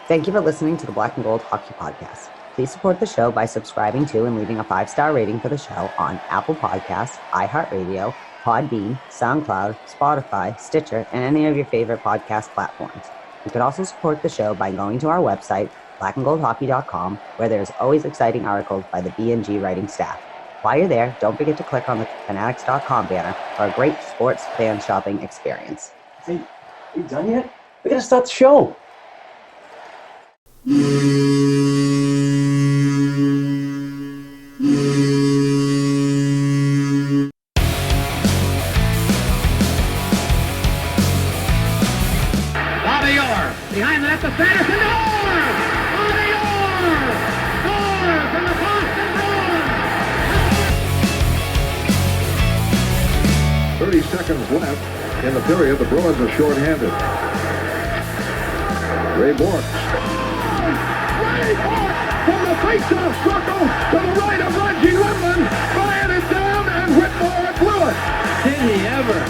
Thank you for listening to the Black and Gold Hockey Podcast. Please support the show by subscribing to and leaving a 5-star rating for the show on Apple Podcasts, iHeartRadio, Podbean, SoundCloud, Spotify, Stitcher, and any of your favorite podcast platforms. You can also support the show by going to our website, blackandgoldhockey.com, where there's always exciting articles by the BNG writing staff. While you're there, don't forget to click on the fanatics.com banner for a great sports fan shopping experience. Hey, are you done yet? We gotta start the show. Behind the net to Sanderson. Scores for the Boston Bruins. 30 seconds left in the period. The Bruins are shorthanded. Ray Bork from the face-off circle to the right of Reggie Whitman. Fired it down, and Whitmore blew it. Did he ever?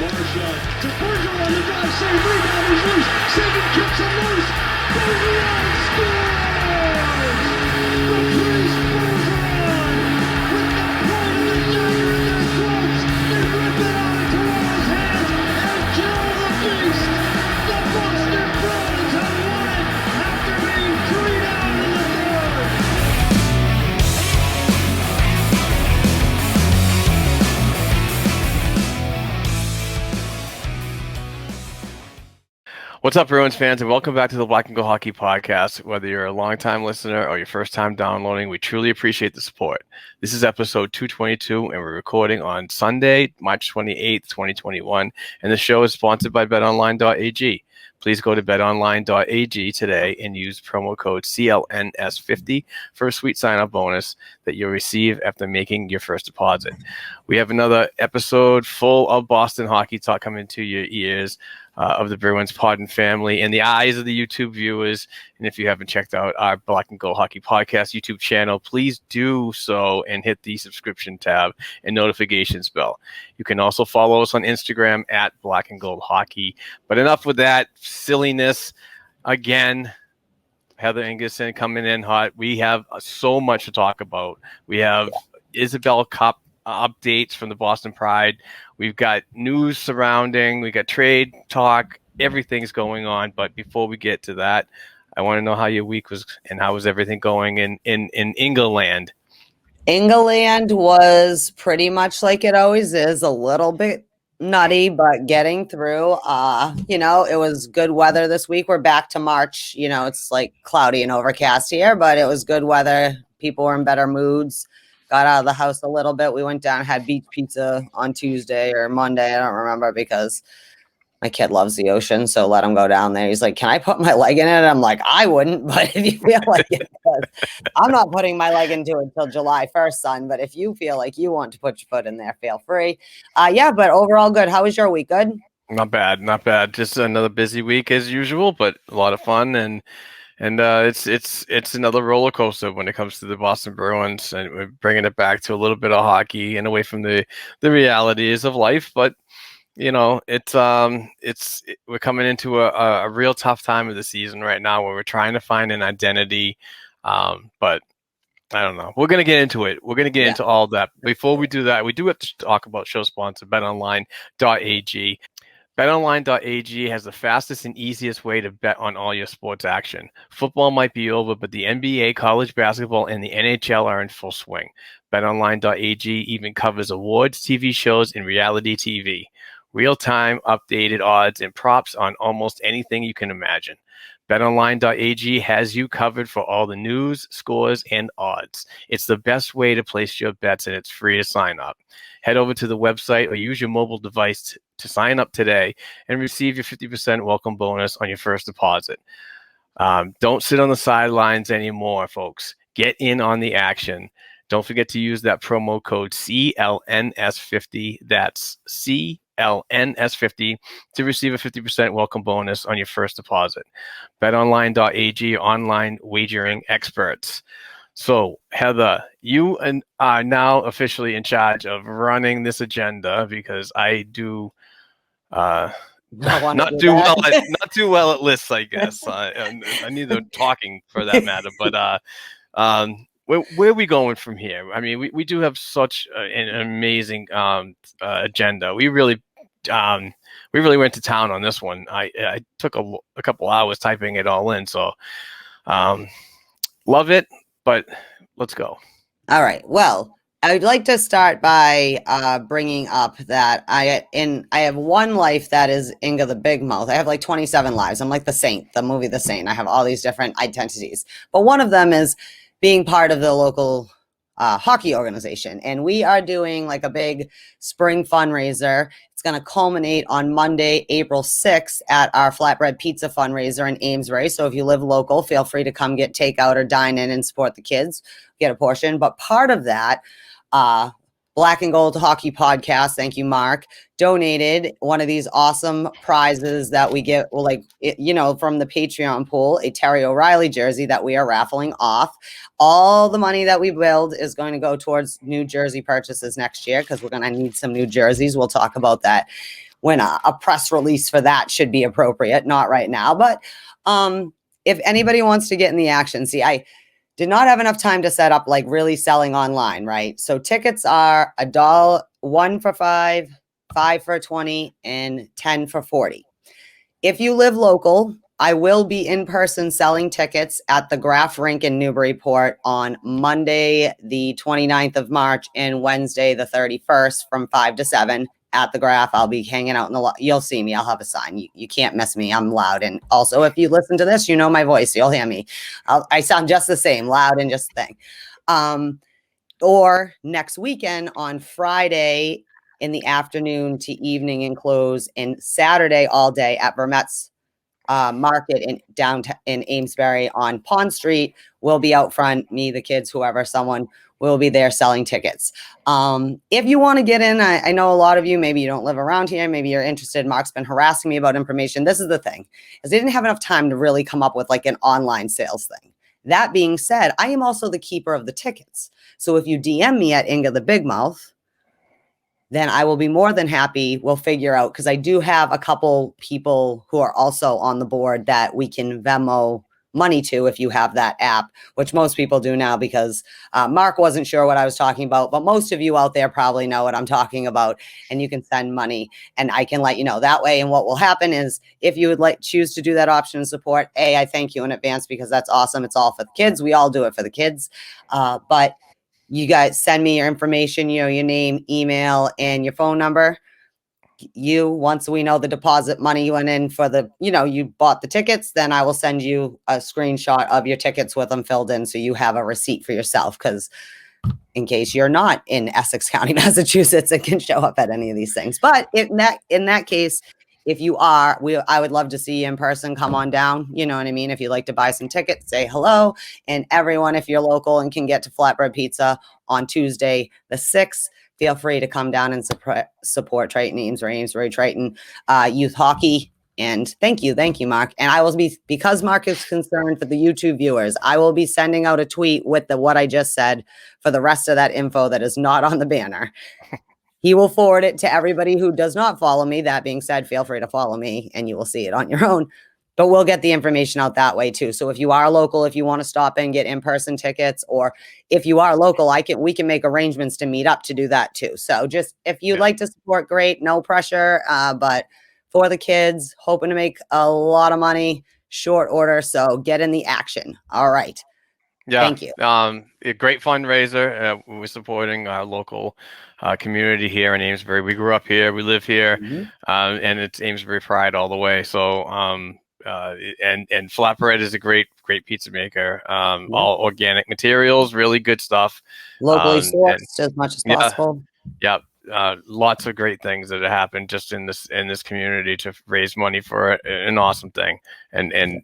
To Bergeron on the drive, save, rebound, he's loose. Sagan kicks him loose. Bergeron scores! Patrice Bergeron with the point of the dagger in their throats. They rip it out of Toronto's hands and kill the beast. The Boston Bruins have won it after being 3 down in the third. What's up, Bruins fans, and welcome back to the Black and Gold Hockey Podcast. Whether you're a longtime listener or your first time downloading, we truly appreciate the support. This is episode 222, and we're recording on Sunday, March 28th, 2021, and the show is sponsored by betonline.ag. Please go to betonline.ag today and use promo code CLNS50 for a sweet sign-up bonus that you'll receive after making your first deposit. We have another episode full of Boston hockey talk coming to your ears. Of the Bruins pod and family and the eyes of the YouTube viewers. And if you haven't checked out our Black and Gold Hockey Podcast YouTube channel, please do so and hit the subscription tab and notifications bell. You can also follow us on Instagram at Black and Gold Hockey. But enough with that silliness. Again, Heather Ingerson coming in hot. We have so much to talk about. We have Isobel Cup updates from the Boston Pride. We've got news surrounding, we got trade talk, everything's going on. But before we get to that, I want to know how your week was and how was everything going in England. England was pretty much like it always is, a little bit nutty, but getting through. It was good weather this week. We're back to March. It's like cloudy and overcast here, but it was good weather. People were in better moods. Got out of the house a little bit. We went down, had beach pizza on Tuesday or Monday. I don't remember because my kid loves the ocean. So let him go down there. He's like, can I put my leg in it? I'm like, I wouldn't, but if you feel like it, I'm not putting my leg into it until July 1st, son. But if you feel like you want to put your foot in there, feel free. But overall good. How was your week? Good? Not bad. Just another busy week as usual, but a lot of fun. And it's another roller coaster when it comes to the Boston Bruins, and we're bringing it back to a little bit of hockey and away from the realities of life. But we're coming into a real tough time of the season right now, where we're trying to find an identity. But I don't know. We're gonna get into it. We're gonna get into all that. Before we do that, we do have to talk about show sponsor BetOnline.ag. BetOnline.ag has the fastest and easiest way to bet on all your sports action. Football might be over, but the NBA, college basketball, and the NHL are in full swing. BetOnline.ag even covers awards, TV shows, and reality TV. Real-time, updated odds and props on almost anything you can imagine. BetOnline.ag has you covered for all the news, scores, and odds. It's the best way to place your bets, and it's free to sign up. Head over to the website or use your mobile device to sign up today and receive your 50% welcome bonus on your first deposit. Don't sit on the sidelines anymore, folks. Get in on the action. Don't forget to use that promo code CLNS50. That's CLNS50 to receive a 50% welcome bonus on your first deposit. BetOnline.ag, online wagering experts. So, Heather, you are now officially in charge of running this agenda, because I do I wanna Not do too well. that. Not too well at lists, I guess. I need the talking for that matter. But where are we going from here? I mean, we do have such an amazing agenda. We really went to town on this one. I took a couple hours typing it all in. So love it, but let's go. All right. Well, I would like to start by bringing up that I have one life that is Inga the Big Mouth. I have like 27 lives. I'm like the Saint, the movie The Saint. I have all these different identities, but one of them is being part of the local hockey organization, and we are doing like a big spring fundraiser. It's going to culminate on Monday, April 6th at our flatbread pizza fundraiser in Amesbury. So if you live local, feel free to come get takeout or dine in and support the kids, get a portion. But part of that, Black and Gold Hockey Podcast, thank you, Mark, donated one of these awesome prizes that we get, from the Patreon pool, a Terry O'Reilly jersey that we are raffling off. All the money that we build is going to go towards new jersey purchases next year because we're going to need some new jerseys. We'll talk about that when a press release for that should be appropriate, not right now. But if anybody wants to get in the action, see, I did not have enough time to set up like really selling online, right? So tickets are $1 for $5, $5 for $20, and $10 for $40. If you live local, I will be in person selling tickets at the Graf Rink in Newburyport on Monday, the 29th of March, and Wednesday, the 31st, from 5 to 7 at the Graf. I'll be hanging out in the you'll see me. I'll have a sign. You can't miss me. I'm loud. And also, if you listen to this, you know my voice. You'll hear me. I sound just the same, loud and just thing. Or next weekend on Friday in the afternoon to evening and close, and Saturday all day at Vermette's Market in downtown in Amesbury on Pond Street. We'll be out front, me, the kids, whoever, someone will be there selling tickets. If you want to get in, I know a lot of you, maybe you don't live around here, maybe you're interested. Mark's been harassing me about information. This is the thing, is they didn't have enough time to really come up with like an online sales thing. That being said, I am also the keeper of the tickets. So if you DM me at Inga the Big Mouth, then I will be more than happy. We'll figure out, because I do have a couple people who are also on the board that we can Venmo money to if you have that app, which most people do now, because Mark wasn't sure what I was talking about, but most of you out there probably know what I'm talking about, and you can send money and I can let you know that way. And what will happen is, if you would choose to do that option of support, I thank you in advance, because that's awesome. It's all for the kids. We all do it for the kids. But you guys send me your information, your name, email, and your phone number. Once we know the deposit money you went in for you bought the tickets, then I will send you a screenshot of your tickets with them filled in, so you have a receipt for yourself, because in case you're not in Essex County, Massachusetts, and can show up at any of these things. But in that case, if you are, I would love to see you in person. Come on down. You know what I mean? If you'd like to buy some tickets, say hello. And everyone, if you're local and can get to Flatbread Pizza on Tuesday, the 6th, feel free to come down and support Triton, Amesbury, Triton youth hockey. And thank you, Mark. And I will be, because Mark is concerned for the YouTube viewers, I will be sending out a tweet with what I just said for the rest of that info that is not on the banner. He will forward it to everybody who does not follow me. That being said, feel free to follow me and you will see it on your own. But we'll get the information out that way too. So if you are local, if you want to stop in, get in-person tickets, or if you are local, we can make arrangements to meet up to do that too. So just, if you'd like to support, great, no pressure. But for the kids, hoping to make a lot of money, short order. So get in the action. All right. Yeah. Thank you. A great fundraiser. We're supporting our local community here in Amesbury. We grew up here, we live here, and it's Amesbury pride all the way. So, and Flatbread is a great pizza maker. All organic materials, really good stuff. Locally sourced as much as possible. Yeah. Lots of great things that have happened just in this community to raise money for an awesome thing. And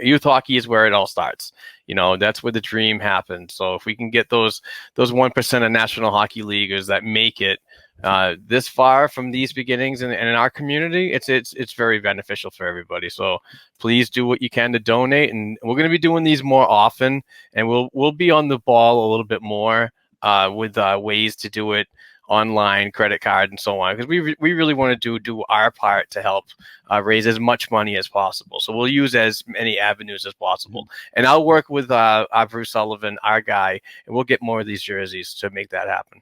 youth hockey is where it all starts. That's where the dream happens. So if we can get those 1% of National Hockey Leaguers that make it this far from these beginnings and in our community, it's very beneficial for everybody. So please do what you can to donate, and we're going to be doing these more often, and we'll be on the ball a little bit more with ways to do it online, credit card, and so on, because we really want to do our part to help raise as much money as possible. So we'll use as many avenues as possible, and I'll work with our Bruce Sullivan, our guy, and we'll get more of these jerseys to make that happen.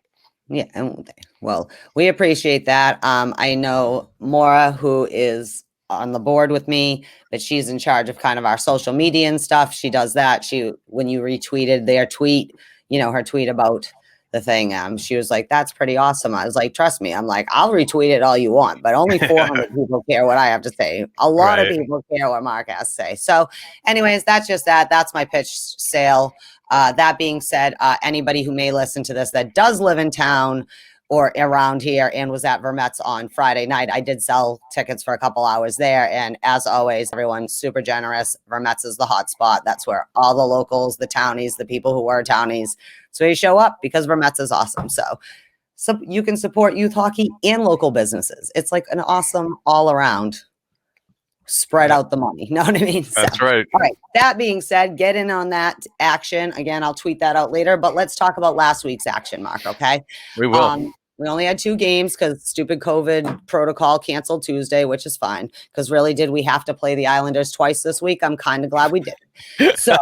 Yeah, well, we appreciate that. I know Maura, who is on the board with me, but she's in charge of kind of our social media and stuff. She does that. When you retweeted their tweet, her tweet about the thing, she was like, "That's pretty awesome." I was like, "Trust me." I'm like, "I'll retweet it all you want, but only 400 people care what I have to say. A lot of people care what Mark has to say." So, anyways, that's just that. That's my pitch sale. That being said, anybody who may listen to this that does live in town or around here and was at Vermette's on Friday night, I did sell tickets for a couple hours there. And as always, everyone's super generous. Vermette's is the hot spot. That's where all the locals, the townies, the people who were townies, so you show up because Vermette's is awesome. So you can support youth hockey and local businesses. It's like an awesome all around. Spread out the money. Know what I mean? That's right. All right. That being said, get in on that action. Again, I'll tweet that out later, but let's talk about last week's action, Mark. Okay. We will. We only had 2 games because stupid COVID protocol canceled Tuesday, which is fine. Because really, did we have to play the Islanders twice this week? I'm kind of glad we did. So,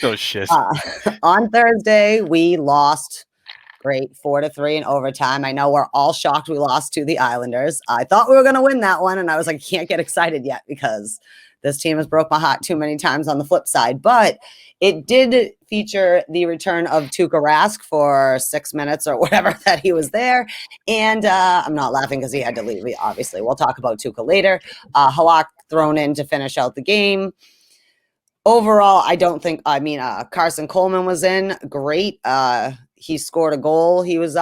no shit. On Thursday, we lost. Great, 4-3 in overtime. I know we're all shocked we lost to the Islanders. I thought we were going to win that one, and I was like, can't get excited yet because this team has broke my heart too many times on the flip side. But it did feature the return of Tuukka Rask for 6 minutes or whatever that he was there. And I'm not laughing because he had to leave, obviously. We'll talk about Tuukka later. Halak thrown in to finish out the game. Overall, Carson Coleman was in. Great. He scored a goal. He was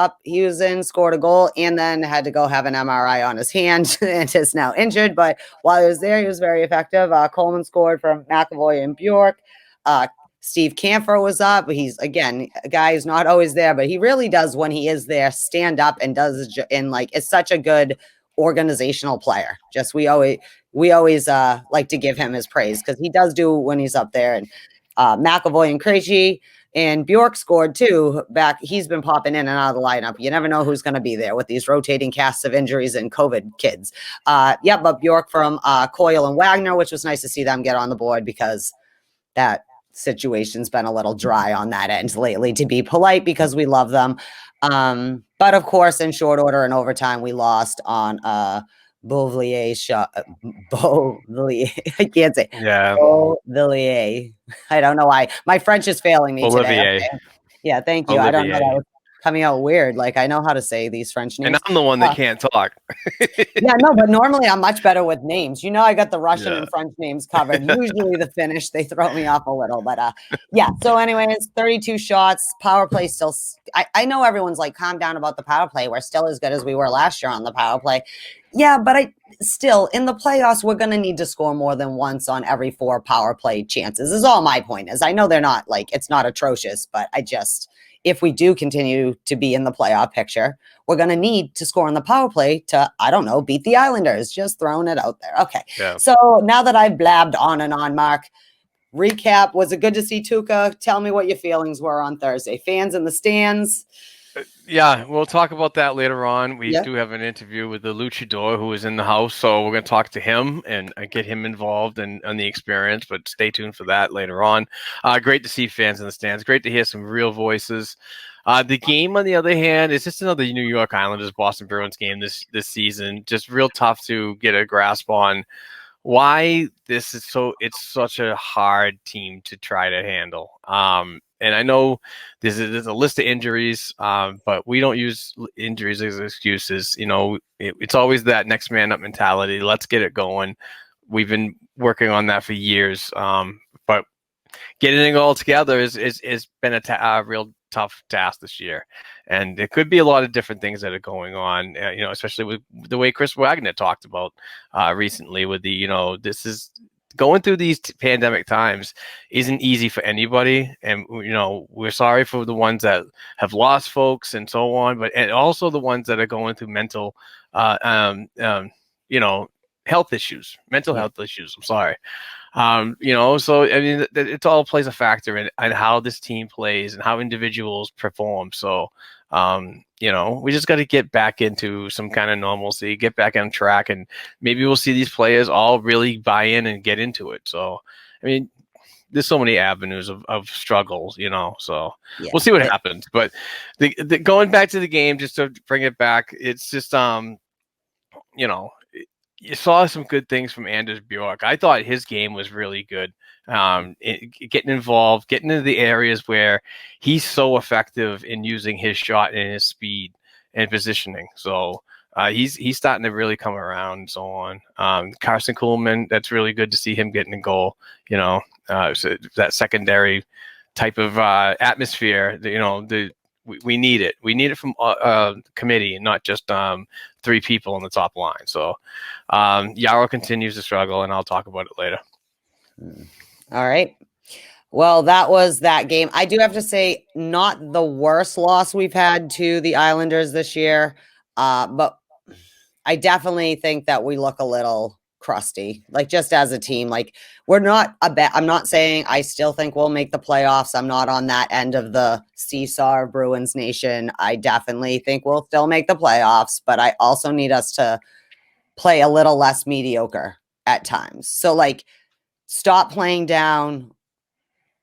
in, scored a goal, and then had to go have an MRI on his hand and is now injured. But while he was there, he was very effective. Coleman scored from McAvoy and Bjork. Steve Kampfer was up. He's, again, a guy who's not always there, but he really does, when he is there, stand up and is such a good organizational player. Just we always like to give him his praise because he does do when he's up there. And McAvoy and Krejci and Bjork scored too. He's been popping in and out of the lineup. You never know who's going to be there with these rotating casts of injuries and COVID kids. But Bjork from Coyle and Wagner, which was nice to see them get on the board because that situation's been a little dry on that end lately, to be polite, because we love them. But of course, in short order in overtime, we lost on Beauvillier shot. Beauvillier. I can't say. Yeah. Beauvillier. I don't know why. My French is failing me today. Okay? Yeah, thank you. Olivier. I don't know. That was coming out weird. Like, I know how to say these French names. And I'm the one that can't talk. Yeah, no, but normally I'm much better with names. I got the Russian and French names covered. Usually the Finnish, they throw me off a little. But so anyways, 32 shots. Power play still. I know everyone's like, calm down about the power play. We're still as good as we were last year on the power play. Yeah, but still, in the playoffs, we're going to need to score more than once on every 4 power play chances is all my point is. I know they're not it's not atrocious, but if we do continue to be in the playoff picture, we're going to need to score on the power play to, beat the Islanders. Just throwing it out there. Okay. Yeah. So now that I've blabbed on and on, Mark, recap. Was it good to see Tuukka? Tell me what your feelings were on Thursday. Fans in the stands. Yeah, we'll talk about that later on. We do have an interview with the Luchador, who is in the house, so we're going to talk to him and get him involved in the experience, but stay tuned for that later on. Great to see fans in the stands. Great to hear some real voices. The game, on the other hand, is just another New York Islanders Boston Bruins game this season. Just real tough to get a grasp on why this is it's such a hard team to try to handle. And I know there's a list of injuries, but we don't use injuries as excuses. It's always that next man up mentality. Let's get it going. We've been working on that for years, but getting it all together has been a real tough task this year. And it could be a lot of different things that are going on, especially with the way Chris Wagner talked about recently with this is going through these pandemic times isn't easy for anybody. And, we're sorry for the ones that have lost folks and so on, and also the ones that are going through mental, health issues, mental health issues. I'm sorry. So, it all plays a factor in how this team plays and how individuals perform. So, We just got to get back into some kind of normalcy, get back on track, and maybe we'll see these players all really buy in and get into it. So, I mean, there's so many avenues of struggles, so we'll see what happens. But the going back to the game, just to bring it back, it's just, you saw some good things from Anders Bjork. I thought his game was really good. Getting involved, getting into the areas where he's so effective in using his shot and his speed and positioning. So he's starting to really come around and so on. Carson Kuhlman, that's really good to see him getting a goal. So that secondary type of atmosphere. We need it. We need it from committee and not just 3 people on the top line. So Yarrow continues to struggle, and I'll talk about it later. All right. Well, that was that game. I do have to say, not the worst loss we've had to the Islanders this year, but I definitely think that we look a little crusty, like just as a team. Like we're not I'm not saying I still think we'll make the playoffs. I'm not on that end of the seesaw of Bruins Nation. I definitely think we'll still make the playoffs, but I also need us to play a little less mediocre at times. So like stop playing down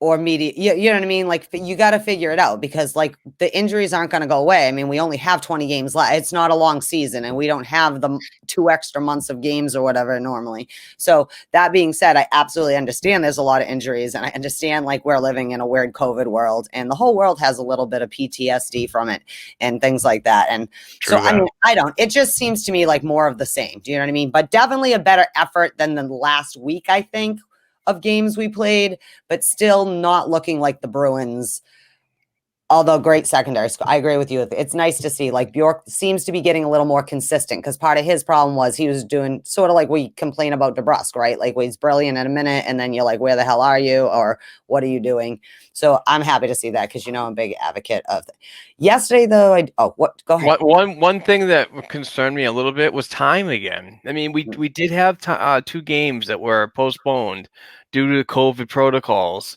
or media, you know what I mean? Like you got to figure it out because like the injuries aren't going to go away. I mean, we only have 20 games left. It's not a long season and we don't have the 2 extra months of games or whatever normally. So that being said, I absolutely understand there's a lot of injuries and I understand like we're living in a weird COVID world and the whole world has a little bit of PTSD from it and things like that. And True so, that. I mean, it just seems to me like more of the same. Do you know what I mean? But definitely a better effort than the last week, I think, of games we played, but still not looking like the Bruins, although great secondary score. I agree with you. It's nice to see like Bjork seems to be getting a little more consistent because part of his problem was he was doing sort of like we complain about DeBrusque, right? Like he's brilliant in a minute and then you're like, where the hell are you? Or what are you doing? So I'm happy to see that because, I'm a big advocate of it. Yesterday, though, go ahead. One thing that concerned me a little bit was time again. I mean, we did have 2 games that were postponed due to the COVID protocols.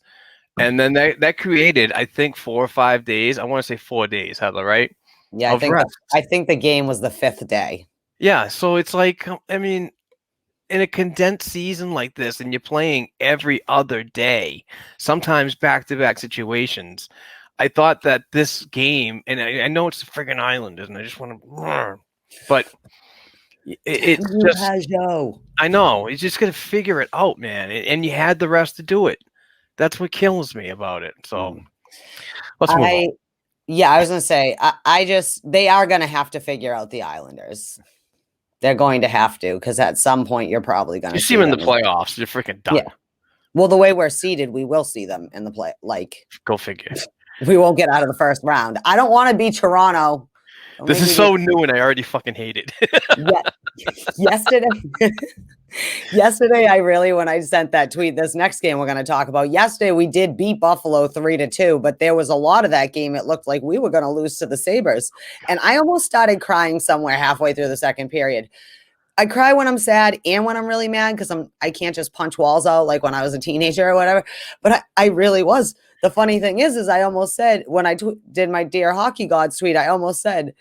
And then that created, I think, 4 or 5 days. I want to say 4 days, Heather, right? Yeah, I think the game was the 5th day. Yeah, so it's like, I mean, in a condensed season like this, and you're playing every other day, sometimes back-to-back situations, I thought that this game, and I know it's the friggin' Islanders, and I just want to, but it's just, I know, you just got to figure it out, man, and you had the rest to do it. That's what kills me about it. So let's move on. Yeah, I was going to say, they are going to have to figure out the Islanders. They're going to have to, because at some point you're probably going to see them in the playoffs. You're freaking done. Yeah. Well, the way we're seeded, we will see them in the play. Like, go figure. We won't get out of the first round. I don't want to be Toronto. This is so new, and I already fucking hate it. Yesterday, when I sent that tweet, this next game we're going to talk about. Yesterday, we did beat Buffalo 3-2, but there was a lot of that game. It looked like we were going to lose to the Sabres. And I almost started crying somewhere halfway through the second period. I cry when I'm sad and when I'm really mad because I can't just punch walls out like when I was a teenager or whatever. But I really was. The funny thing is I almost said when I did my Dear Hockey Gods tweet, I almost said,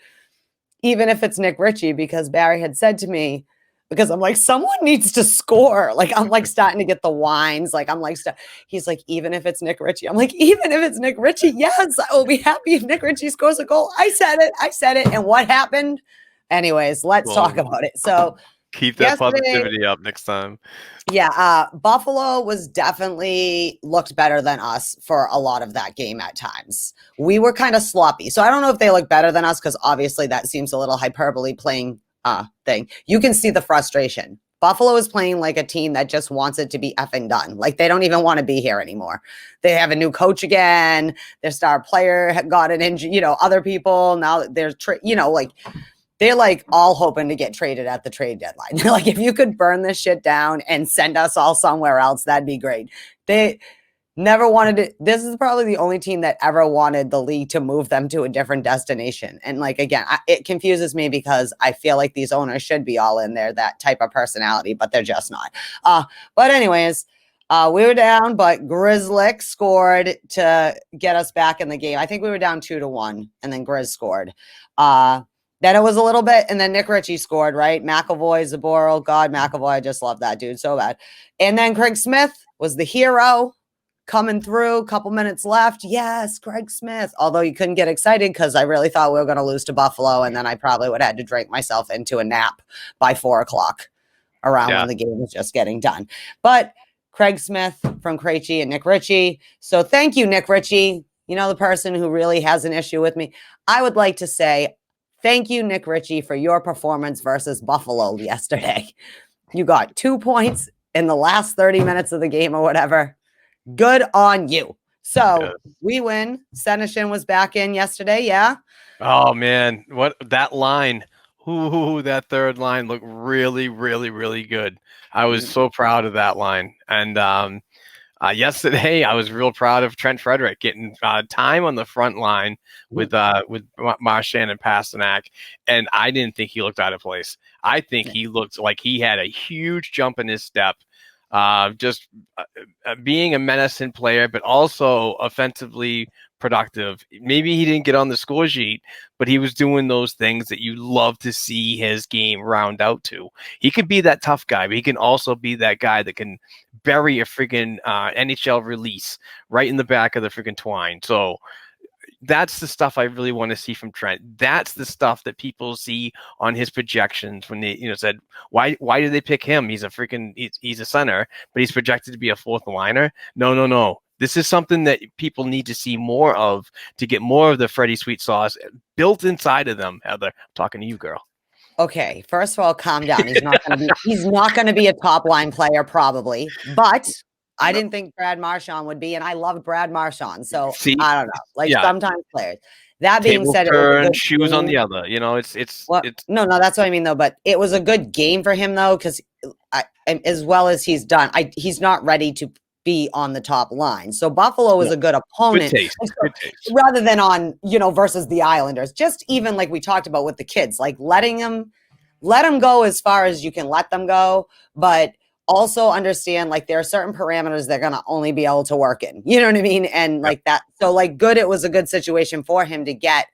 even if it's Nick Ritchie, because Barry had said to me, because I'm like, someone needs to score. Like, I'm like starting to get the whines. Like, I'm like, he's like, even if it's Nick Ritchie. I'm like, even if it's Nick Ritchie, yes, I will be happy if Nick Ritchie scores a goal. I said it. And what happened? Anyways, let's talk about it. So keep that positivity up next time. Yeah. Buffalo was definitely looked better than us for a lot of that game at times. We were kind of sloppy. So I don't know if they look better than us because obviously that seems a little hyperbole playing thing. You can see the frustration. Buffalo is playing like a team that just wants it to be effing done. Like they don't even want to be here anymore. They have a new coach again. Their star player got an injury, other people. Now they're, they're like all hoping to get traded at the trade deadline. They're like, if you could burn this shit down and send us all somewhere else, that'd be great. They never wanted it. This is probably the only team that ever wanted the league to move them to a different destination. And like, again, it confuses me because I feel like these owners should be all in there, that type of personality, but they're just not. But anyways, We were down, but Grislick scored to get us back in the game. I think we were down 2-1, and then Grizz scored. Then it was a little bit, and then Nick Ritchie scored, right? McAvoy, Zaboral, God, McAvoy, I just love that dude so bad. And then Craig Smith was the hero coming through, couple minutes left. Yes, Craig Smith. Although you couldn't get excited because I really thought we were going to lose to Buffalo, and then I probably would have had to drink myself into a nap by 4 o'clock around when the game was just getting done. But Craig Smith from Krejci and Nick Ritchie. So thank you, Nick Ritchie. You know, the person who really has an issue with me. I would like to say thank you, Nick Ritchie, for your performance versus Buffalo yesterday. You got 2 points in the last 30 minutes of the game or whatever. Good on you. So we win. Senishin was back in yesterday. Yeah. Oh man, what that line. Ooh, that third line looked really, really, really good. I was so proud of that line. And yesterday, I was real proud of Trent Frederick getting time on the front line with Marchand and Pasternak. And I didn't think he looked out of place. I think he looked like he had a huge jump in his step. Just being a menacing player, but also offensively productive. Maybe he didn't get on the score sheet, but he was doing those things that you love to see his game round out to. He could be that tough guy, but he can also be that guy that can bury a freaking NHL release right in the back of the freaking twine. So that's the stuff I really want to see from Trent. That's the stuff that people see on his projections when they, said, why did they pick him? He's a center, but he's projected to be a fourth liner. No. This is something that people need to see more of to get more of the Freddie Sweet sauce built inside of them. Heather, I'm talking to you, girl. Okay, first of all, calm down. He's not going to be a top line player probably, but I didn't think Brad Marchand would be, and I loved Brad Marchand. So I don't know, sometimes players. That being said, it was a good shoes game. On the other, it's no, that's what I mean though. But it was a good game for him though, because as well as he's done, he's not ready to be on the top line. So Buffalo was a good opponent. Good taste. Rather than on, versus the Islanders. Just even like we talked about with the kids, like let them go as far as you can let them go, but also understand like there are certain parameters they're going to only be able to work in. You know what I mean? And like that. So like good, it was a good situation for him to get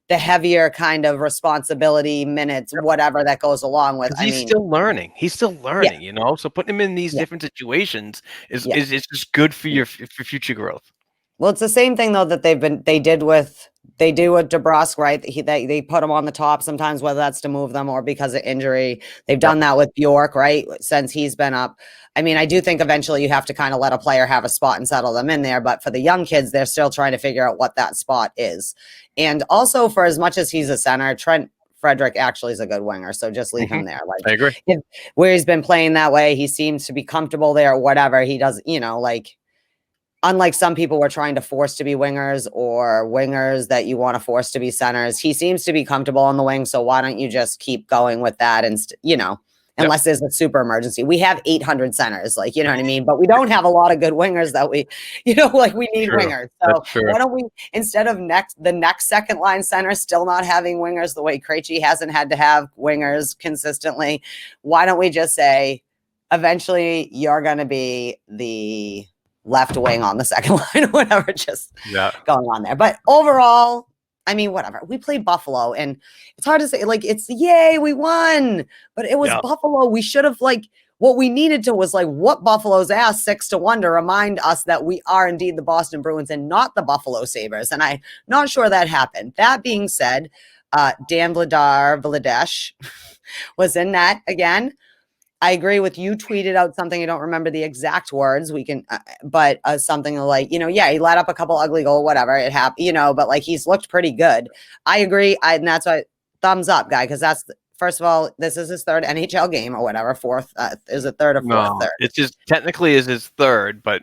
the heavier kind of responsibility minutes, whatever that goes along with. He's still learning. So putting him in these different situations is just good for your for future growth. Well, it's the same thing though that they do with DeBrusque, right? They put him on the top sometimes, whether that's to move them or because of injury. They've done that with Bjork, right? Since he's been up. I mean, I do think eventually you have to kind of let a player have a spot and settle them in there. But for the young kids, they're still trying to figure out what that spot is. And also, for as much as he's a center, Trent Frederick actually is a good winger. So just leave him there. Like I agree. Where he's been playing that way, he seems to be comfortable there or whatever. He does, unlike some people we're trying to force to be wingers or wingers that you want to force to be centers, he seems to be comfortable on the wing. So why don't you just keep going with that? And, unless there's a super emergency. We have 800 centers, you know what I mean? But we don't have a lot of good wingers that we need wingers. So why don't we, instead of the next second line center still not having wingers the way Krejci hasn't had to have wingers consistently, why don't we just say, eventually you're going to be the left wing on the second line or whatever, just going on there. But overall, I mean, whatever. We played Buffalo, and it's hard to say, it's yay, we won. But it was Buffalo. We should have, what we needed to was, what Buffalo's asked 6-1 to remind us that we are indeed the Boston Bruins and not the Buffalo Sabres. And I'm not sure that happened. That being said, Dan Vladesh was in net again. I agree with you. Tweeted out something. I don't remember the exact words. We can, but something like, he let up a couple ugly goals, whatever it happened, but he's looked pretty good. I agree. And that's why thumbs up, guy. Cause first of all, this is his third NHL game or whatever. Fourth, is it third or fourth? Third. It's just technically is his third, but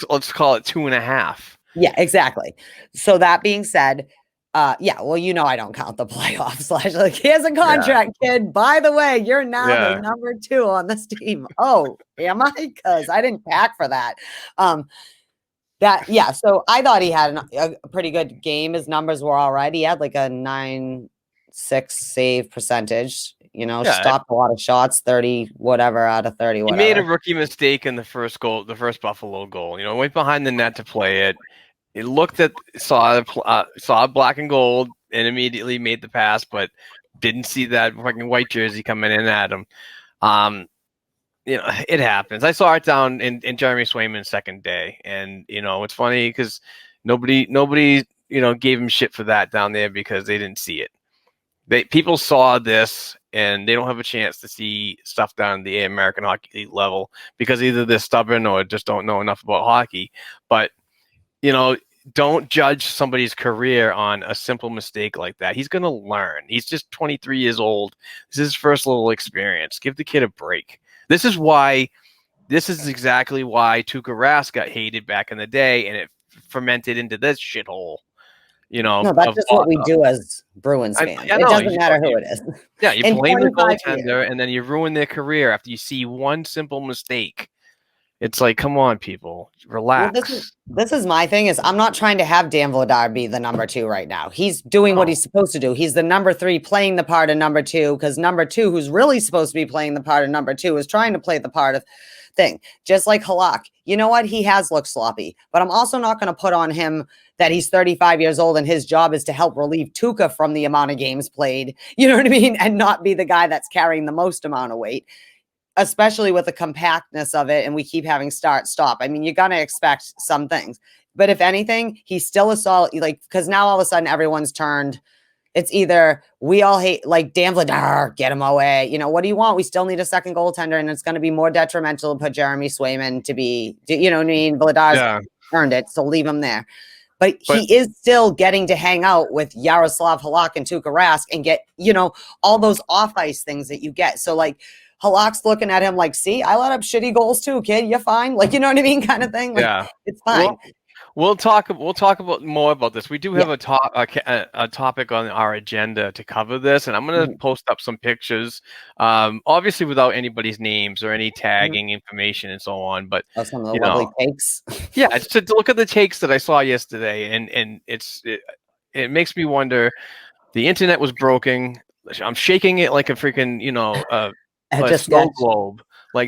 let's call it 2.5. Yeah, exactly. So that being said, I don't count the playoffs. He has a contract, kid. By the way, you're now the number 2 on this team. Oh, am I? Because I didn't pack for that. So I thought he had a pretty good game. His numbers were all right. He had a 9.6 save percentage. Yeah, stopped a lot of shots, 30 whatever out of 30 he whatever. made a rookie mistake in the first Buffalo goal. Went behind the net to play it. He saw black and gold and immediately made the pass, but didn't see that fucking white jersey coming in at him. It happens. I saw it down in Jeremy Swayman's second day, and it's funny because nobody gave him shit for that down there because they didn't see it. People saw this, and they don't have a chance to see stuff down the American Hockey League level because either they're stubborn or just don't know enough about hockey. But don't judge somebody's career on a simple mistake like that. He's going to learn. He's just 23 years old. This is his first little experience. Give the kid a break. This is exactly why Tuukka Rask got hated back in the day, and it fermented into this shithole. No, that's just what we do as Bruins fans. It doesn't matter who it is. Yeah, you blame the goaltender, and then you ruin their career after you see one simple mistake. It's like, come on, people, relax. Well, this is my thing is I'm not trying to have Dan Vladar be the number 2 right now. He's doing what he's supposed to do. He's the number 3 playing the part of number 2 because number 2, who's really supposed to be playing the part of number 2, is trying to play the part of thing. Just like Halak. You know what? He has looked sloppy, but I'm also not going to put on him that he's 35 years old and his job is to help relieve Tuukka from the amount of games played. You know what I mean? And not be the guy that's carrying the most amount of weight. Especially with the compactness of it, and we keep having start, stop. I mean, you're going to expect some things. But if anything, he's still a solid, because now all of a sudden everyone's turned. It's either we all hate, Dan Vladar, get him away. What do you want? We still need a second goaltender, and it's going to be more detrimental to put Jeremy Swayman to be, you know what I mean? Vladar's earned it, so leave him there. But he is still getting to hang out with Yaroslav Halak and Tuukka Rask and get, all those off-ice things that you get. So, Halak's looking at him like, see, I let up shitty goals too, kid. You're fine. You know what I mean? Kind of thing. It's fine. We'll talk about more about this. We do have a topic on our agenda to cover this, and I'm going to post up some pictures, obviously without anybody's names or any tagging information and so on. But some of the lovely takes. Yeah, it's to look at the takes that I saw yesterday, and it makes me wonder. The internet was broken. I'm shaking it like a freaking a snow globe,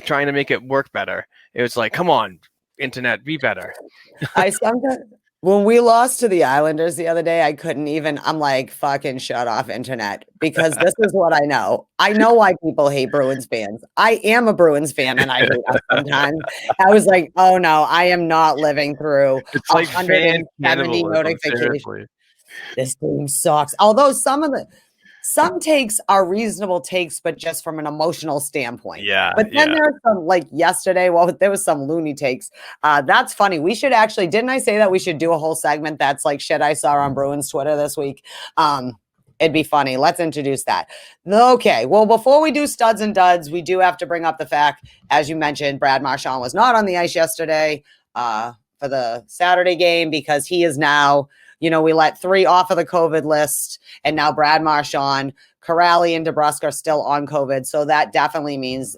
trying to make it work better. It was like, come on, internet, be better. When we lost to the Islanders the other day, I couldn't even, I'm like, fucking shut off internet, because this is what I know. I know why people hate Bruins fans. I am a Bruins fan and I hate us sometimes. I was like, oh no, I am not living through it's like 170 notifications. This team sucks. Although some takes are reasonable takes, but just from an emotional standpoint. Yeah. But then there's some, yesterday, there was some loony takes. That's funny. We should actually, didn't I say that we should do a whole segment that's like shit I saw on Bruins Twitter this week? It'd be funny. Let's introduce that. Okay. Well, before we do studs and duds, we do have to bring up the fact, as you mentioned, Brad Marchand was not on the ice yesterday for the Saturday game because he is now, we let 3 off of the COVID list, and now Brad Marchand, Corrali, and DeBrusk are still on COVID. So that definitely means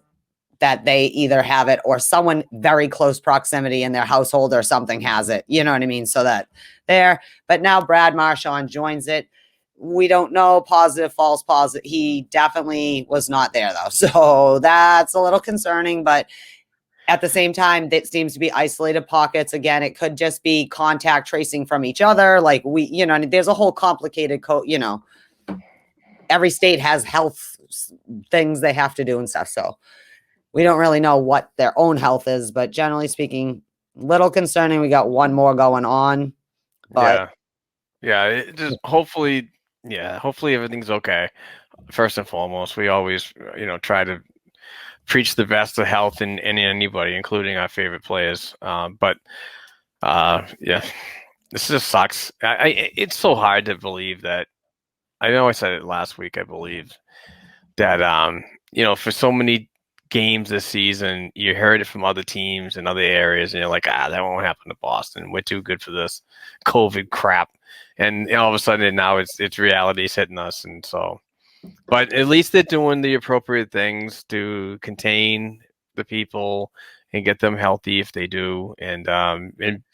that they either have it or someone very close proximity in their household or something has it. You know what I mean? So that there. But now Brad Marchand joins it. We don't know positive, false positive. He definitely was not there, though. So that's a little concerning, but at the same time, that seems to be isolated pockets. Again, it could just be contact tracing from each other. There's a whole complicated every state has health things they have to do and stuff. So we don't really know what their own health is, but generally speaking, little concerning. We got one more going on. But hopefully everything's okay. First and foremost, we always, try to preach the best of health in anybody, including our favorite players. This just sucks. It's so hard to believe that. I know I said it last week. I believe that for so many games this season, you heard it from other teams in other areas, and you're like, that won't happen to Boston. We're too good for this COVID crap. And all of a sudden, now it's reality's hitting us, and so. But at least they're doing the appropriate things to contain the people and get them healthy if they do, and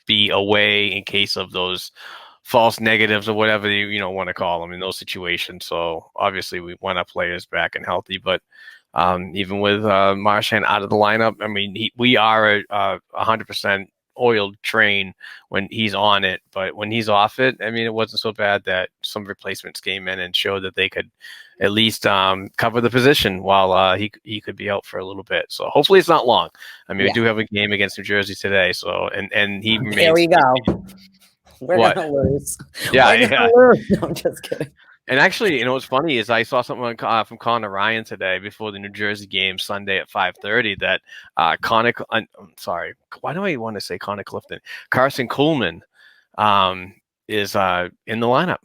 be away in case of those false negatives or whatever you want to call them in those situations. So obviously we want our players back and healthy, but even with Marchand out of the lineup, I mean, we are a 100% oiled train when he's on it, but when he's off it, I mean, it wasn't so bad that some replacements came in and showed that they could at least cover the position while he could be out for a little bit. So hopefully it's not long. I mean, we do have a game against New Jersey today, so and he remains. Here we go. We're gonna lose. Yeah, We're gonna lose. No, I'm just kidding. And actually, what's funny is I saw something from Connor Ryan today before the New Jersey game Sunday at 5:30 that I'm sorry, why do I want to say Connor Clifton? Carson Kuhlman is in the lineup.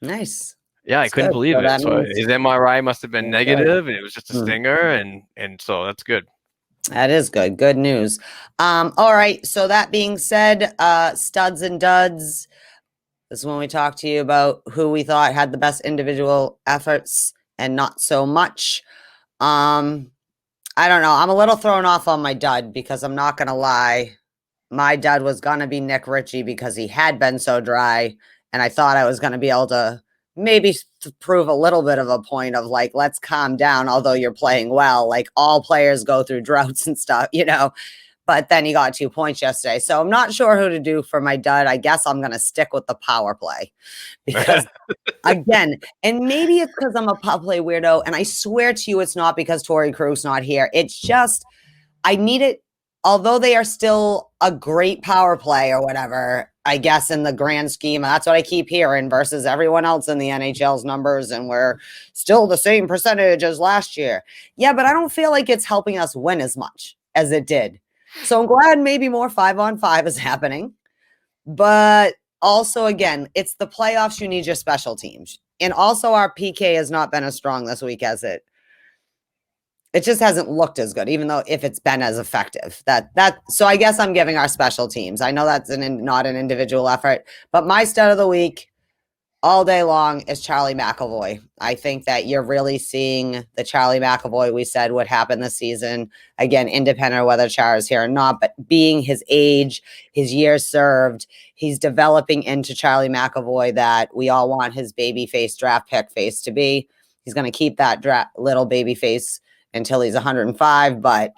Nice. Yeah, I couldn't believe it. So his MRI must have been negative, and it was just a stinger, and so that's good. That is good. Good news. All right. So that being said, studs and duds. This is when we talk to you about who we thought had the best individual efforts and not so much. I don't know. I'm a little thrown off on my dud because I'm not going to lie. My dud was going to be Nick Ritchie because he had been so dry. And I thought I was going to be able to maybe prove a little bit of a point of like, let's calm down, although you're playing well. Like all players go through droughts and stuff, But then he got 2 points yesterday. So I'm not sure who to do for my dud. I guess I'm going to stick with the power play. Because, again, and maybe it's because I'm a power play weirdo. And I swear to you, it's not because Torrey Krug's not here. It's just, I need it. Although they are still a great power play or whatever, I guess in the grand scheme, that's what I keep hearing versus everyone else in the NHL's numbers. And we're still the same percentage as last year. Yeah, but I don't feel like it's helping us win as much as it did. So I'm glad maybe more 5-on-5 is happening. But also, again, it's the playoffs. You need your special teams. And also our PK has not been as strong this week as it just hasn't looked as good, even though if it's been as effective. So I guess I'm giving our special teams. I know that's not an individual effort, but my stud of the week all day long is Charlie McAvoy. I think that you're really seeing the Charlie McAvoy we said would happen this season. Again, independent of whether Char is here or not, but being his age, his years served, he's developing into Charlie McAvoy that we all want his baby face draft pick face to be. He's going to keep that little baby face until he's 105, but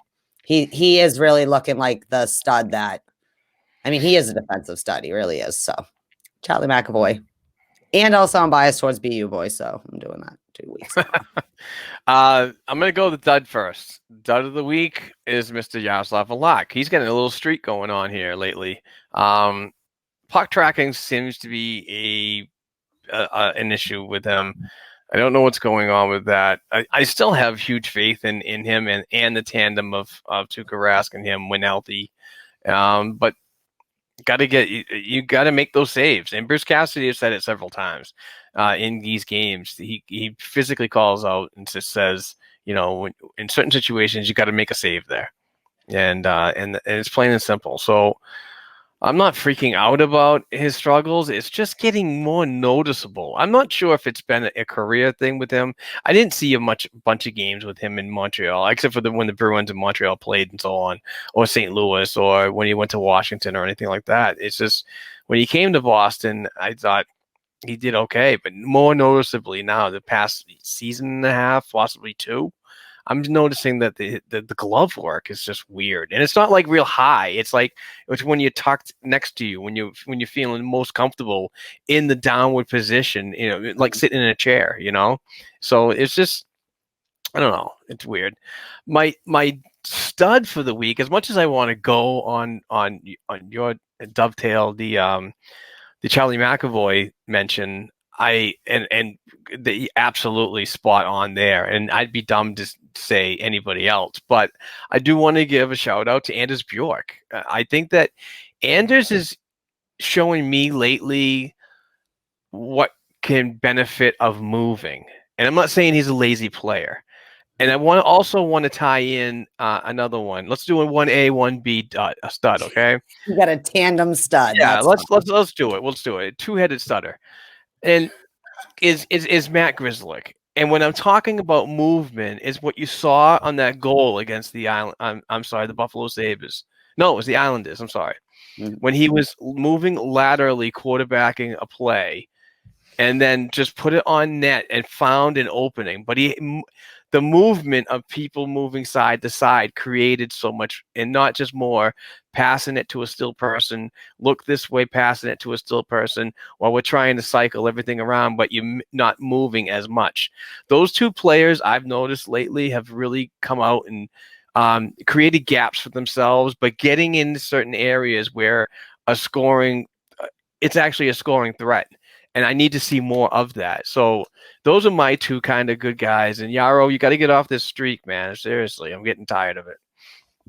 he is really looking like the stud that, he is a defensive stud. He really is. So Charlie McAvoy. And also I'm biased towards BU boys, so I'm doing that 2 weeks. I'm going to go with the dud first. Dud of the week is Mr. Yaroslav Halak. He's getting a little streak going on here lately. Puck tracking seems to be an issue with him. I don't know what's going on with that. I still have huge faith in him and the tandem of Tuukka Rask and him when healthy. But you got to make those saves. And Bruce Cassidy has said it several times in these games. He physically calls out and just says, in certain situations, you got to make a save there. And it's plain and simple. So I'm not freaking out about his struggles. It's just getting more noticeable. I'm not sure if it's been a career thing with him. I didn't see a bunch of games with him in Montreal, except for when the Bruins in Montreal played and so on, or St. Louis, or when he went to Washington or anything like that. It's just when he came to Boston, I thought he did okay, but more noticeably now, the past season and a half, possibly 2, I'm noticing that the glove work is just weird, and it's not like real high. It's like it's when you're tucked next to you, when you're feeling most comfortable in the downward position, like sitting in a chair, So it's just, I don't know, it's weird. My stud for the week, as much as I want to go on your dovetail, the Charlie McAvoy mention, and they absolutely spot on there, and I'd be dumb to say anybody else, but I do want to give a shout out to Anders Bjork. I think that Anders is showing me lately what can benefit of moving, and I'm not saying he's a lazy player. And I also want to tie in another one. Let's do a 1A, 1B stud, okay? You got a tandem stud. Yeah, let's do it. Let's do it. Two-headed stutter. And is Matt Grislick. And when I'm talking about movement, is what you saw on that goal against the Island. I'm sorry, the Buffalo Sabres. No, it was the Islanders. I'm sorry. when he was moving laterally, quarterbacking a play, and then just put it on net and found an opening. But the movement of people moving side to side created so much, and not just more, passing it to a still person, look this way, passing it to a still person, while we're trying to cycle everything around, but you're not moving as much. Those two players I've noticed lately have really come out and created gaps for themselves, but getting into certain areas where it's actually a scoring threat. And I need to see more of that. So those are my two kind of good guys. And Yarrow, you got to get off this streak, man. Seriously, I'm getting tired of it.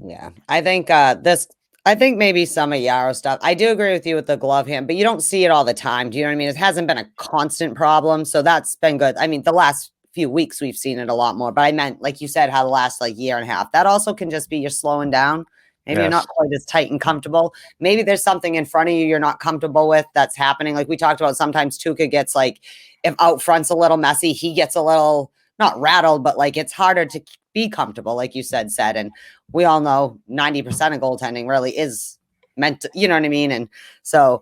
Yeah, I think I think maybe some of Yarrow stuff. I do agree with you with the glove hand, but you don't see it all the time. Do you know what I mean? It hasn't been a constant problem, so that's been good. I mean, the last few weeks we've seen it a lot more, but I meant, like you said, how the last like year and a half. That also can just be you're slowing down. Maybe you're not quite as tight and comfortable. Maybe there's something in front of you you're not comfortable with that's happening. Like we talked about, sometimes Tuca gets like, if out front's a little messy, he gets a little, not rattled, but like it's harder to be comfortable, like you said. And we all know 90% of goaltending really is meant to, you know what I mean? And so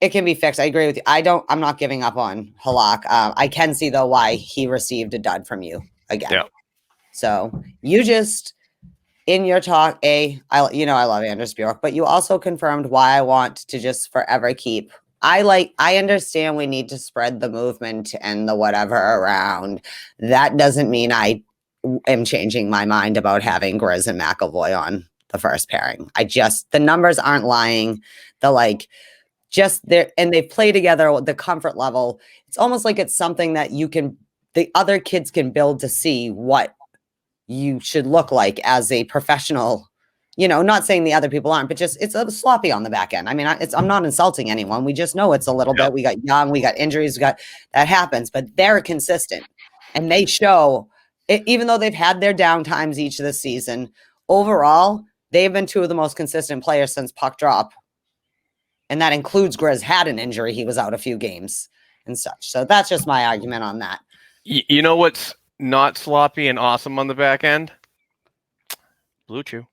it can be fixed. I agree with you. I'm not giving up on Halak. I can see though why he received a dud from you again. Yeah. So you just, in your talk, I love Anders Bjork, but you also confirmed why I want to just forever keep. I understand we need to spread the movement and the whatever around. That doesn't mean I am changing my mind about having Grizz and McAvoy on the first pairing. The numbers aren't lying. And they play together with the comfort level. It's almost like it's something that the other kids can build to see what you should look like as a professional, not saying the other people aren't, but just it's a sloppy on the back end. I mean, I'm not insulting anyone. We just know it's a little bit. We got young, we got injuries, that happens, but they're consistent and they show it, even though they've had their down times each of the season. Overall, they've been two of the most consistent players since puck drop. And that includes Grizz had an injury. He was out a few games and such. So that's just my argument on that. You know what's not sloppy and awesome on the back end? Blue Chew.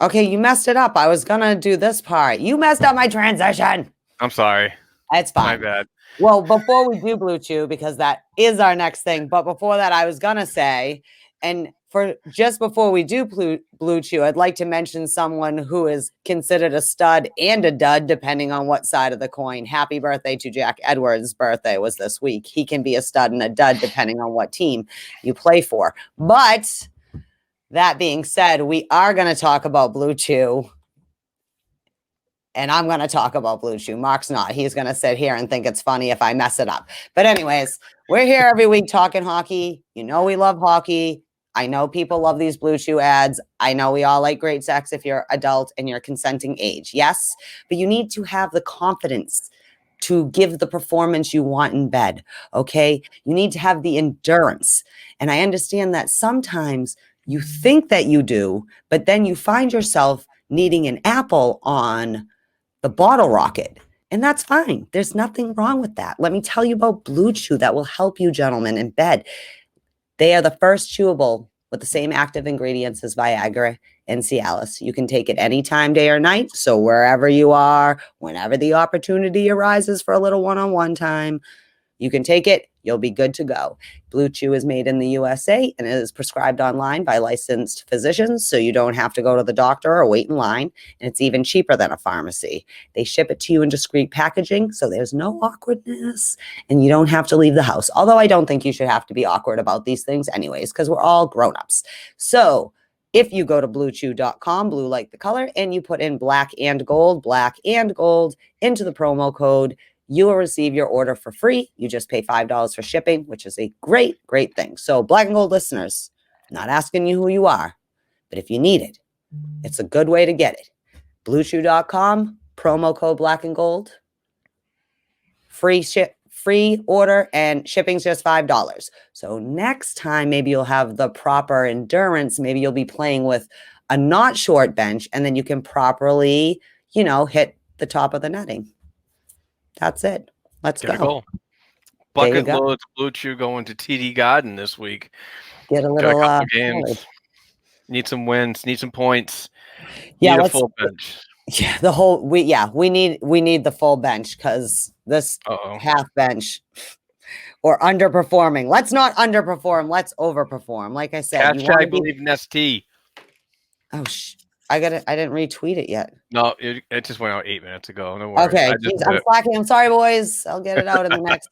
Okay, you messed it up. I was gonna do this part. You messed up my transition. I'm sorry. It's fine. My bad. Well, before we do Blue Chew, because that is our next thing, but before that, I was gonna say, and for just before we do Blue Chew, I'd like to mention someone who is considered a stud and a dud, depending on what side of the coin. Happy birthday to Jack Edwards' birthday was this week. He can be a stud and a dud, depending on what team you play for. But that being said, we are going to talk about Blue Chew. And I'm going to talk about Blue Chew. Mark's not. He's going to sit here and think it's funny if I mess it up. But anyways, we're here every week talking hockey. You know we love hockey. I know people love these Blue Chew ads. I know we all like great sex if you're adult and you're consenting age. Yes, but you need to have the confidence to give the performance you want in bed, okay? You need to have the endurance. And I understand that sometimes you think that you do, but then you find yourself needing an apple on the bottle rocket. And that's fine. There's nothing wrong with that. Let me tell you about Blue Chew that will help you, gentlemen, in bed. They are the first chewable with the same active ingredients as Viagra and Cialis. You can take it anytime, day or night. So wherever you are, whenever the opportunity arises for a little one-on-one time, you can take it. You'll be good to go. Blue Chew is made in the USA and it is prescribed online by licensed physicians, so you don't have to go to the doctor or wait in line. And it's even cheaper than a pharmacy. They ship it to you in discreet packaging, so there's no awkwardness and you don't have to leave the house. Although I don't think you should have to be awkward about these things anyways, because we're all grown-ups. So if you go to bluechew.com, blue like the color, and you put in black and gold into the promo code, you will receive your order for free. You just pay $5 for shipping, which is a great, great thing. So black and gold listeners, not asking you who you are, but if you need it, it's a good way to get it. Bluechew.com, promo code black and gold, free order, and shipping's just $5. So next time, maybe you'll have the proper endurance. Maybe you'll be playing with a not short bench, and then you can properly, hit the top of the netting. That's it. Let's go. Bucket loads Blue Chew going to TD Garden this week. Get a little got a couple games. Need some wins. Need some points. Yeah, need a full bench. Yeah, we need the full bench because this half bench or underperforming. Let's not underperform. Let's overperform. Like I said, you want to believe in ST. Oh, I didn't retweet it yet. No, it just went out 8 minutes ago. No worries. Okay, I'm slacking. I'm sorry, boys. I'll get it out in the next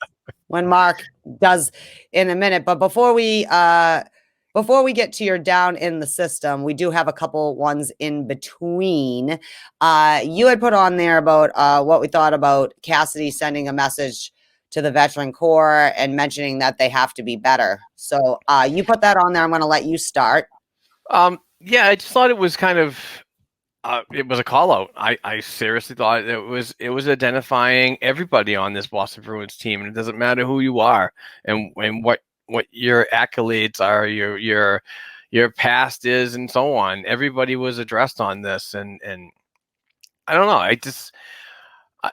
when Mark does in a minute. But before we get to your down in the system, we do have a couple ones in between. You had put on there about what we thought about Cassidy sending a message to the veteran corps and mentioning that they have to be better. So you put that on there. I'm going to let you start. Yeah, I just thought it was kind of it was a call out. I seriously thought it was identifying everybody on this Boston Bruins team, and it doesn't matter who you are and what your accolades are, your past is, and so on. Everybody was addressed on this, and I don't know.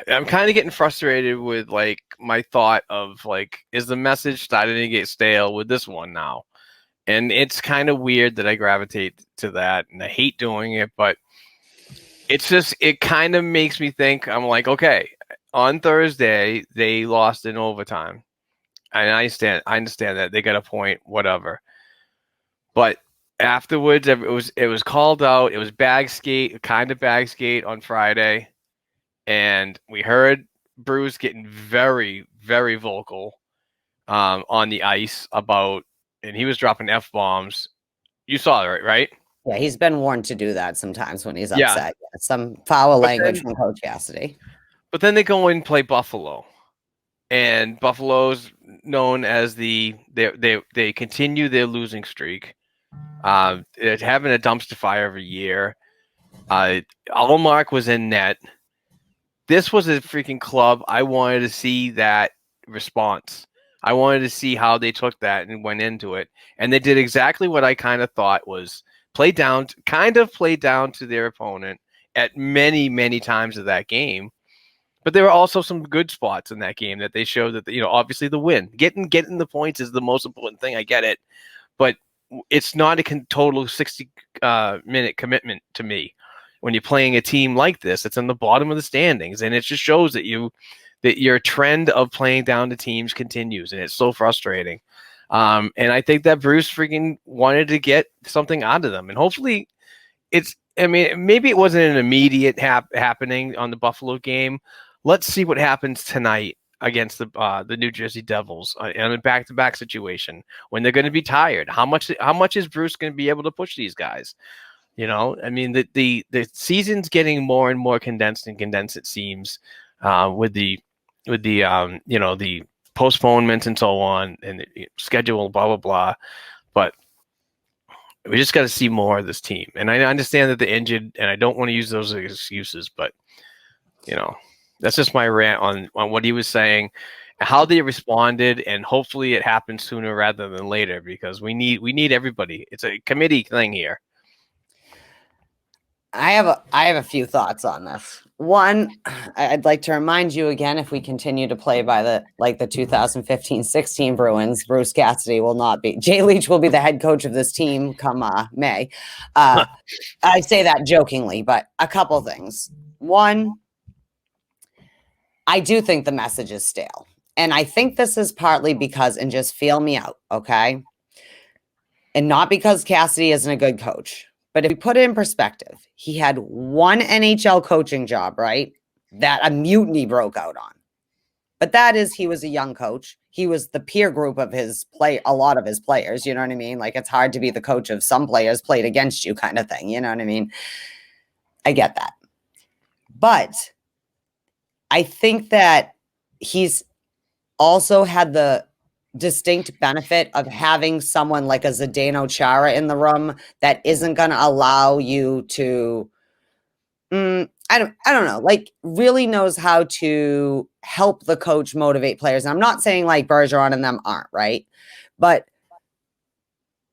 I'm kind of getting frustrated with like my thought of like, is the message starting to get stale with this one now? And it's kind of weird that I gravitate to that, and I hate doing it, but it kind of makes me think. I'm like, okay, on Thursday they lost in overtime, and I understand that they got a point, whatever. But afterwards, it was called out. It was bag skate on Friday, and we heard Bruce getting very, very vocal on the ice about. And he was dropping F-bombs. You saw it, right? Yeah, he's been warned to do that sometimes when he's upset. Yeah, some foul language from Coach Cassidy. But then they go and play Buffalo. And Buffalo's known as they continue their losing streak. Having a dumpster fire every year. Allmark was in net. This was a freaking club. I wanted to see that response. I wanted to see how they took that and went into it. And they did exactly what I kind of thought was play down to their opponent at many, many times of that game. But there were also some good spots in that game that they showed that, obviously the win. Getting the points is the most important thing. I get it. But it's not a total 60-minute commitment to me. When you're playing a team like this, it's in the bottom of the standings. And it just shows that your trend of playing down to teams continues, and it's so frustrating. And I think that Bruce freaking wanted to get something out of them, and hopefully maybe it wasn't an immediate happening on the Buffalo game. Let's see what happens tonight against the New Jersey Devils in a back-to-back situation when they're going to be tired. How much is Bruce going to be able to push these guys? The season's getting more and more condensed, it seems, with the postponements and so on, and the schedule, blah, blah, blah. But we just got to see more of this team. And I understand that they're injured, and I don't want to use those as excuses, but, that's just my rant on what he was saying, how they responded, and hopefully it happens sooner rather than later, because we need everybody. It's a committee thing here. I have a few thoughts on this. One, I'd like to remind you again, if we continue to play by the 2015-16 Bruins, Bruce Cassidy will not be. Jay Leach will be the head coach of this team come May. I say that jokingly, but a couple things. One, I do think the message is stale. And I think this is partly because, and just feel me out, okay? And not because Cassidy isn't a good coach. But if we put it in perspective, he had one NHL coaching job, right? That a mutiny broke out on. But that is, he was a young coach. He was the peer group of a lot of his players, you know what I mean? Like, it's hard to be the coach of some players played against you kind of thing, you know what I mean? I get that. But I think that he's also had the distinct benefit of having someone like a Zdeno Chara in the room that isn't going to allow you to I don't know, like really knows how to help the coach motivate players. And I'm not saying like Bergeron and them aren't, right? But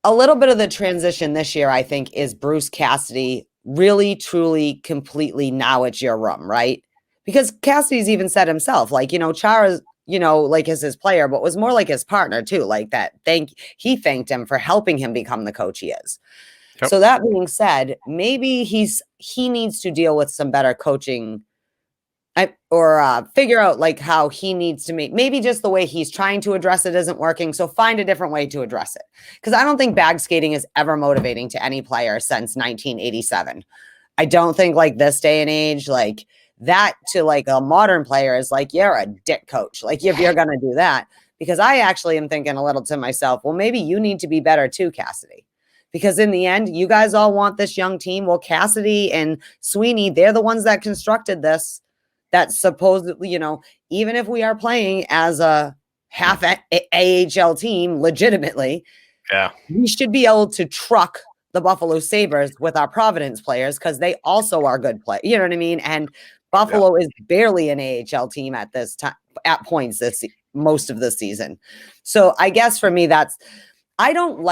a little bit of the transition this year, I think, is Bruce Cassidy really, truly, completely now it's your room, right? Because Cassidy's even said himself, like, Chara's, like as his player, but was more like his partner too. Like that he thanked him for helping him become the coach he is. Yep. So that being said, maybe he needs to deal with some better coaching or figure out like how he needs to maybe just the way he's trying to address it isn't working. So find a different way to address it. Because I don't think bag skating is ever motivating to any player since 1987. I don't think like this day and age, like that to like a modern player is like, you're a dick coach. Like if you're going to do that, because I actually am thinking a little to myself, well, maybe you need to be better too, Cassidy. Because in the end, you guys all want this young team. Well, Cassidy and Sweeney, they're the ones that constructed this. That supposedly, even if we are playing as a half AHL team, legitimately, we should be able to truck the Buffalo Sabres with our Providence players because they also are good players. You know what I mean? And Buffalo is barely an AHL team at this time, at points most of the season. So I guess for me, I don't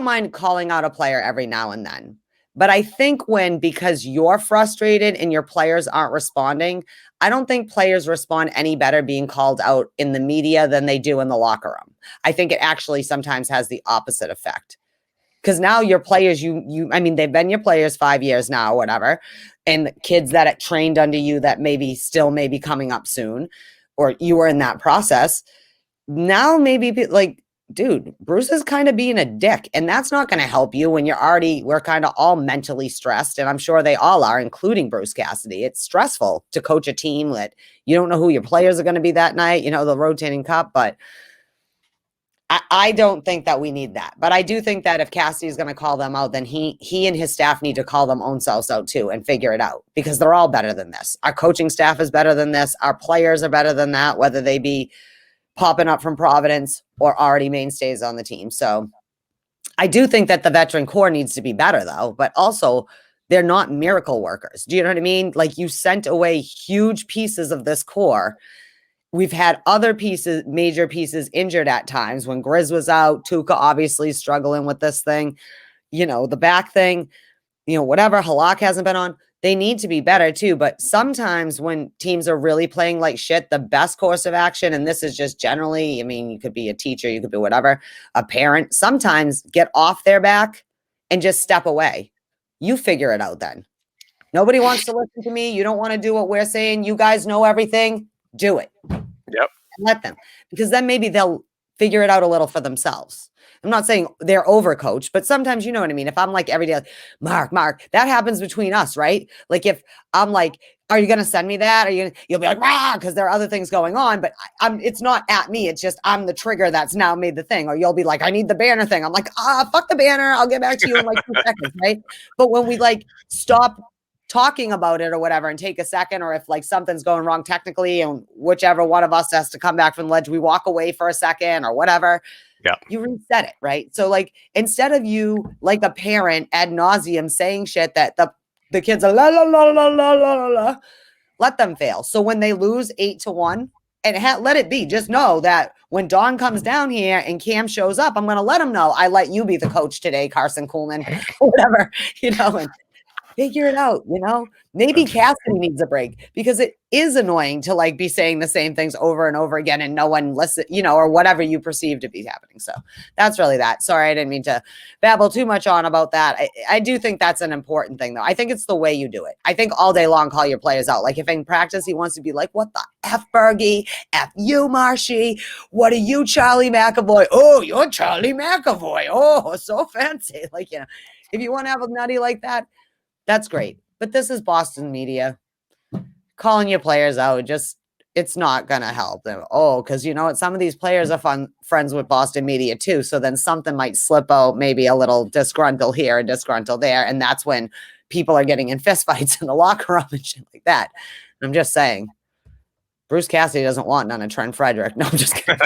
mind calling out a player every now and then. But I think because you're frustrated and your players aren't responding, I don't think players respond any better being called out in the media than they do in the locker room. I think it actually sometimes has the opposite effect. Because now your players, they've been your players 5 years now, whatever, and kids that trained under you that maybe still may be coming up soon, or you were in that process. Now maybe like, dude, Bruce is kind of being a dick, and that's not going to help you when we're kind of all mentally stressed, and I'm sure they all are, including Bruce Cassidy. It's stressful to coach a team that you don't know who your players are going to be that night, the rotating cup, but I don't think that we need that. But I do think that if Cassidy is going to call them out, then he and his staff need to call them own selves out too and figure it out, because they're all better than this. Our coaching staff is better than this. Our players are better than that, whether they be popping up from Providence or already mainstays on the team. So I do think that the veteran core needs to be better though, but also they're not miracle workers. Do you know what I mean? Like, you sent away huge pieces of this core. We've had other pieces, major pieces injured at times. When Grizz was out, Tuukka obviously struggling with this thing, the back thing, whatever. Halak hasn't been on. They need to be better too. But sometimes when teams are really playing like shit, the best course of action, and this is just generally, you could be a teacher, you could be whatever, a parent, sometimes get off their back and just step away. You figure it out then. Nobody wants to listen to me. You don't want to do what we're saying. You guys know everything. Do it. Yep. Let them, because then maybe they'll figure it out a little for themselves. I'm not saying they're overcoached, but sometimes, you know what I mean? If I'm like every day, Mark, that happens between us, right? Like if I'm like, are you going to send me that? You'll be like, rah, because there are other things going on, but it's not at me. It's just, I'm the trigger that's now made the thing. Or you'll be like, I need the banner thing. I'm like, fuck the banner. I'll get back to you in like 2 seconds, right? But when we like stop talking about it or whatever and take a second, or if like something's going wrong technically and whichever one of us has to come back from the ledge, we walk away for a second or whatever. Yeah. You reset it, right? So like, instead of you like a parent ad nauseum saying shit that the kids are la la la la la la la, let them fail. So when they lose 8-1, and let it be, just know that when Dawn comes down here and Cam shows up, I'm going to let him know I let you be the coach today, Carson Kuhlman, or whatever, and figure it out, maybe Cassidy needs a break, because it is annoying to like be saying the same things over and over again and no one listen, or whatever you perceive to be happening. So that's really that. Sorry, I didn't mean to babble too much on about that. I do think that's an important thing though. I think it's the way you do it. I think all day long, call your players out. Like if in practice he wants to be like, what the F Bergie, F you Marshy, what are you Charlie McAvoy? Oh, you're Charlie McAvoy. Oh, so fancy. Like, if you want to have a nutty like that, that's great. But this is Boston media. Calling your players out, it's not going to help them. Oh, because you know what? Some of these players are friends with Boston media too. So then something might slip out, maybe a little disgruntled here and disgruntled there. And that's when people are getting in fistfights in the locker room and shit like that. And I'm just saying, Bruce Cassidy doesn't want none of Trent Frederick. No, I'm just kidding.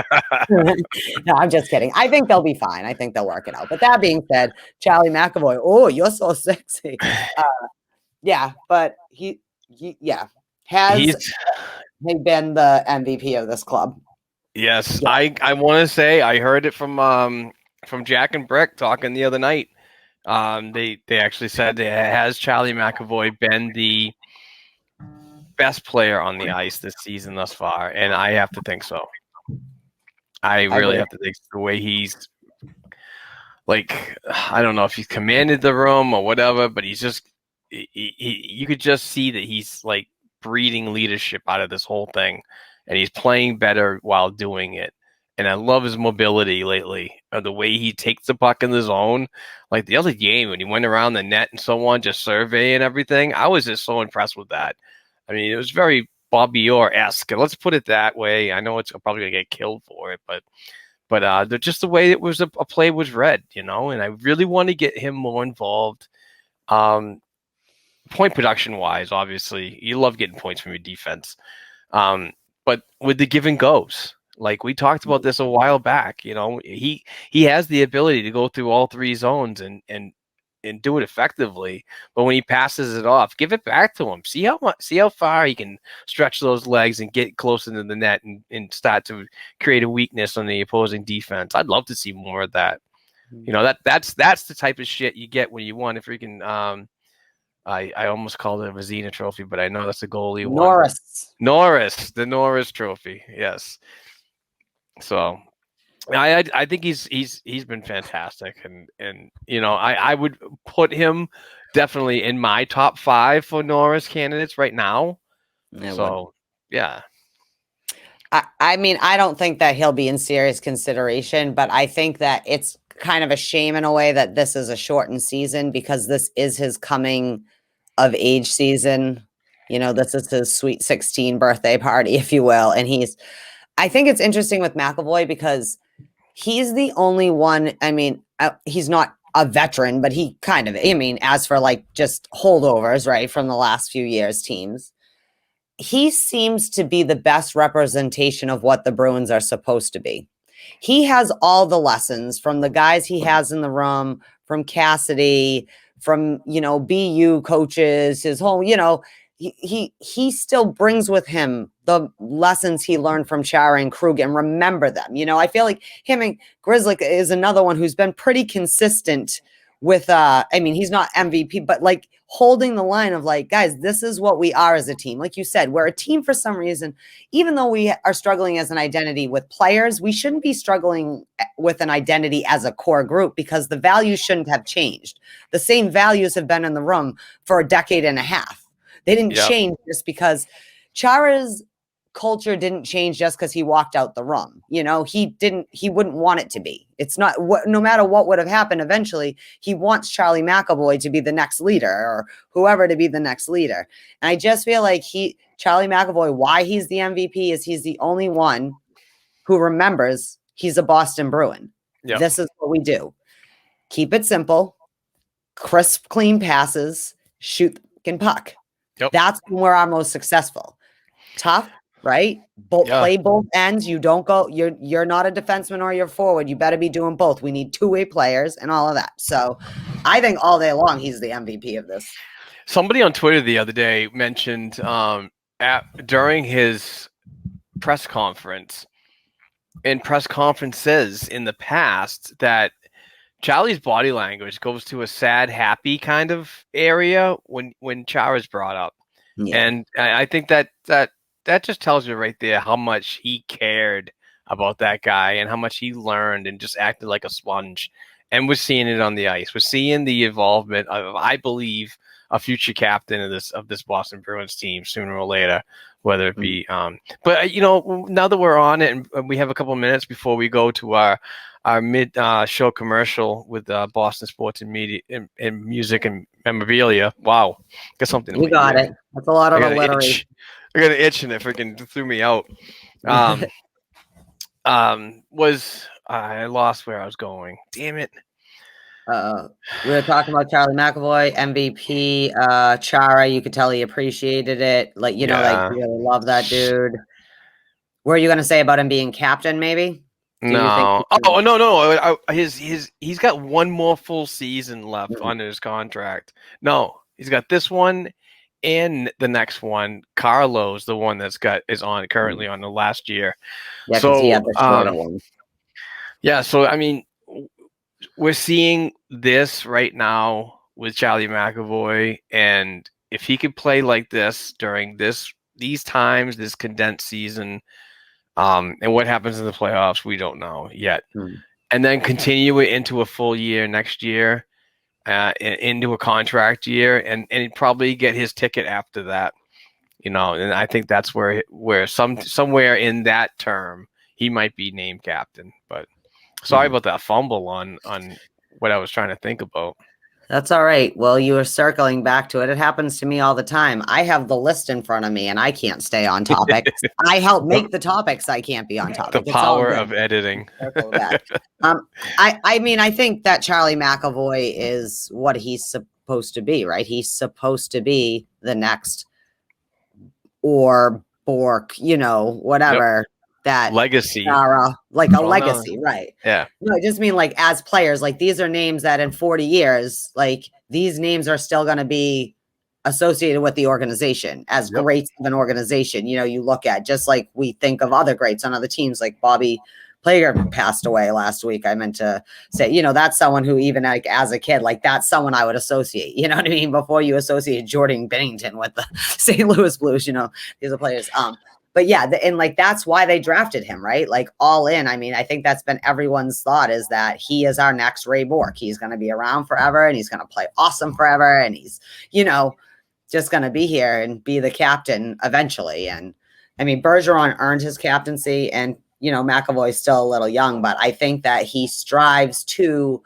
No, I'm just kidding. I think they'll be fine. I think they'll work it out. But that being said, Charlie McAvoy, oh, you're so sexy. Yeah, but he's been the MVP of this club. Yes, yeah. I want to say I heard it from Jack and Brick talking the other night. They actually said, has Charlie McAvoy been the best player on the ice this season thus far? And I have to think so. I really have to think the way he's like, I don't know if he's commanded the room or whatever, but he's just you could just see that he's like breeding leadership out of this whole thing, and he's playing better while doing it. And I love his mobility lately, the way he takes the puck in the zone. Like the other game when he went around the net and so on, just surveying everything. I was just so impressed with that. I mean, it was very Bobby Orr-esque. Let's put it that way. I know it's probably gonna get killed for it, but just the way it was a play was read, and I really want to get him more involved. Point production wise, obviously, you love getting points from your defense. But with the give and goes, like we talked about this a while back, he has the ability to go through all three zones and do it effectively. But when he passes it off, give it back to him. See how far he can stretch those legs and get close into the net and start to create a weakness on the opposing defense. I'd love to see more of that. That's the type of shit you get when you want a freaking I almost called it a Vezina trophy, but I know that's a goalie Norris, the Norris trophy. Yes. So I think he's been fantastic, and I would put him definitely in my top 5 for Norris candidates right now. Yeah. I mean, I don't think that he'll be in serious consideration, but I think that it's kind of a shame in a way that this is a shortened season, because this is his coming of age season. This is his sweet 16 birthday party, if you will. And I think it's interesting with McAvoy because he's the only one. I mean, he's not a veteran, but he kind of, as for like just holdovers, right, from the last few years teams, he seems to be the best representation of what the Bruins are supposed to be. He has all the lessons from the guys he has in the room, from Cassidy, from, BU coaches, his whole, he still brings with him the lessons he learned from Chara and Krug and remember them. I feel like him and Grislick is another one who's been pretty consistent with, he's not MVP, but like holding the line of like, guys, this is what we are as a team. Like you said, we're a team for some reason. Even though we are struggling as an identity with players, we shouldn't be struggling with an identity as a core group, because the values shouldn't have changed. The same values have been in the room for a decade and a half. They didn't change just because Chara's culture didn't change just because he walked out the room. He wouldn't want it to be. It's not no matter what would have happened eventually, he wants Charlie McAvoy to be the next leader, or whoever to be the next leader. And I just feel like Charlie McAvoy, why he's the MVP is he's the only one who remembers he's a Boston Bruin. Yep. This is what we do. Keep it simple, crisp, clean passes, shoot the puck. Yep. That's when we're our most successful. Tough, right? Play both ends. You don't go. You're not a defenseman or you're forward. You better be doing both. We need two-way players and all of that. So, I think all day long he's the MVP of this. Somebody on Twitter the other day mentioned during his press conference, in press conferences in the past, that Charlie's body language goes to a sad, happy kind of area when Chara's brought up. Yeah. And I think that just tells you right there how much he cared about that guy and how much he learned and just acted like a sponge. And we're seeing it on the ice. We're seeing the involvement of, I believe, a future captain of this Boston Bruins team sooner or later, whether it be. But now that we're on it and we have a couple of minutes before we go to our mid show commercial with Boston Sports and Media and Music and Memorabilia. Wow, got something. You got it. That's a lot of alliteration. I got an itch and it freaking threw me out. I lost where I was going. Damn it. We were talking about Charlie McAvoy, MVP, Chara. You could tell he appreciated it. Like, like really love that dude. What are you going to say about him being captain, maybe? No. No. He's got one more full season left under his contract. No, he's got this one and the next one. Carlo's the one is currently on the last year. Yeah, so he had the shorter one. Yeah, so I mean, we're seeing this right now with Charlie McAvoy, and if he could play like this during these times, this condensed season, and what happens in the playoffs, we don't know yet. and then continue it into a full year next year, into a contract year, and he'd probably get his ticket after that. And I think that's where somewhere in that term he might be named captain. But sorry about that fumble on what I was trying to think about. That's all right. Well, you were circling back to it. It happens to me all the time. I have the list in front of me and I can't stay on topic. I help make the topics. I can't be on topic. The power of editing. I mean, I think that Charlie McAvoy is what he's supposed to be, right? He's supposed to be the next or Bork, whatever. Yep. That legacy, legacy, right? Yeah. No, I just mean like as players, like these are names that in 40 years, like these names are still going to be associated with the organization as greats of an organization. You look at just like we think of other greats on other teams, like Bobby Plager passed away last week. I meant to say, that's someone who even like as a kid, like that's someone I would associate, you know what I mean? Before you associate Jordan Bennington with the St. Louis Blues, these are players. But yeah, and like that's why they drafted him, right? Like all in. I mean, I think that's been everyone's thought is that he is our next Ray Bork. He's going to be around forever and he's going to play awesome forever. And he's, just going to be here and be the captain eventually. And I mean, Bergeron earned his captaincy and, McAvoy's still a little young, but I think that he strives to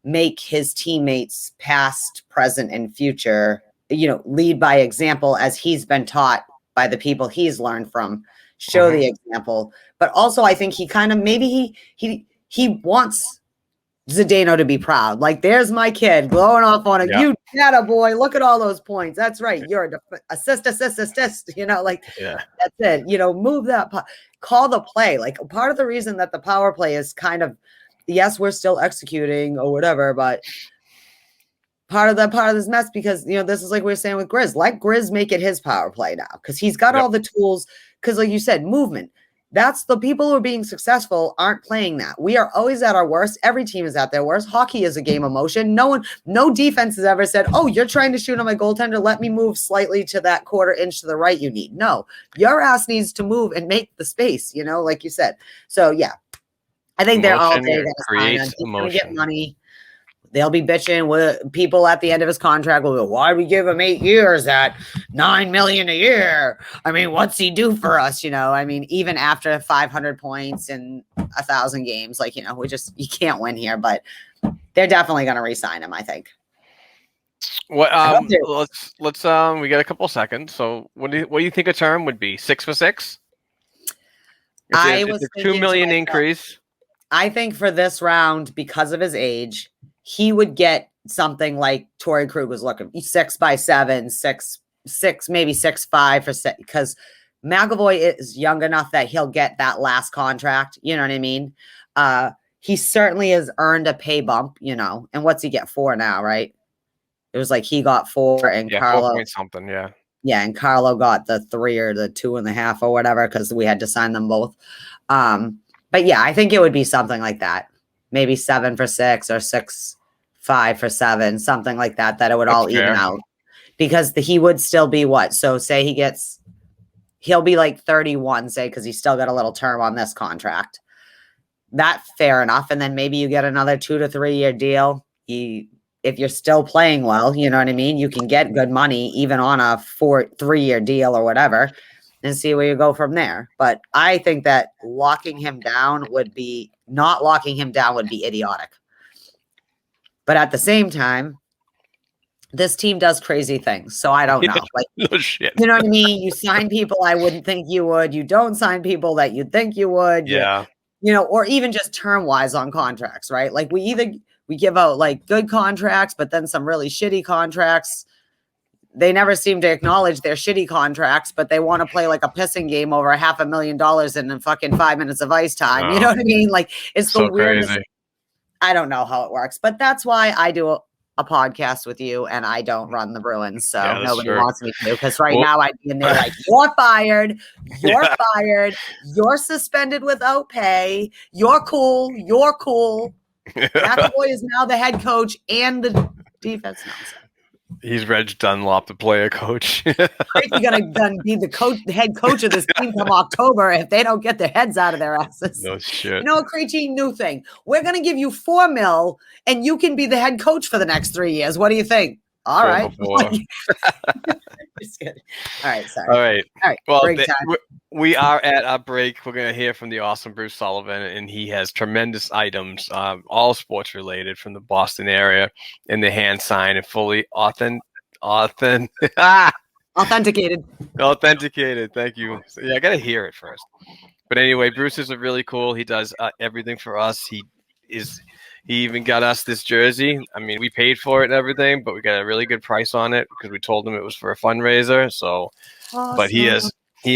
make his teammates past, present, and future, lead by example as he's been taught by the people he's learned from, show the example. But also I think he kind of, maybe he wants Zdeno to be proud. Like, there's my kid blowing off on a, you data boy, look at all those points. That's right. You're assist, that's it. Move that, call the play. Like part of the reason that the power play is kind of, yes, we're still executing or whatever, but part of this mess because this is like we were saying with Grizz. Let Grizz make it his power play now because he's got all the tools. Because like you said, movement. That's the people who are being successful aren't playing that. We are always at our worst. Every team is at their worst. Hockey is a game of motion. No defense has ever said, "Oh, you're trying to shoot on my goaltender. Let me move slightly to that quarter inch to the right." You need no. Your ass needs to move and make the space. Like you said. So yeah, I think they're all going to get money. They'll be bitching with people at the end of his contract. Will go, why we give him 8 years at $9 million a year? I mean, what's he do for us? I mean, even after 500 points in 1,000 games, like, you can't win here, but they're definitely going to re-sign him, I think. What, let's we got a couple seconds. So what do you think a term would be? 6 for 6? It's a $2 million increase. I think for this round, because of his age, he would get something like Torrey Krug was looking 6x7, 6, maybe 6.5 for 6, because McAvoy is young enough that he'll get that last contract. You know what I mean? He certainly has earned a pay bump, and what's he get 4 now, right? It was like he got 4 and Carlo 4 point something. Yeah. Yeah. And Carlo got the 3 or the 2.5 or whatever, because we had to sign them both. But yeah, I think it would be something like that. Maybe 7 for 6 or 6.5 for 7, something like that. That it would all even out because he would still be what? So say he'll be like 31, say, because he's still got a little term on this contract. That's fair enough. And then maybe you get another 2 to 3 year deal. If you're still playing well, you know what I mean? You can get good money even on a 3 year deal or whatever. And see where you go from there. But I think that not locking him down would be idiotic. But at the same time, this team does crazy things. So I don't know. Like, no shit. You know what I mean? You sign people I wouldn't think you would. You don't sign people that you'd think you would. Yeah. Or even just term wise on contracts, right? Like we give out like good contracts, but then some really shitty contracts. They never seem to acknowledge their shitty contracts, but they want to play like a pissing game over $500,000 in fucking 5 minutes of ice time. You know what I mean? Like it's so the weirdest. Crazy. I don't know how it works, but that's why I do a podcast with you and I don't run the Bruins. So nobody wants me to, because now I'd be in there like, you're fired. You're fired. You're suspended without pay. You're cool. You're cool. McAvoy is now the head coach and the defense now. So. He's Reg Dunlop, the player coach. Crazy gonna be the head coach of this team come October if they don't get their heads out of their asses. No shit. You know what, Creechy? New thing. We're gonna give you $4 million, and you can be the head coach for the next 3 years. What do you think? All right. Just kidding. All right. Sorry. All right. All right. Well, break time. we are at our break. We're going to hear from the awesome Bruce Sullivan, and he has tremendous items, all sports related from the Boston area, and the hand sign and fully authenticated. Authenticated. Thank you. So, yeah, I got to hear it first. But anyway, Bruce is really cool. He does everything for us. He even got us this jersey. I mean, we paid for it and everything, but we got a really good price on it because we told him it was for a fundraiser. So, awesome. But he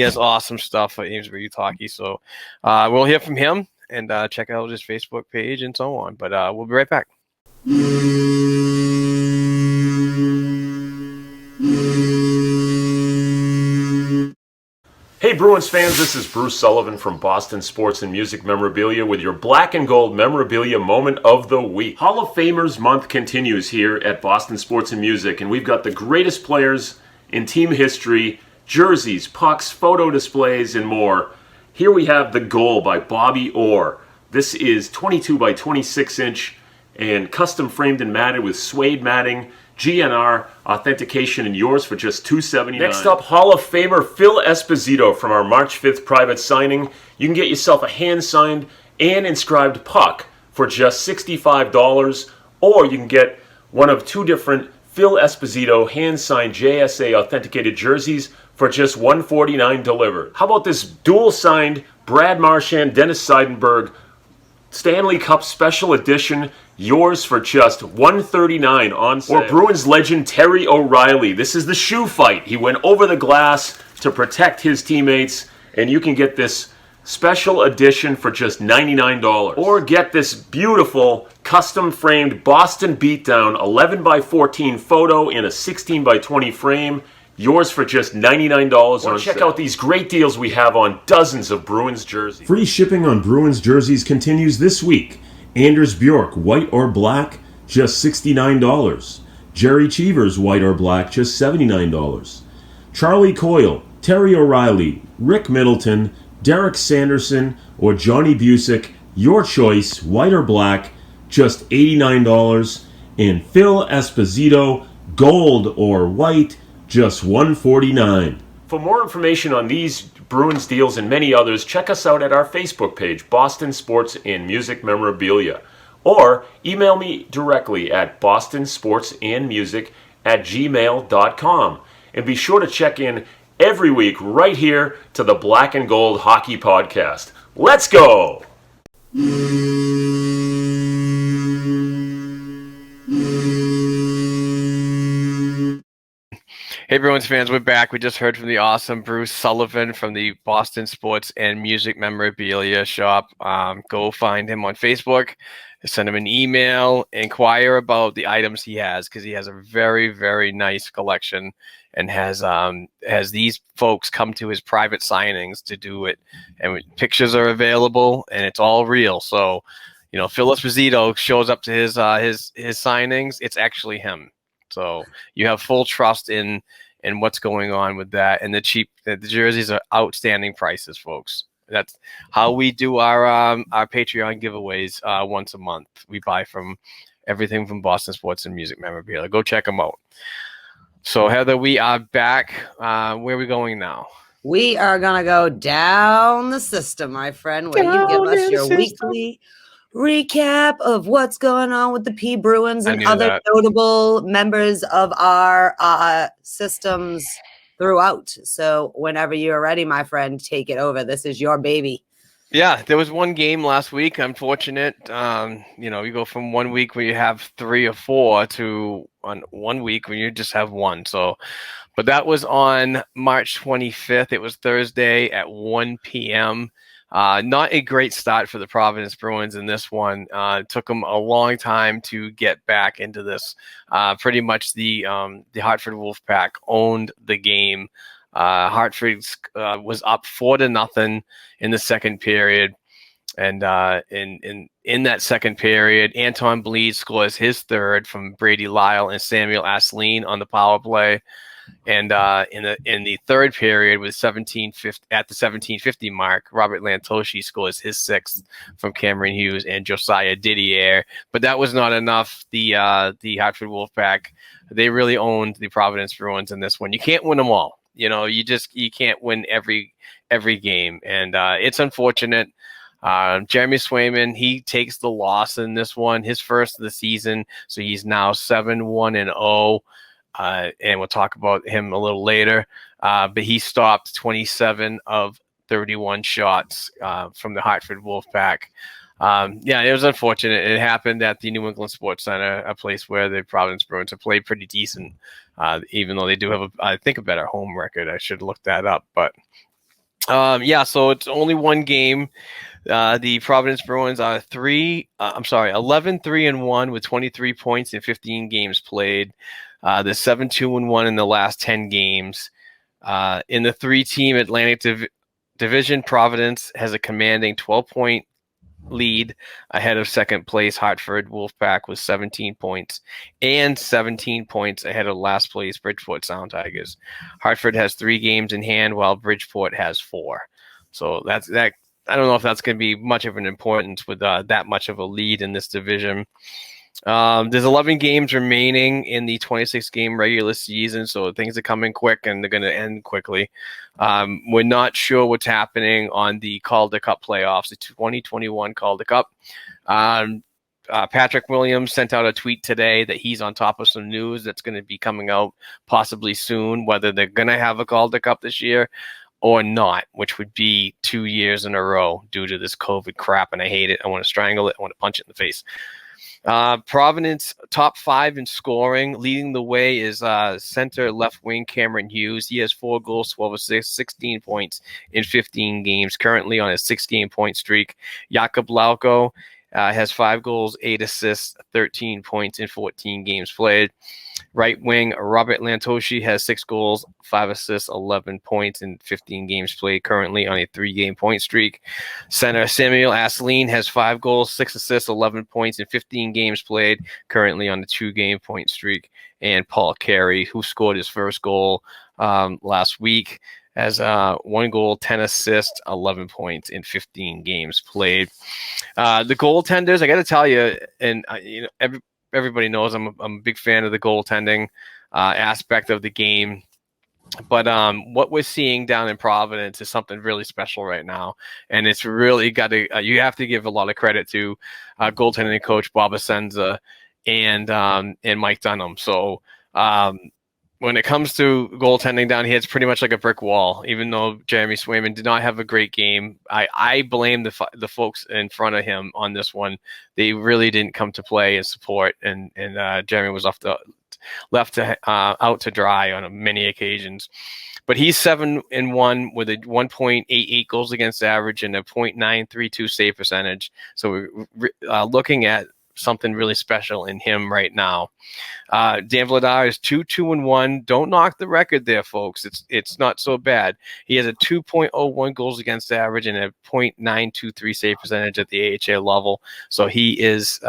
has awesome stuff for Amesbury Youth Hockey. So, we'll hear from him and check out his Facebook page and so on. But we'll be right back. Hey Bruins fans, this is Bruce Sullivan from Boston Sports and Music Memorabilia with your black and gold memorabilia moment of the week. Hall of Famers month continues here at Boston Sports and Music, and we've got the greatest players in team history, jerseys, pucks, photo displays, and more. Here we have The Goal by Bobby Orr. This is 22 by 26 inch and custom framed and matted with suede matting, GNR authentication, and yours for just $279. Next up, Hall of Famer Phil Esposito from our March 5th private signing. You can get yourself a hand-signed and inscribed puck for just $65, or you can get one of 2 different Phil Esposito hand-signed JSA authenticated jerseys for just $149 delivered. How about this dual-signed Brad Marchand, Dennis Seidenberg Stanley Cup Special Edition, yours for just $139 on sale. Or Bruins legend Terry O'Reilly. This is the shoe fight. He went over the glass to protect his teammates, and you can get this special edition for just $99. Or get this beautiful custom framed Boston Beatdown 11 by 14 photo in a 16 by 20 frame. Yours for just $99 on check out these great deals we have on dozens of Bruins jerseys. Free shipping on Bruins jerseys continues this week. Anders Bjork, white or black, just $69. Jerry Cheevers, white or black, just $79. Charlie Coyle, Terry O'Reilly, Rick Middleton, Derek Sanderson, or Johnny Busick, your choice, white or black, just $89. And Phil Esposito, gold or white, just $149. For more information on these Bruins deals and many others, check us out at our Facebook page, Boston Sports and Music Memorabilia. Or email me directly at bostonsportsandmusic@gmail.com. And be sure to check in every week right here to the Black and Gold Hockey Podcast. Let's go! Hey, Bruins fans, we're back. We just heard from the awesome Bruce Sullivan from the Boston Sports and Music Memorabilia Shop. Go find him on Facebook, send him an email, inquire about the items he has, because he has a very, very nice collection and has these folks come to his private signings to do it. And pictures are available, and it's all real. So, you know, Phil Esposito shows up to his signings. It's actually him. So you have full trust in what's going on with that, and the jerseys are outstanding prices, folks. That's how we do our Patreon giveaways once a month. We buy from everything from Boston Sports and Music Memorabilia. Go check them out. So Heather, we are back. Where are we going now? We are gonna go down the system, my friend, where you give us your weekly recap of what's going on with the P Bruins and other notable members of our systems throughout. So whenever you're ready, my friend, take it over. This is your baby. Yeah, there was one game last week. Unfortunate. You know, you go from 1 week where you have 3 or 4 to on 1 week when you just have 1. So, but that was on March 25th. It was Thursday at 1 p.m. Not a great start for the Providence Bruins in this one. It took them a long time to get back into this. Pretty much the Hartford Wolfpack owned the game. Hartford was up 4-0 in the second period, And in that second period, Anton Bleed scores his third from Brady Lyle and Samuel Asseline on the power play. And in the third period, with at the 17:50 mark, Robert Lantoshi scores his sixth from Cameron Hughes and Josiah Didier. But that was not enough. The Hartford Wolfpack, they really owned the Providence Bruins in this one. You can't win them all. You can't win every game, and it's unfortunate. Jeremy Swayman, he takes the loss in this one, his first of the season, so he's now 7-1-0. And we'll talk about him a little later. But he stopped 27 of 31 shots from the Hartford Wolfpack. It was unfortunate. It happened at the New England Sports Center, a place where the Providence Bruins have played pretty decent, even though they do have, a better home record. I should look that up. But, so it's only one game. The Providence Bruins are 11-3-1 with 23 points in 15 games played. They're 7-2-1 in the last 10 games. In the three-team Atlantic Division, Providence has a commanding 12-point lead ahead of second place Hartford Wolfpack with 17 points and 17 points ahead of last place Bridgeport Sound Tigers. Hartford has 3 games in hand while Bridgeport has 4. So that's that. I don't know if that's going to be much of an importance with that much of a lead in this division. There's 11 games remaining in the 26-game regular season, so things are coming quick and they're going to end quickly. We're not sure what's happening on the Calder Cup playoffs, the 2021 Calder Cup. Patrick Williams sent out a tweet today that he's on top of some news that's going to be coming out possibly soon, whether they're going to have a Calder Cup this year or not, which would be 2 years in a row due to this COVID crap, and I hate it. I want to strangle it. I want to punch it in the face. Providence top 5 in scoring. Leading the way is center left wing Cameron Hughes. He has 4 goals, 12 assists, 16 points in 15 games, currently on a 6-game point streak. Jakub Lauko has 5 goals, 8 assists, 13 points in 14 games played. Right wing Robert Lantoshi has 6 goals, 5 assists, 11 points in 15 games played, currently on a 3-game point streak. Center Samuel Asseline has 5 goals, 6 assists, 11 points in 15 games played, currently on a 2-game point streak. And Paul Carey, who scored his first goal last week, has 1 goal, 10 assists, 11 points in 15 games played. The goaltenders, I got to tell you, and everybody knows I'm a big fan of the goaltending aspect of the game. But what we're seeing down in Providence is something really special right now, and it's really got to. You have to give a lot of credit to goaltending coach Bob Asenza and Mike Dunham. So when it comes to goaltending down here, it's pretty much like a brick wall. Even though Jeremy Swayman did not have a great game, I blame the folks in front of him on this one. They really didn't come to play and support, and Jeremy was left out to dry on many occasions. But he's 7-1 with a 1.88 goals against average and a .932 save percentage. So we're looking at something really special in him right now. Dan Vladar is 2-2-1. Don't knock the record there, folks. It's not so bad. He has a 2.01 goals against average and a .923 save percentage at the AHL level. So he is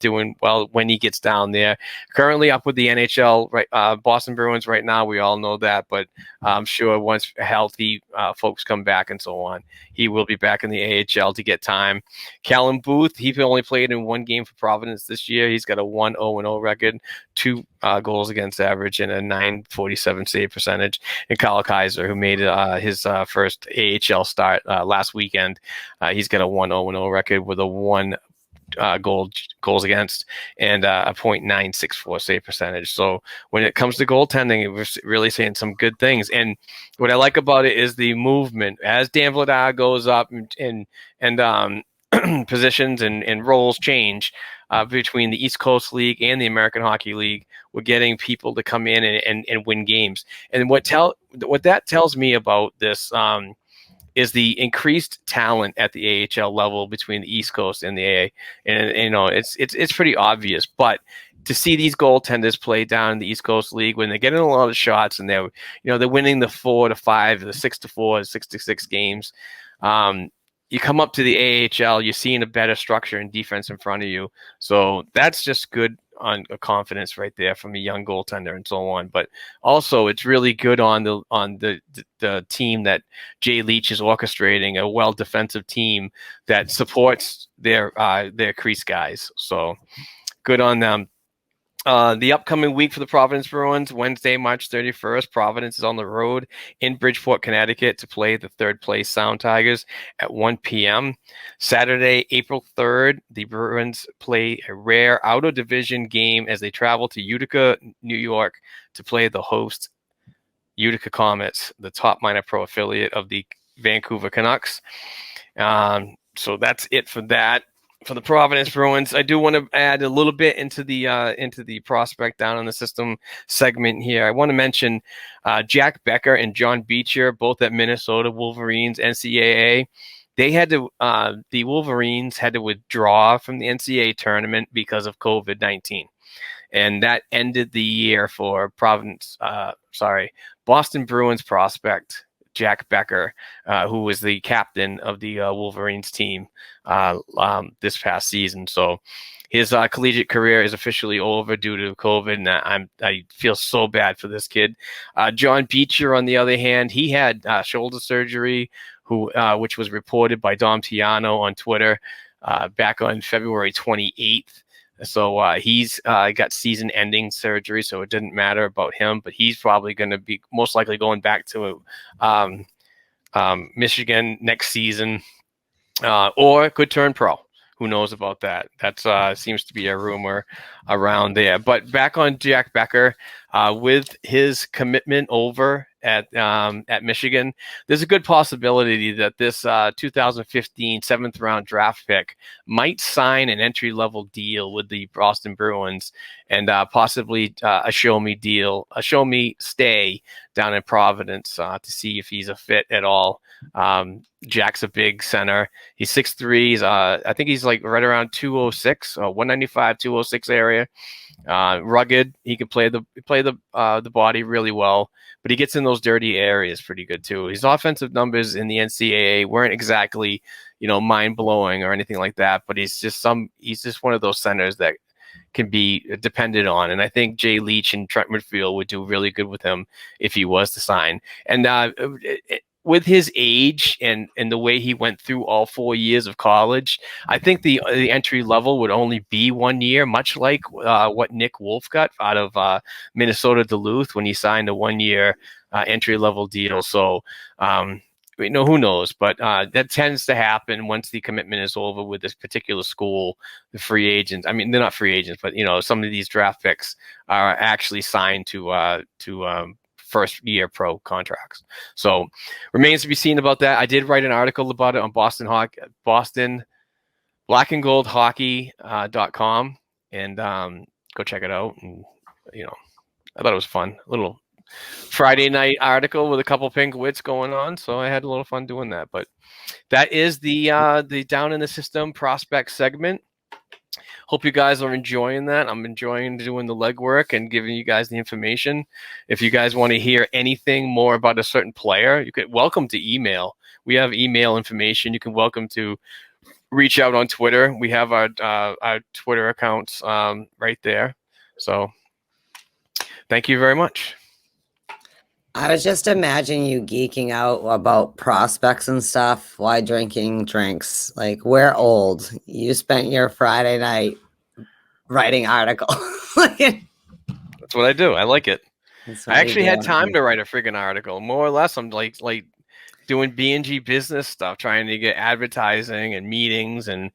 doing well when he gets down there. Currently up with the NHL, right? Boston Bruins right now. We all know that, but I'm sure once healthy folks come back and so on, he will be back in the AHL to get time. Callum Booth, he only played in 1 game for Providence this year. He's got a 1-0-0 record, 2 goals against average, and a .947 save percentage. And Kyle Kaiser, who made his first AHL start last weekend, he's got a 1-0-0 record with a 1 goals against and a .964 save percentage. So when it comes to goaltending, we're really saying some good things. And what I like about it is the movement as Dan Vladar goes up and positions and roles change between the East Coast League and the American Hockey League. We're getting people to come in and win games. And what that tells me about this is the increased talent at the AHL level between the East Coast and the AA. And you know, it's pretty obvious. But to see these goaltenders play down in the East Coast League when they're getting a lot of shots and they're winning the 4-5, the 6-4, 6-6 games. you come up to the AHL, you're seeing a better structure and defense in front of you. So that's just good on a confidence right there from a young goaltender and so on. But also it's really good on the team that Jay Leach is orchestrating, a well defensive team that supports their crease guys. So good on them. The upcoming week for the Providence Bruins, Wednesday, March 31st, Providence is on the road in Bridgeport, Connecticut to play the third place Sound Tigers at 1 p.m. Saturday, April 3rd, the Bruins play a rare out-of-division game as they travel to Utica, New York to play the host Utica Comets, the top minor pro affiliate of the Vancouver Canucks. So that's it for that. For the Providence Bruins, I do want to add a little bit into the prospect down in the system segment here. I want to mention Jack Becker and John Beecher, both at Minnesota Wolverines NCAA. They had to the Wolverines had to withdraw from the NCAA tournament because of COVID-19, and that ended the year for Boston Bruins prospect Jack Becker, who was the captain of the Wolverines team this past season. So his collegiate career is officially over due to COVID, and I feel so bad for this kid. John Beecher, on the other hand, he had shoulder surgery, which was reported by Dom Tiano on Twitter back on February 28th. So he's got season-ending surgery, so it didn't matter about him. But he's probably going to be most likely going back to Michigan next season, or could turn pro. Who knows about that? That seems to be a rumor around there. But back on Jack Becker, with his commitment over at Michigan, there's a good possibility that this 2015 seventh round draft pick might sign an entry level deal with the Boston Bruins and possibly a show me stay down in Providence to see if he's a fit at all. Jack's a big center. He's 6'3". I think he's like right around 206, 195, 206 area. Rugged. He can play the body really well, but he gets in those dirty areas pretty good too. His offensive numbers in the NCAA weren't exactly, mind blowing or anything like that, but he's just one of those centers that can be depended on. And I think Jay Leach and Trent Midfield would do really good with him if he was to sign. And with his age and the way he went through all 4 years of college, I think the entry level would only be 1 year, much like what Nick Wolf got out of Minnesota Duluth when he signed a 1 year entry level deal. So, who knows? But that tends to happen once the commitment is over with this particular school. The free agents, I mean, they're not free agents, but some of these draft picks are actually signed to first year pro contracts. So remains to be seen about that. I did write an article about it on Boston blackandgoldhockey.com, and go check it out. And I thought it was fun. A little Friday night article with a couple pink wits going on. So I had a little fun doing that. But that is the down in the system prospect segment. Hope you guys are enjoying that. I'm enjoying doing the legwork and giving you guys the information. If you guys want to hear anything more about a certain player, you can welcome to email. We have email information. You can welcome to reach out on Twitter. We have our Twitter accounts right there. So thank you very much. I was just imagining you geeking out about prospects and stuff while drinking drinks. Like, we're old. You spent your Friday night writing articles. That's what I do. I like it. I actually had time to write a friggin' article. More or less, I'm like doing BNG business stuff, trying to get advertising and meetings and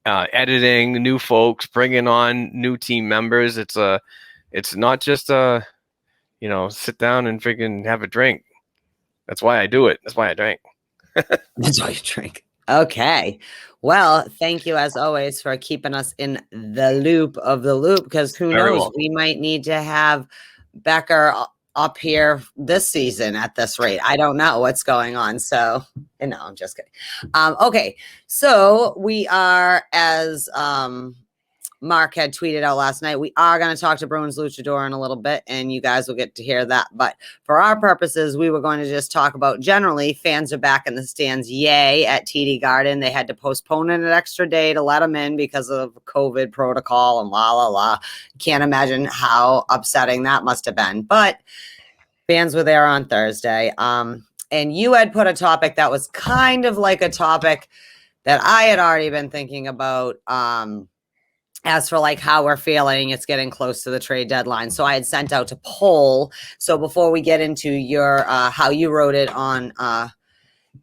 editing new folks, bringing on new team members. It's not just sit down and freaking have a drink. That's why I do it. That's why I drink. That's why you drink. Okay. Well, thank you as always for keeping us in the loop of the loop, because who knows, we might need to have Becker up here this season at this rate. I don't know what's going on. So, I'm just kidding. Okay. So we are, as Mark had tweeted out last night, we are going to talk to Bruins Luchador in a little bit, and you guys will get to hear that. But for our purposes, we were going to just talk about generally fans are back in the stands. Yay at TD Garden. They had to postpone it an extra day to let them in because of COVID protocol and la, la, la. Can't imagine how upsetting that must have been. But fans were there on Thursday. And you had put a topic that was kind of like a topic that I had already been thinking about. As for like how we're feeling, it's getting close to the trade deadline. So I had sent out a poll. So before we get into your how you wrote it on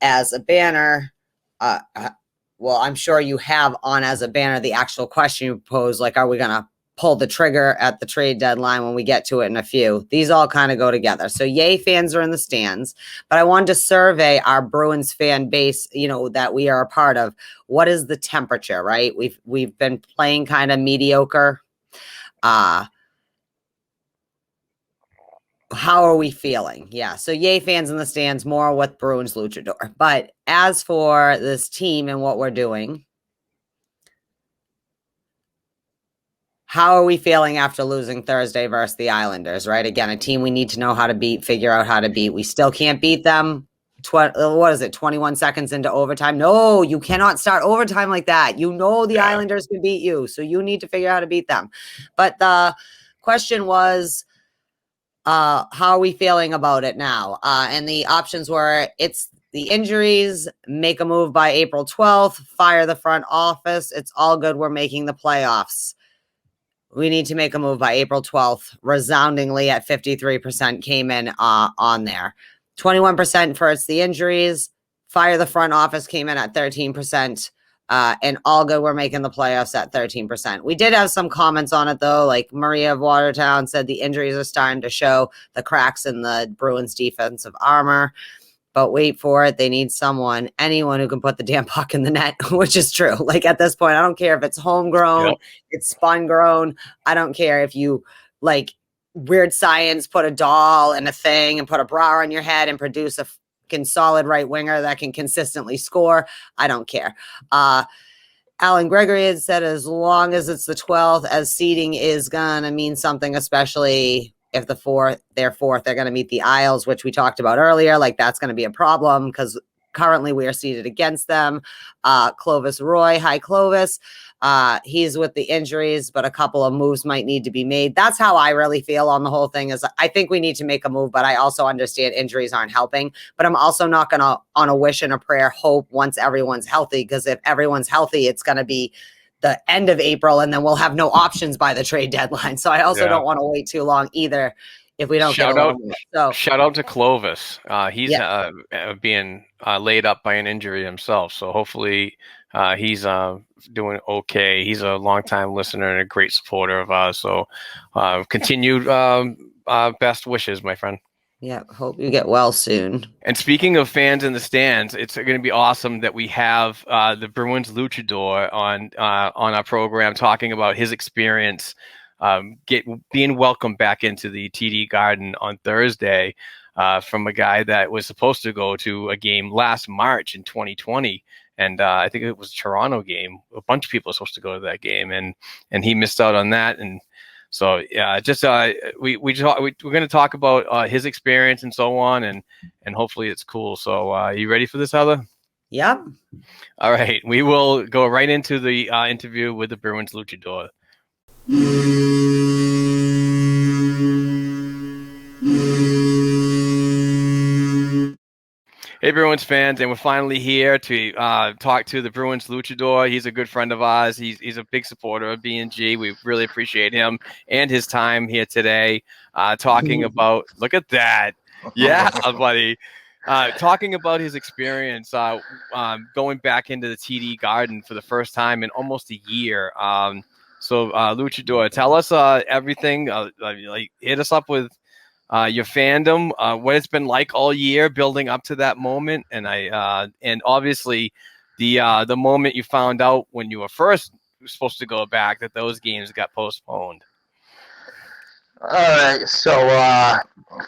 as a banner, well, I'm sure you have on as a banner the actual question you posed, like, are we going to pull the trigger at the trade deadline when we get to it in a few? These all kind of go together. So yay fans are in the stands, but I wanted to survey our Bruins fan base, that we are a part of. What is the temperature, right? We've been playing kind of mediocre. How are we feeling? Yeah. So yay fans in the stands, more with Bruins Luchador. But as for this team and what we're doing, how are we feeling after losing Thursday versus the Islanders, right? Again, a team we need to know how to beat, figure out how to beat. We still can't beat them. 21 seconds into overtime? No, you cannot start overtime like that. The Islanders can beat you, so you need to figure out how to beat them. But the question was, how are we feeling about it now? And the options were, it's the injuries, make a move by April 12th, fire the front office, it's all good, we're making the playoffs. We need to make a move by April 12th. Resoundingly at 53% came in on there. 21% for it's the injuries. Fire the front office came in at 13%. And all good, we're making the playoffs at 13%. We did have some comments on it, though. Like Maria of Watertown said the injuries are starting to show the cracks in the Bruins defensive armor. But wait for it. They need anyone who can put the damn puck in the net, which is true. Like at this point, I don't care if it's homegrown, it's spun grown. I don't care if you like weird science, put a doll in a thing and put a bra on your head and produce a fucking solid right winger that can consistently score. I don't care. Alan Gregory had said as long as it's the 12th, as seeding is going to mean something, especially if they're fourth, they're going to meet the Isles, which we talked about earlier. Like that's going to be a problem because currently we are seated against them. Clovis Roy, hi Clovis. He's with the injuries, but a couple of moves might need to be made. That's how I really feel on the whole thing is I think we need to make a move, but I also understand injuries aren't helping. But I'm also not going to, on a wish and a prayer, hope once everyone's healthy, because if everyone's healthy, it's going to be the end of April, and then we'll have no options by the trade deadline. So I also don't want to wait too long either if we don't shout out to Clovis. He's being laid up by an injury himself. So hopefully he's doing okay. He's a longtime listener and a great supporter of ours. So continued best wishes, my friend. Yeah, hope you get well soon. And speaking of fans in the stands, it's going to be awesome that we have the Bruins Luchador on our program talking about his experience being welcomed back into the TD Garden on Thursday from a guy that was supposed to go to a game last March in 2020. And I think it was a Toronto game. A bunch of people were supposed to go to that game, and he missed out on that. And so, yeah, just we're going to talk about his experience and so on, and hopefully it's cool. So, you ready for this, Heather? Yep. All right, we will go right into the interview with the Bruins Luchador. Hey, Bruins fans, and we're finally here to talk to the Bruins Luchador. He's a good friend of ours. He's a big supporter of BNG. We really appreciate him and his time here today talking about – look at that. Yeah, buddy. Talking about his experience going back into the TD Garden for the first time in almost a year. So, Luchador, tell us everything. Hit us up with your fandom, what it's been like all year building up to that moment, and obviously the moment you found out when you were first supposed to go back that those games got postponed. All right, so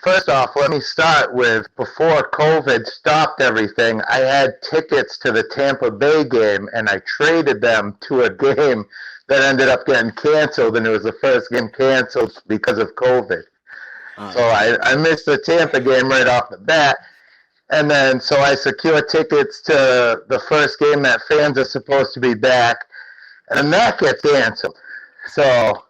first off, let me start with before COVID stopped everything, I had tickets to the Tampa Bay game, and I traded them to a game that ended up getting canceled, and it was the first game canceled because of COVID. So I missed the Tampa game right off the bat. And then so I secured tickets to the first game that fans are supposed to be back, and that gets canceled. So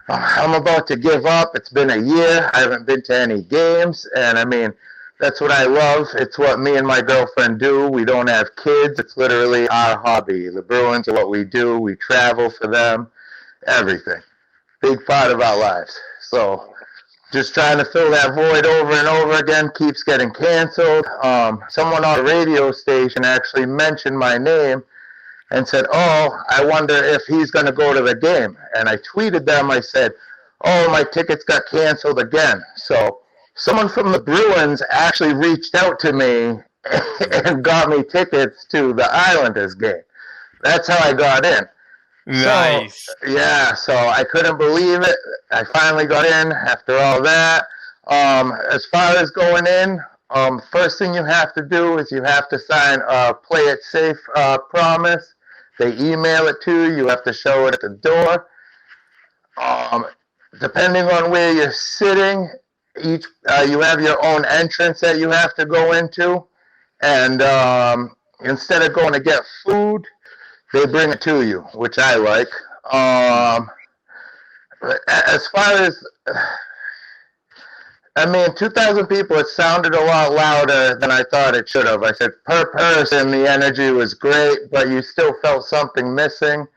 I'm about to give up. It's been a year. I haven't been to any games, and I mean, that's what I love. It's what me and my girlfriend do. We don't have kids. It's literally our hobby. The Bruins are what we do. We travel for them, everything. Big part of our lives. So just trying to fill that void over and over again keeps getting canceled. Someone on a radio station actually mentioned my name and said, oh, I wonder if he's going to go to the game. And I tweeted them. I said, oh, my tickets got canceled again. So someone from the Bruins actually reached out to me and got me tickets to the Islanders game. That's how I got in. Nice. So I couldn't believe it. I finally got in after all that. As far as going in, first thing you have to do is you have to sign a play it safe promise. They email it to you. You have to show it at the door. Depending on where you're sitting, you have your own entrance that you have to go into. And instead of going to get food, they bring it to you, which I like. As far as, 2,000 people, it sounded a lot louder than I thought it should have. I said, per person, the energy was great, but you still felt something missing.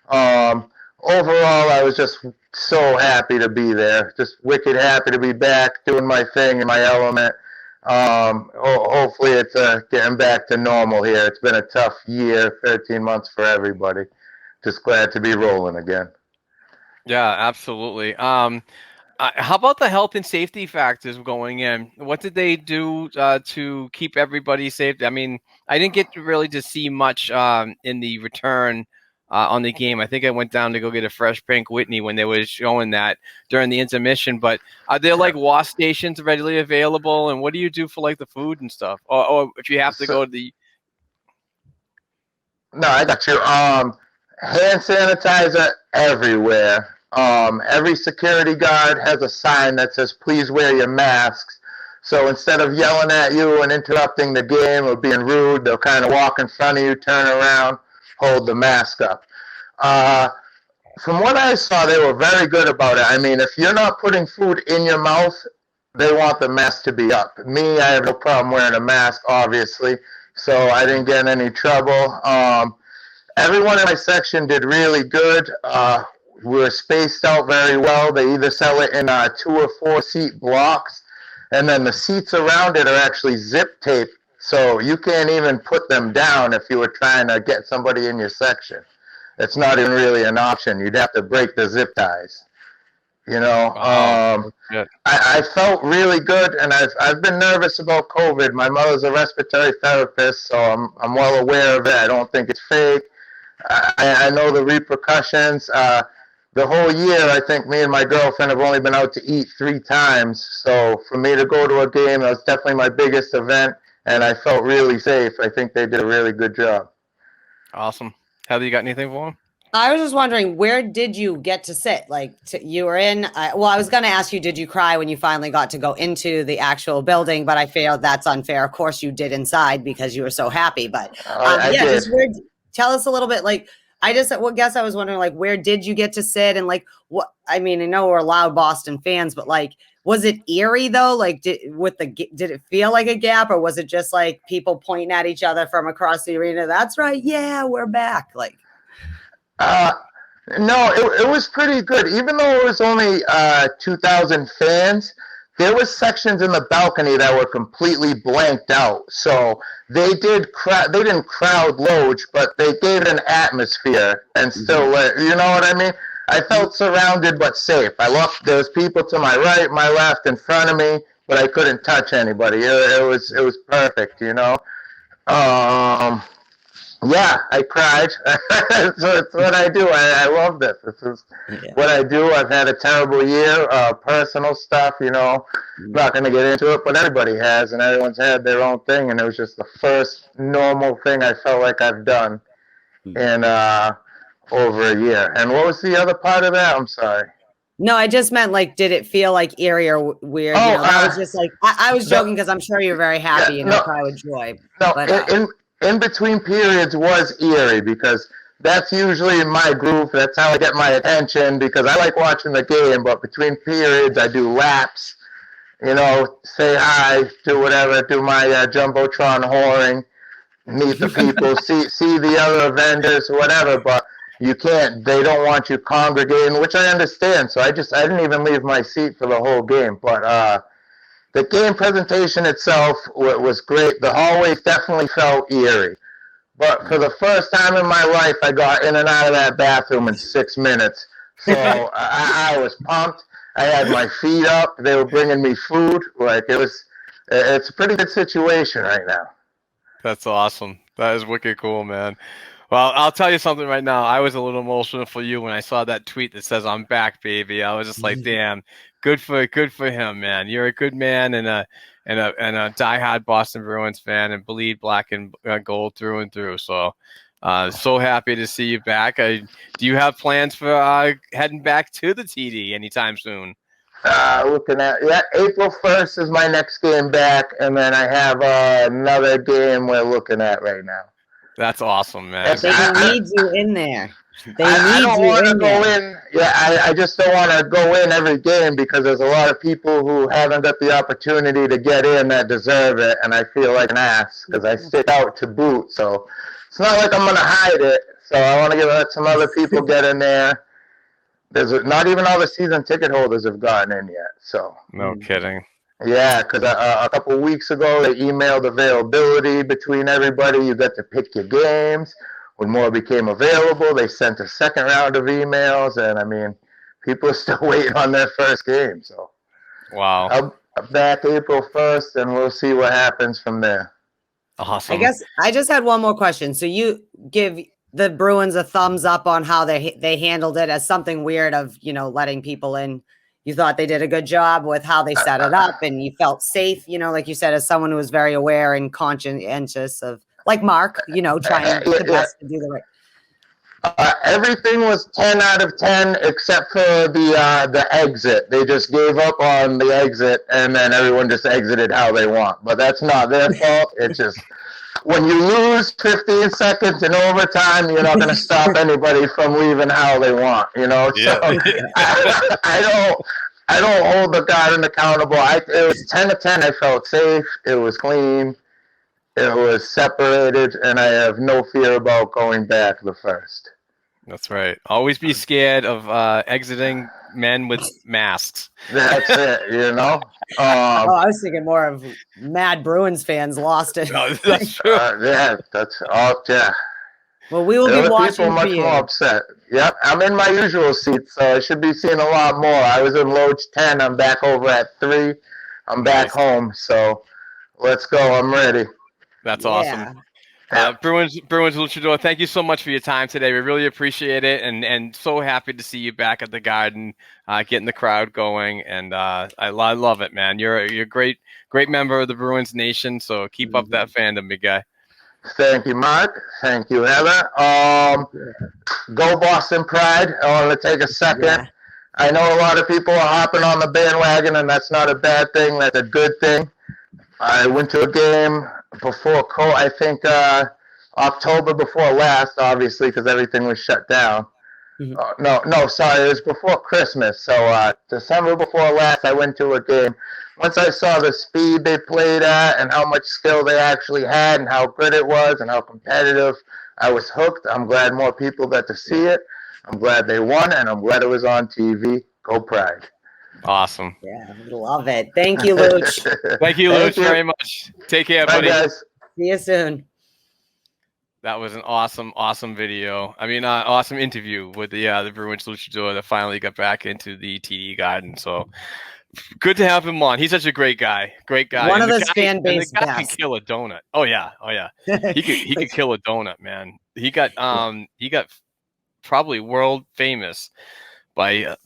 Overall, I was just so happy to be there. Just wicked happy to be back, doing my thing in my element. Hopefully it's getting back to normal here. It's been a tough year, 13 months for everybody. Just glad to be rolling again. Yeah, absolutely. How about the health and safety factors going in? What did they do to keep everybody safe? I mean, I didn't get really to see much in the return on the game. I think I went down to go get a fresh pink Whitney when they were showing that during the intermission. But are there like wash stations readily available? And what do you do for like the food and stuff? Or if you have to go to the... No, I got you. Hand sanitizer everywhere. Every security guard has a sign that says, please wear your masks. So instead of yelling at you and interrupting the game or being rude, they'll kind of walk in front of you, turn around, hold the mask up. From what I saw, they were very good about it. I mean, if you're not putting food in your mouth, they want the mask to be up. Me, I have no problem wearing a mask, obviously, so I didn't get in any trouble. Everyone in my section did really good. We were spaced out very well. They either sell it in 2 or 4 seat blocks, and then the seats around it are actually zip taped, so you can't even put them down if you were trying to get somebody in your section. It's not even really an option. You'd have to break the zip ties. You know, I felt really good, and I've been nervous about COVID. My mother's a respiratory therapist, so I'm well aware of it. I don't think it's fake. I know the repercussions. The whole year, I think me and my girlfriend have only been out to eat 3 times. So for me to go to a game, that was definitely my biggest event, and I felt really safe. I think they did a really good job. Awesome. Heather, you got anything for him? I was just wondering, where did you get to sit? Like, you were in, I was going to ask you, did you cry when you finally got to go into the actual building? But I feel that's unfair. Of course you did inside because you were so happy. But tell us a little bit, like, I was wondering, like, where did you get to sit? And like, what, I mean, I know we're loud Boston fans, but like, was it eerie though? Like, did it feel like a gap, or was it just like people pointing at each other from across the arena? That's right. Yeah, we're back. Like, no, it was pretty good. Even though it was only 2,000 fans, there was sections in the balcony that were completely blanked out. So they didn't crowd load, but they gave it an atmosphere and still, you know what I mean? I felt surrounded but safe. There was people to my right, my left, in front of me, but I couldn't touch anybody. It was perfect, you know. Yeah, I cried. So it's what I do. I love this. This is what I do. I've had a terrible year, personal stuff, you know. I'm not going to get into it, but everybody has, and everyone's had their own thing, and it was just the first normal thing I felt like I've done in over a year. And what was the other part of that? I'm sorry. No, I just meant like, did it feel like eerie or weird? Oh, You know, that was just like I was joking because I'm sure you're very happy yeah, and no, probably with joy. no. But In between periods was eerie because that's usually my groove. That's how I get my attention because I like watching the game. But between periods, I do laps. You know, say hi, do whatever, do my jumbotron whoring, meet the people, see the other vendors, whatever. But you can't. They don't want you congregating, which I understand. So I didn't even leave my seat for the whole game. But the game presentation itself was great. The hallways definitely felt eerie. But for the first time in my life, I got in and out of that bathroom in 6 minutes. So I was pumped. I had my feet up. They were bringing me food. It's a pretty good situation right now. That's awesome. That is wicked cool, man. Well, I'll tell you something right now. I was a little emotional for you when I saw that tweet that says "I'm back, baby." I was just like, "Damn, good for him, man. You're a good man and a diehard Boston Bruins fan and bleed black and gold through and through." So, so happy to see you back. Do you have plans for heading back to the TD anytime soon? Looking at April 1st is my next game back, and then I have another game we're looking at right now. That's awesome, man. they need you in there. I don't want to go in. Yeah, I just don't want to go in every game because there's a lot of people who haven't got the opportunity to get in that deserve it, and I feel like an ass because I stick out to boot. So it's not like I'm going to hide it. So I want to let some other people get in there. There's not even all the season ticket holders have gotten in yet. So no kidding. Yeah, because a couple of weeks ago they emailed availability between everybody. You got to pick your games. When more became available, they sent a second round of emails, and I mean, people are still waiting on their first game. So, wow, I'll back April 1st, and we'll see what happens from there. Awesome. I guess I just had one more question. So you give the Bruins a thumbs up on how they handled it as something weird of, you know, letting people in. You thought they did a good job with how they set it up, and you felt safe, you know, like you said, as someone who was very aware and conscientious of, like Mark, you know, trying the best to do the right. Everything was 10 out of 10 except for the exit. They just gave up on the exit, and then everyone just exited how they want. But that's not their fault. It's just when you lose 15 seconds in overtime, you're not going to stop anybody from leaving how they want. You know, Yeah. So I don't hold the guy accountable. It was 10 to 10. I felt safe. It was clean. It was separated, and I have no fear about going back the first. That's right. Always be scared of exiting men with masks. That's it, you know? I was thinking more of mad Bruins fans lost it. No, that's true. Yeah, that's all. Yeah. Well, we will be watching people much for you. more upset. Yep, I'm in my usual seat, so I should be seeing a lot more. I was in Loge 10. I'm back over at 3. I'm back home, so let's go. I'm ready. That's awesome. Bruins Luchador, thank you so much for your time today. We really appreciate it, and so happy to see you back at the Garden, getting the crowd going. And I love it, man. You're a great member of the Bruins Nation. So keep up that fandom, big guy. Thank you, Mark. Thank you, Heather. Go Boston Pride. I want to take a second. Yeah. I know a lot of people are hopping on the bandwagon, and that's not a bad thing. That's a good thing. I went to a game before, I think October before last, obviously, because everything was shut down. Mm-hmm. No, sorry, it was before Christmas. So December before last, I went to a game. Once I saw the speed they played at and how much skill they actually had and how good it was and how competitive, I was hooked. I'm glad more people got to see it. I'm glad they won, and I'm glad it was on TV. Go Pride. Awesome. Yeah, love it. Thank you, Luch. Thank you, Luch, very much. Take care, buddy. Bye, guys. See you soon. That was an awesome video. I mean, awesome interview with the Bruins Luchador that finally got back into the TD Garden. So good to have him on. He's such a great guy. Great guy. One of those fan base best. The guy can kill a donut. Oh yeah. He could kill a donut, man. He got probably world famous by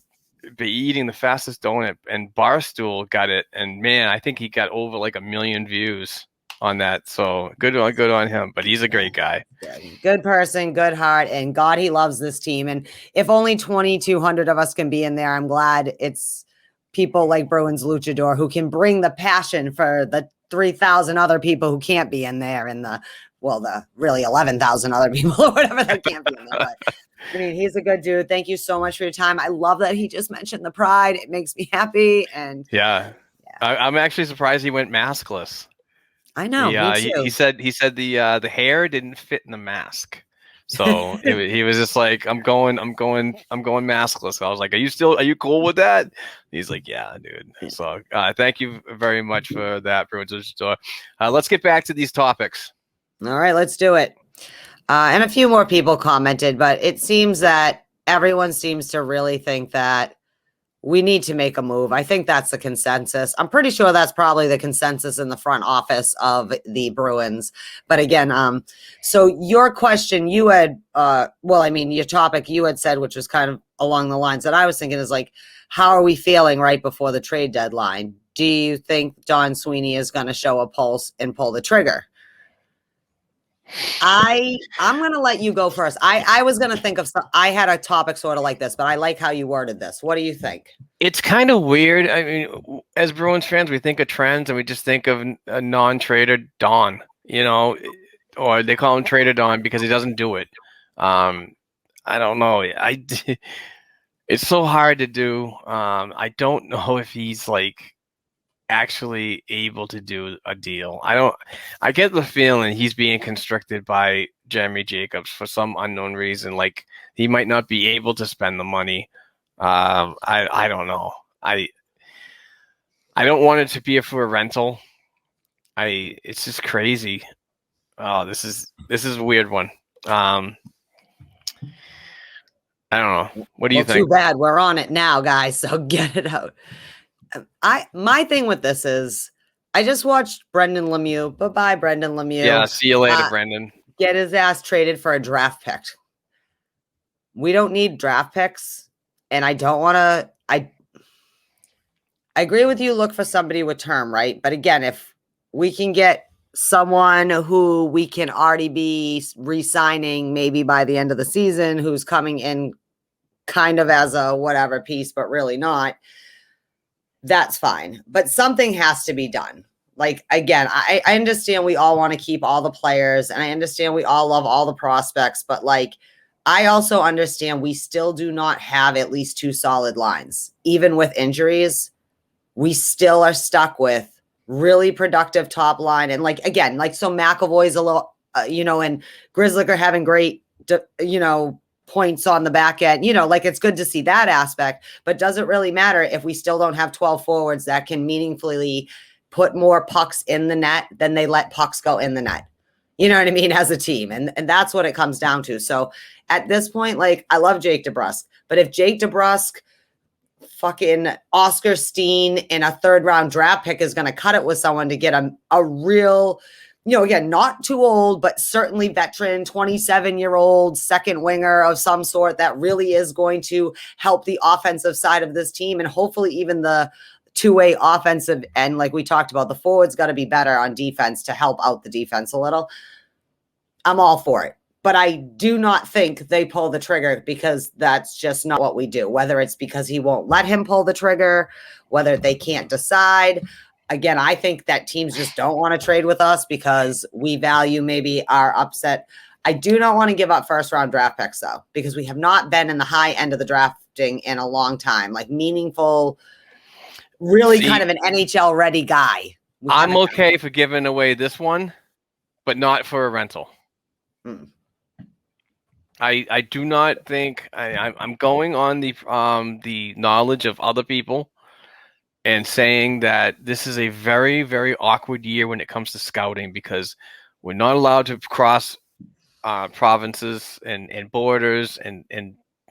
eating the fastest donut, and Barstool got it, and man, I think he got over like 1 million views. on that. So good on him. But he's a great guy. Good person, good heart, and God, he loves this team. And if only 2,200 of us can be in there, I'm glad it's people like Bruins Luchador who can bring the passion for the 3,000 other people who can't be in there, and the really 11,000 other people or whatever that can't be in there. But I mean, he's a good dude. Thank you so much for your time. I love that he just mentioned the pride. It makes me happy. And yeah. I'm actually surprised he went maskless. I know. He said the hair didn't fit in the mask. So he was just like, I'm going maskless. I was like, are you cool with that? He's like, yeah, dude. So thank you very much for that, Bruins. Let's get back to these topics. All right, let's do it. And a few more people commented, but it seems that everyone seems to really think that we need to make a move. I think that's the consensus. I'm pretty sure that's probably the consensus in the front office of the Bruins. But again, so your question, you had, your topic you had said, which was kind of along the lines that I was thinking, is like, how are we feeling right before the trade deadline? Do you think Don Sweeney is going to show a pulse and pull the trigger? I'm going to let you go first. I was going to think of I had a topic sort of like this, but I like how you worded this. What do you think? It's kind of weird. I mean, as Bruins fans, we think of trends and we just think of a non-trader Don, or they call him Trader Don because he doesn't do it. I don't know. It's so hard to do. I don't know if he's like actually able to do a deal. I get the feeling he's being constricted by Jeremy Jacobs for some unknown reason. Like he might not be able to spend the money. I don't know. I don't want it to be for a rental. It's just crazy. Oh, this is a weird one. I don't know. What do you think? Too bad we're on it now, guys. So get it out. My thing with this is I just watched Brendan Lemieux. Bye-bye, Brendan Lemieux. Yeah, see you later, Brendan. Get his ass traded for a draft pick. We don't need draft picks, and I don't want to. I agree with you. Look for somebody with term, right? But again, if we can get someone who we can already be re-signing maybe by the end of the season, who's coming in kind of as a whatever piece, but really not, that's fine. But something has to be done. Like, again, I understand we all want to keep all the players, and I understand we all love all the prospects, but like, I also understand we still do not have at least two solid lines. Even with injuries, we still are stuck with really productive top line. And like, again, like, so McAvoy's a little, and Grislick are having great, points on the back end, like it's good to see that aspect, but does it really matter if we still don't have 12 forwards that can meaningfully put more pucks in the net than they let pucks go in the net? You know what I mean? As a team. And that's what it comes down to. So at this point, like, I love Jake DeBrusk, but if Jake DeBrusk, fucking Oscar Steen, in a third round draft pick is going to cut it with someone to get a real, again, not too old, but certainly veteran, 27-year-old second winger of some sort that really is going to help the offensive side of this team, and hopefully even the two-way offensive end. Like we talked about, the forwards got to be better on defense to help out the defense a little. I'm all for it. But I do not think they pull the trigger, because that's just not what we do. Whether it's because he won't let him pull the trigger, whether they can't decide. Again, I think that teams just don't want to trade with us because we value maybe our upset. I do not want to give up first-round draft picks, though, because we have not been in the high end of the drafting in a long time. Like, meaningful, really kind of an NHL-ready guy. I'm okay for giving away this one, but not for a rental. I do not think I'm going on the knowledge of other people and saying that this is a very, very awkward year when it comes to scouting, because we're not allowed to cross provinces and borders and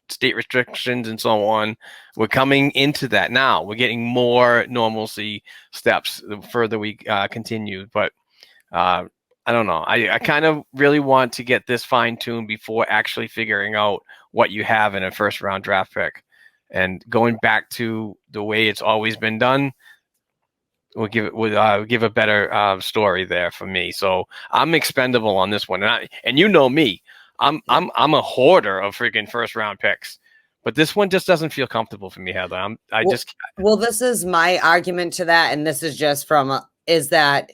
state restrictions and so on. We're coming into that now. We're getting more normalcy steps the further we continue. But I don't know. I kind of really want to get this fine-tuned before actually figuring out what you have in a first-round draft pick. And going back to the way it's always been done, give a better story there for me. So I'm expendable on this one, and you know me, I'm a hoarder of freaking first round picks, but this one just doesn't feel comfortable for me, Heather. Well, this is my argument to that, and this is just is that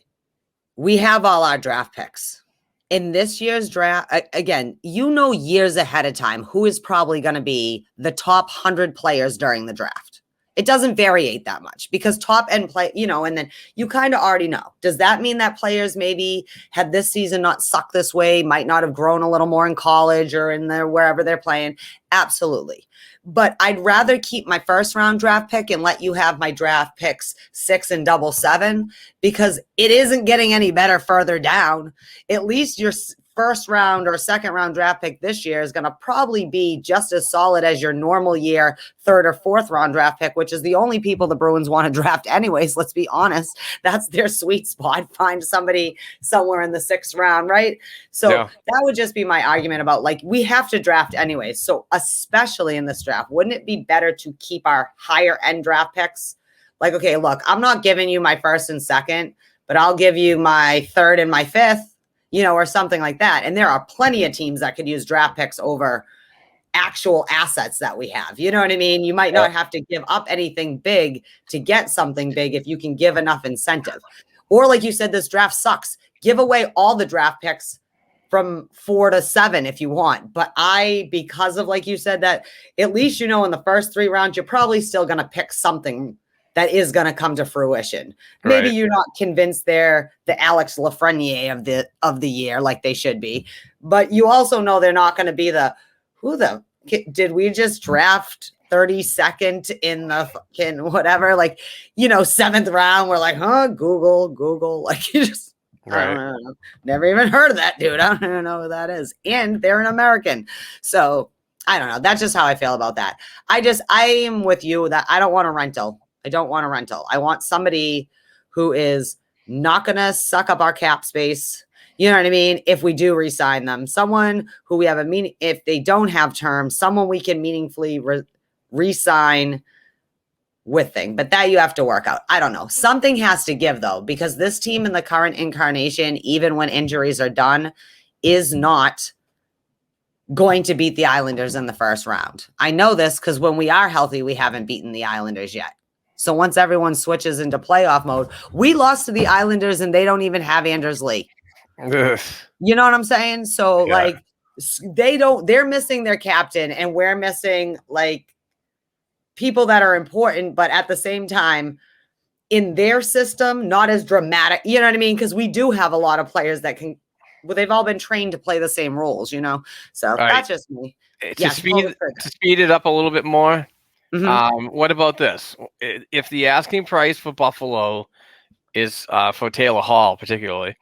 we have all our draft picks. In this year's draft, again, years ahead of time who is probably going to be the top 100 players during the draft. It doesn't variate that much because top end play, and then you kind of already know. Does that mean that players maybe had this season not sucked this way, might not have grown a little more in college or in wherever they're playing? Absolutely. But I'd rather keep my first round draft pick and let you have my draft picks 6 and 7 because it isn't getting any better further down. At least your first round or second round draft pick this year is going to probably be just as solid as your normal year third or fourth round draft pick, which is the only people the Bruins want to draft anyways. Let's be honest. That's their sweet spot. Find somebody somewhere in the 6th round, right? So that would just be my argument about we have to draft anyways. So especially in this draft, wouldn't it be better to keep our higher end draft picks? Okay, look, I'm not giving you my first and second, but I'll give you my third and my fifth, or something like that. And there are plenty of teams that could use draft picks over actual assets that we have. You know what I mean? You might not have to give up anything big to get something big if you can give enough incentive. Or like you said, this draft sucks. Give away all the draft picks from 4 to 7 if you want. But because of, like you said, that at least, in the first 3 rounds, you're probably still going to pick something that is going to come to fruition. Maybe you're not convinced they're the Alex Lafreniere of the year like they should be, but you also know they're not going to be did we just draft 32nd in the fucking whatever, 7th round? We're like, Google, you just, I don't know. Never even heard of that dude. I don't even know who that is. And they're an American. So I don't know. That's just how I feel about that. I am with you that I don't want a rental. I don't want a rental. I want somebody who is not going to suck up our cap space. You know what I mean? If we do re-sign them, someone who we have if they don't have terms, someone we can meaningfully re-sign with thing. But that you have to work out. I don't know. Something has to give though, because this team in the current incarnation, even when injuries are done, is not going to beat the Islanders in the first round. I know this because when we are healthy, we haven't beaten the Islanders yet. So once everyone switches into playoff mode, we lost to the Islanders and they don't even have Anders Lee. Ugh. You know what I'm saying? So they're missing their captain and we're missing people that are important, but at the same time in their system, not as dramatic. You know what I mean? Because we do have a lot of players that they've all been trained to play the same roles, So that's just me. To speed it up a little bit more. Mm-hmm. What about this? If the asking price for Buffalo is for Taylor Hall, particularly,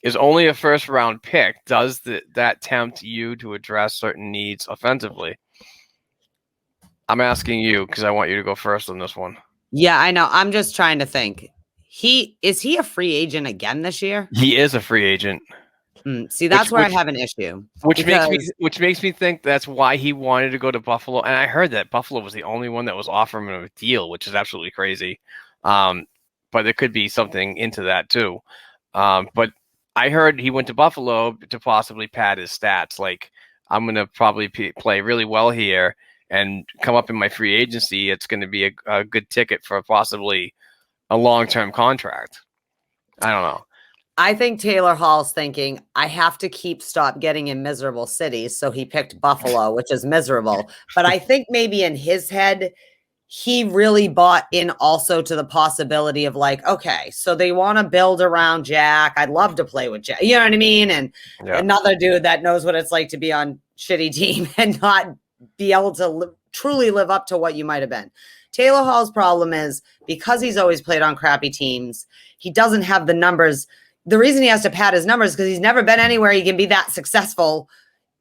is only a first round pick, does that tempt you to address certain needs offensively? I'm asking you because I want you to go first on this one. Yeah, I know. I'm just trying to think. Is he a free agent again this year? He is a free agent. See, that's where I have an issue. Which makes me think that's why he wanted to go to Buffalo. And I heard that Buffalo was the only one that was offering him a deal, which is absolutely crazy. But there could be something into that too. But I heard he went to Buffalo to possibly pad his stats. I'm going to probably play really well here and come up in my free agency. It's going to be a good ticket for possibly a long-term contract. I don't know. I think Taylor Hall's thinking, I have to stop getting in miserable cities. So he picked Buffalo, which is miserable. But I think maybe in his head, he really bought in also to the possibility of okay, so they want to build around Jack. I'd love to play with Jack. You know what I mean? And another dude that knows what it's like to be on shitty team and not be able to truly live up to what you might have been. Taylor Hall's problem is because he's always played on crappy teams, he doesn't have the numbers. The reason he has to pad his numbers is because he's never been anywhere he can be that successful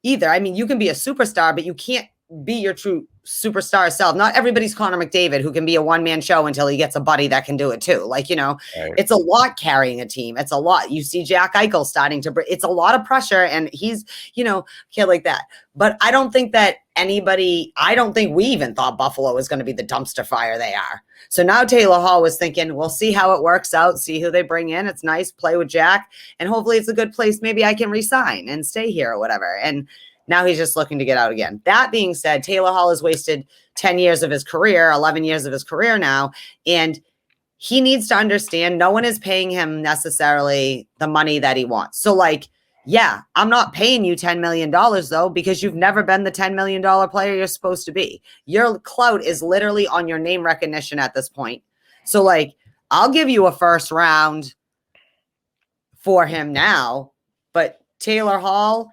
either. I mean, you can be a superstar, but you can't be your true superstar self. Not everybody's Connor McDavid who can be a one-man show until he gets a buddy that can do it too. It's a lot carrying a team. It's a lot. You see Jack Eichel starting to, it's a lot of pressure and he's, kid like that. But I don't think that anybody, I don't think we even thought Buffalo was going to be the dumpster fire they are. So now Taylor Hall was thinking, we'll see how it works out, see who they bring in. It's nice, play with Jack, and hopefully it's a good place. Maybe I can resign and stay here or whatever. And now he's just looking to get out again. That being said, Taylor Hall has wasted 10 years of his career, 11 years of his career now, and he needs to understand no one is paying him necessarily the money that he wants. So, like, yeah, I'm not paying you $10 million, though, because you've never been the $10 million player you're supposed to be. Your clout is literally on your name recognition at this point. So, like, I'll give you a first round for him now, but Taylor Hall,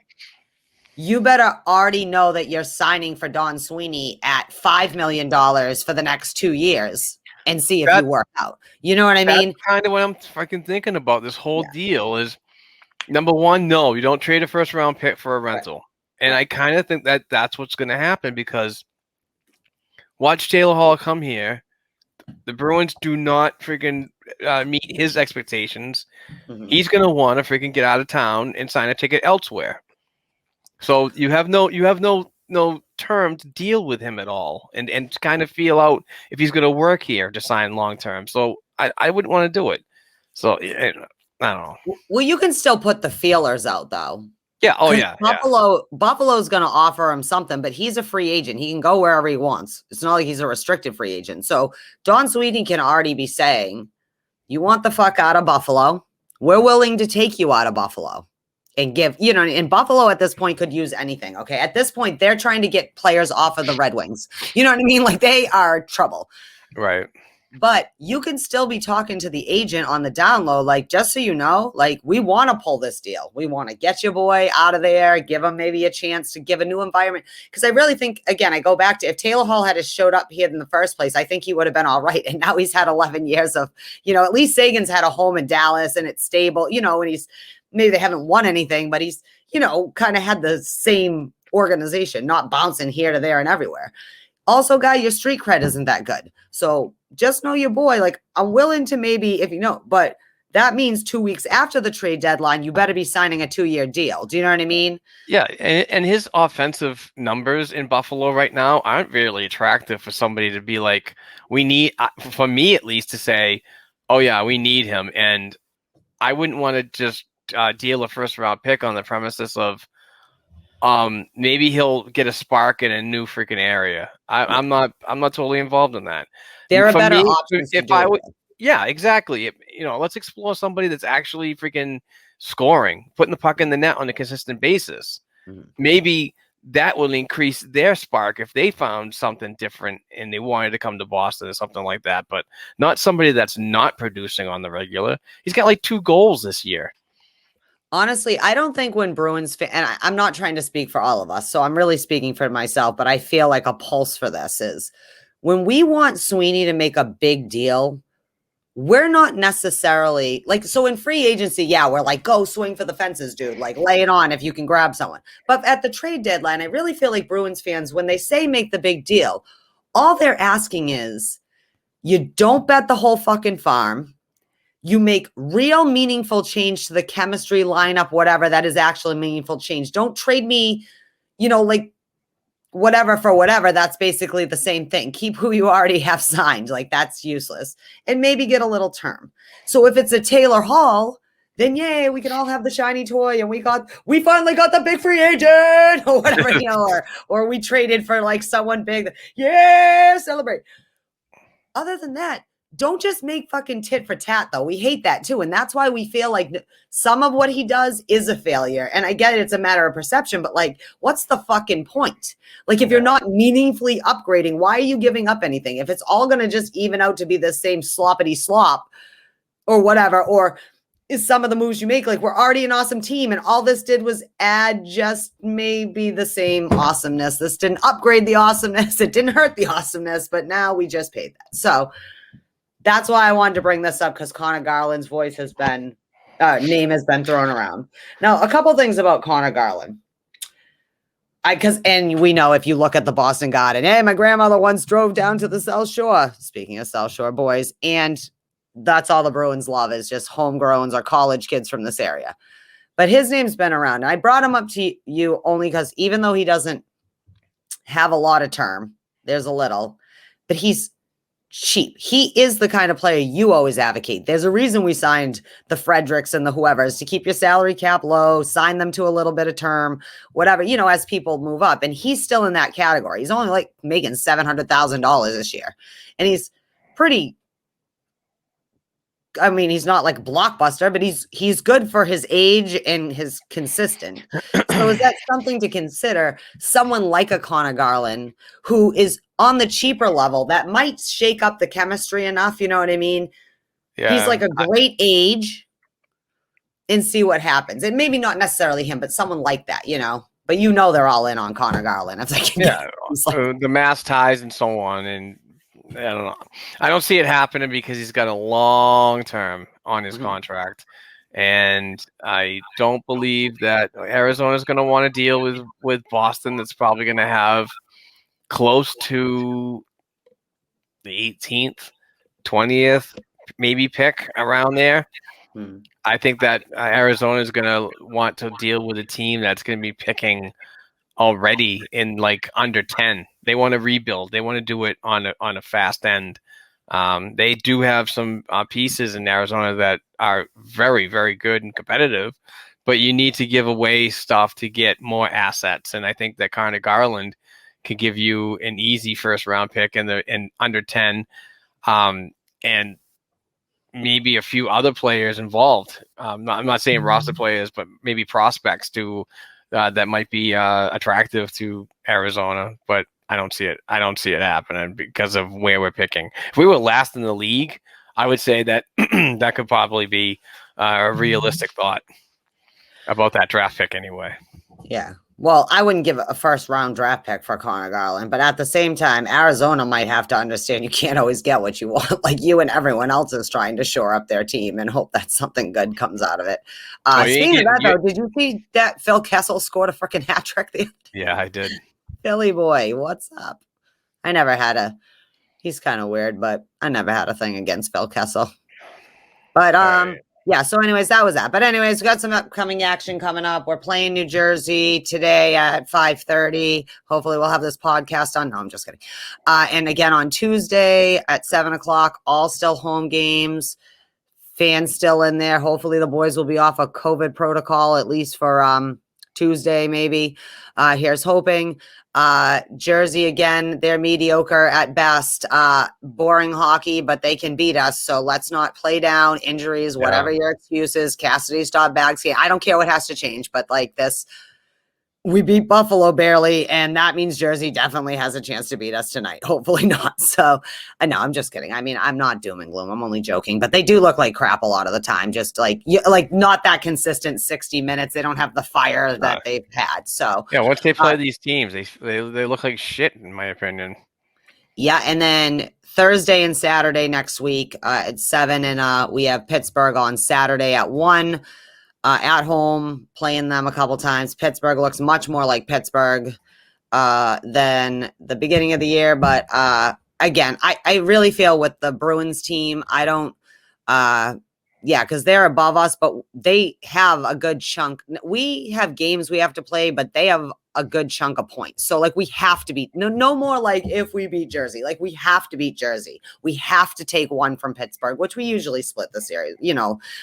you better already know that you're signing for Don Sweeney at $5 million for the next 2 years and see if you work out. You know what I mean? That's kind of what I'm fucking thinking about this whole deal is, number one, no, you don't trade a first round pick for a rental. Right. And I kind of think that that's what's going to happen because watch Taylor Hall come here. The Bruins do not freaking meet his expectations. Mm-hmm. He's going to want to freaking get out of town and sign a ticket elsewhere. So you have no term to deal with him at all and kind of feel out if he's going to work here to sign long term. So I wouldn't want to do it. So I don't know. Well, you can still put the feelers out though. Yeah. Oh yeah. Buffalo's going to offer him something, but he's a free agent. He can go wherever he wants. It's not like he's a restricted free agent. So Don Sweeney can already be saying, you want the fuck out of Buffalo. We're willing to take you out of Buffalo. And give, and Buffalo at this point could use anything. Okay. At this point, they're trying to get players off of the Red Wings. You know what I mean? Like they are trouble. Right. But you can still be talking to the agent on the down low. Like, just so you know, like we want to pull this deal. We want to get your boy out of there, give him maybe a chance to give a new environment. Because I really think, again, I go back to if Taylor Hall had showed up here in the first place, I think he would have been all right. And now he's had 11 years of, at least Sagan's had a home in Dallas and it's stable, and he's, maybe they haven't won anything, but he's, kind of had the same organization, not bouncing here to there and everywhere. Also, guy, your street cred isn't that good. So just know your boy. Like, I'm willing to maybe, but that means 2 weeks after the trade deadline, you better be signing a 2-year deal. Do you know what I mean? Yeah. And his offensive numbers in Buffalo right now aren't really attractive for somebody to be like, we need, for me at least, to say, oh, yeah, we need him. And I wouldn't want to just deal a first round pick on the premises of maybe he'll get a spark in a new freaking area. I'm not totally involved in that. There are better options. Yeah, exactly. Let's explore somebody that's actually freaking scoring, putting the puck in the net on a consistent basis. Mm-hmm. Maybe that will increase their spark if they found something different and they wanted to come to Boston or something like that, but not somebody that's not producing on the regular. He's got like 2 goals this year. Honestly, I don't think when Bruins and I'm not trying to speak for all of us, so I'm really speaking for myself, but I feel like a pulse for this is when we want Sweeney to make a big deal, we're not necessarily like, so in free agency, yeah, we're like, go swing for the fences, dude, like lay it on if you can grab someone. But at the trade deadline, I really feel like Bruins fans, when they say make the big deal, all they're asking is you don't bet the whole fucking farm. You make real meaningful change to the chemistry lineup, whatever that is actually meaningful change. Don't trade me, like whatever for whatever. That's basically the same thing. Keep who you already have signed. Like that's useless. And maybe get a little term. So if it's a Taylor Hall, then yay, we can all have the shiny toy and we finally got the big free agent or whatever, or we traded for like someone big. Yeah, celebrate. Other than that, don't just make fucking tit for tat, though. We hate that, too. And that's why we feel like some of what he does is a failure. And I get it. It's a matter of perception. But, like, what's the fucking point? Like, if you're not meaningfully upgrading, why are you giving up anything? If it's all going to just even out to be the same sloppity slop or whatever, or is some of the moves you make, like, we're already an awesome team. And all this did was add just maybe the same awesomeness. This didn't upgrade the awesomeness. It didn't hurt the awesomeness. But now we just paid that. So that's why I wanted to bring this up, because Connor Garland's name has been thrown around. Now, a couple things about Connor Garland. And we know if you look at the Boston Garden, hey, my grandmother once drove down to the South Shore. Speaking of South Shore boys, and that's all the Bruins love is just homegrowns or college kids from this area. But his name's been around. And I brought him up to you only because even though he doesn't have a lot of term. There's a little, but he's cheap. He is the kind of player you always advocate. There's a reason we signed the Fredericks and the whoever's to keep your salary cap low, sign them to a little bit of term, whatever, as people move up. And he's still in that category. He's only like making $700,000 this year. And he's pretty, I mean, he's not like a blockbuster, but he's good for his age and his consistent. So is that something to consider? Someone like a Connor Garland, who is on the cheaper level, that might shake up the chemistry enough. You know what I mean? Yeah. He's like a great age, and see what happens. And maybe not necessarily him, but someone like that, But they're all in on Connor Garland if they can. Yeah, the mass ties and so on, and I don't know. I don't see it happening because he's got a long term on his contract, and I don't believe that Arizona's going to want to deal with Boston. That's probably going to have close to the 18th, 20th, maybe pick around there. I think that Arizona is going to want to deal with a team that's going to be picking already in like under 10. They want to rebuild. They want to do it on a fast end. They do have some pieces in Arizona that are very, very good and competitive, but you need to give away stuff to get more assets. And I think that Connor Garland can give you an easy first round pick in under 10, and maybe a few other players involved. I'm not saying roster players, but maybe prospects too. That might be attractive to Arizona, but I don't see it. I don't see it happening because of where we're picking. If we were last in the league, I would say that that could probably be a realistic thought about that draft pick anyway. Yeah. Well, I wouldn't give a first round draft pick for Connor Garland, but at the same time, Arizona might have to understand you can't always get what you want. Like you and everyone else is trying to shore up their team and hope that something good comes out of it. Speaking of that, though, did you see that Phil Kessel scored a freaking hat trick? Yeah, I did. Philly boy, what's up? He's kind of weird, but I never had a thing against Phil Kessel. But, yeah, so anyways, that was that. But anyways, we got some upcoming action coming up. We're playing New Jersey today at 5:30. Hopefully we'll have this podcast on. No, I'm just kidding. And again on Tuesday at 7 o'clock, all still home games. Fans still in there. Hopefully the boys will be off a COVID protocol, at least for Tuesday, maybe. Here's hoping. Jersey, again, they're mediocre at best. Boring hockey, but they can beat us. So let's not play down injuries, whatever your excuses. Cassidy stopped bags. I don't care what has to change, but like this, we beat Buffalo barely, and that means Jersey definitely has a chance to beat us tonight. Hopefully not. So, no, I'm just kidding. I mean, I'm not doom and gloom. I'm only joking, but they do look like crap a lot of the time. Just like not that consistent 60 minutes. They don't have the fire that they've had. So yeah, once they play these teams, they look like shit, in my opinion. Yeah, and then Thursday and Saturday next week at 7, and we have Pittsburgh on Saturday at 1. At home, playing them a couple times. Pittsburgh looks much more like Pittsburgh than the beginning of the year. But again, I really feel with the Bruins team, I don't, because they're above us, but they have a good chunk. We have games we have to play, but they have a good chunk of points. So like we have to beat, no more like if we beat Jersey, like we have to beat Jersey. We have to take one from Pittsburgh, which we usually split the series,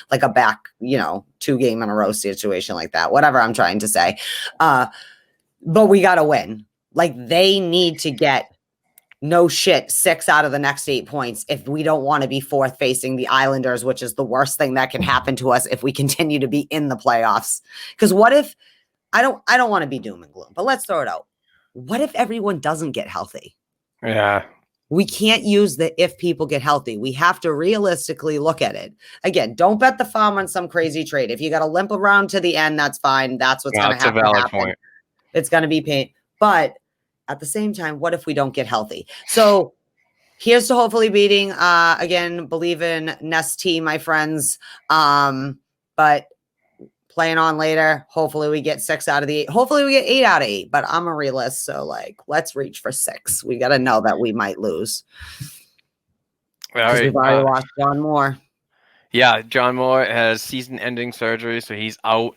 like a back, 2 game in a row situation like that, whatever I'm trying to say. But we got to win. Like they need to get 6 out of the next 8 points if we don't want to be fourth facing the Islanders, which is the worst thing that can happen to us if we continue to be in the playoffs. Because what if, I don't want to be doom and gloom, but let's throw it out. What if everyone doesn't get healthy? Yeah. We can't use the if people get healthy. We have to realistically look at it. Again, don't bet the farm on some crazy trade. If you got to limp around to the end, that's fine. That's what's going to happen. That's a valid point. It's going to be pain. But at the same time, what if we don't get healthy? So here's to hopefully beating, again, believe in Nest T, my friends. But playing on later, hopefully we get 6 out of the 8. Hopefully we get 8 out of 8, but I'm a realist. So like, let's reach for 6. We got to know that we might lose. All right. We've already lost John Moore. Yeah. John Moore has season ending surgery. So he's out.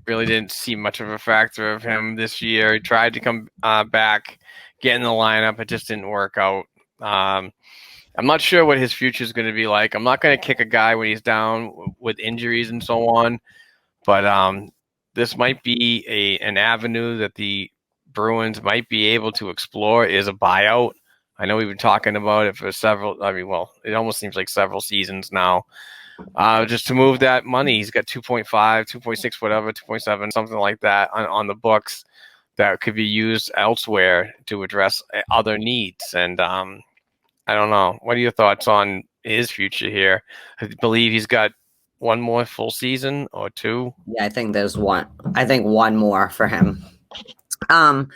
really didn't see much of a factor of him this year. He tried to come back, get in the lineup. It just didn't work out. I'm not sure what his future is going to be like. I'm not going to kick a guy when he's down with injuries and so on, but this might be an avenue that the Bruins might be able to explore is a buyout. I know we've been talking about it for several. I mean, well, it almost seems like several seasons now. Just to move that money, he's got 2.5, 2.6, whatever, 2.7, something like that on the books that could be used elsewhere to address other needs. And I don't know. What are your thoughts on his future here? I believe he's got one more full season or two. Yeah, I think there's one. I think one more for him. I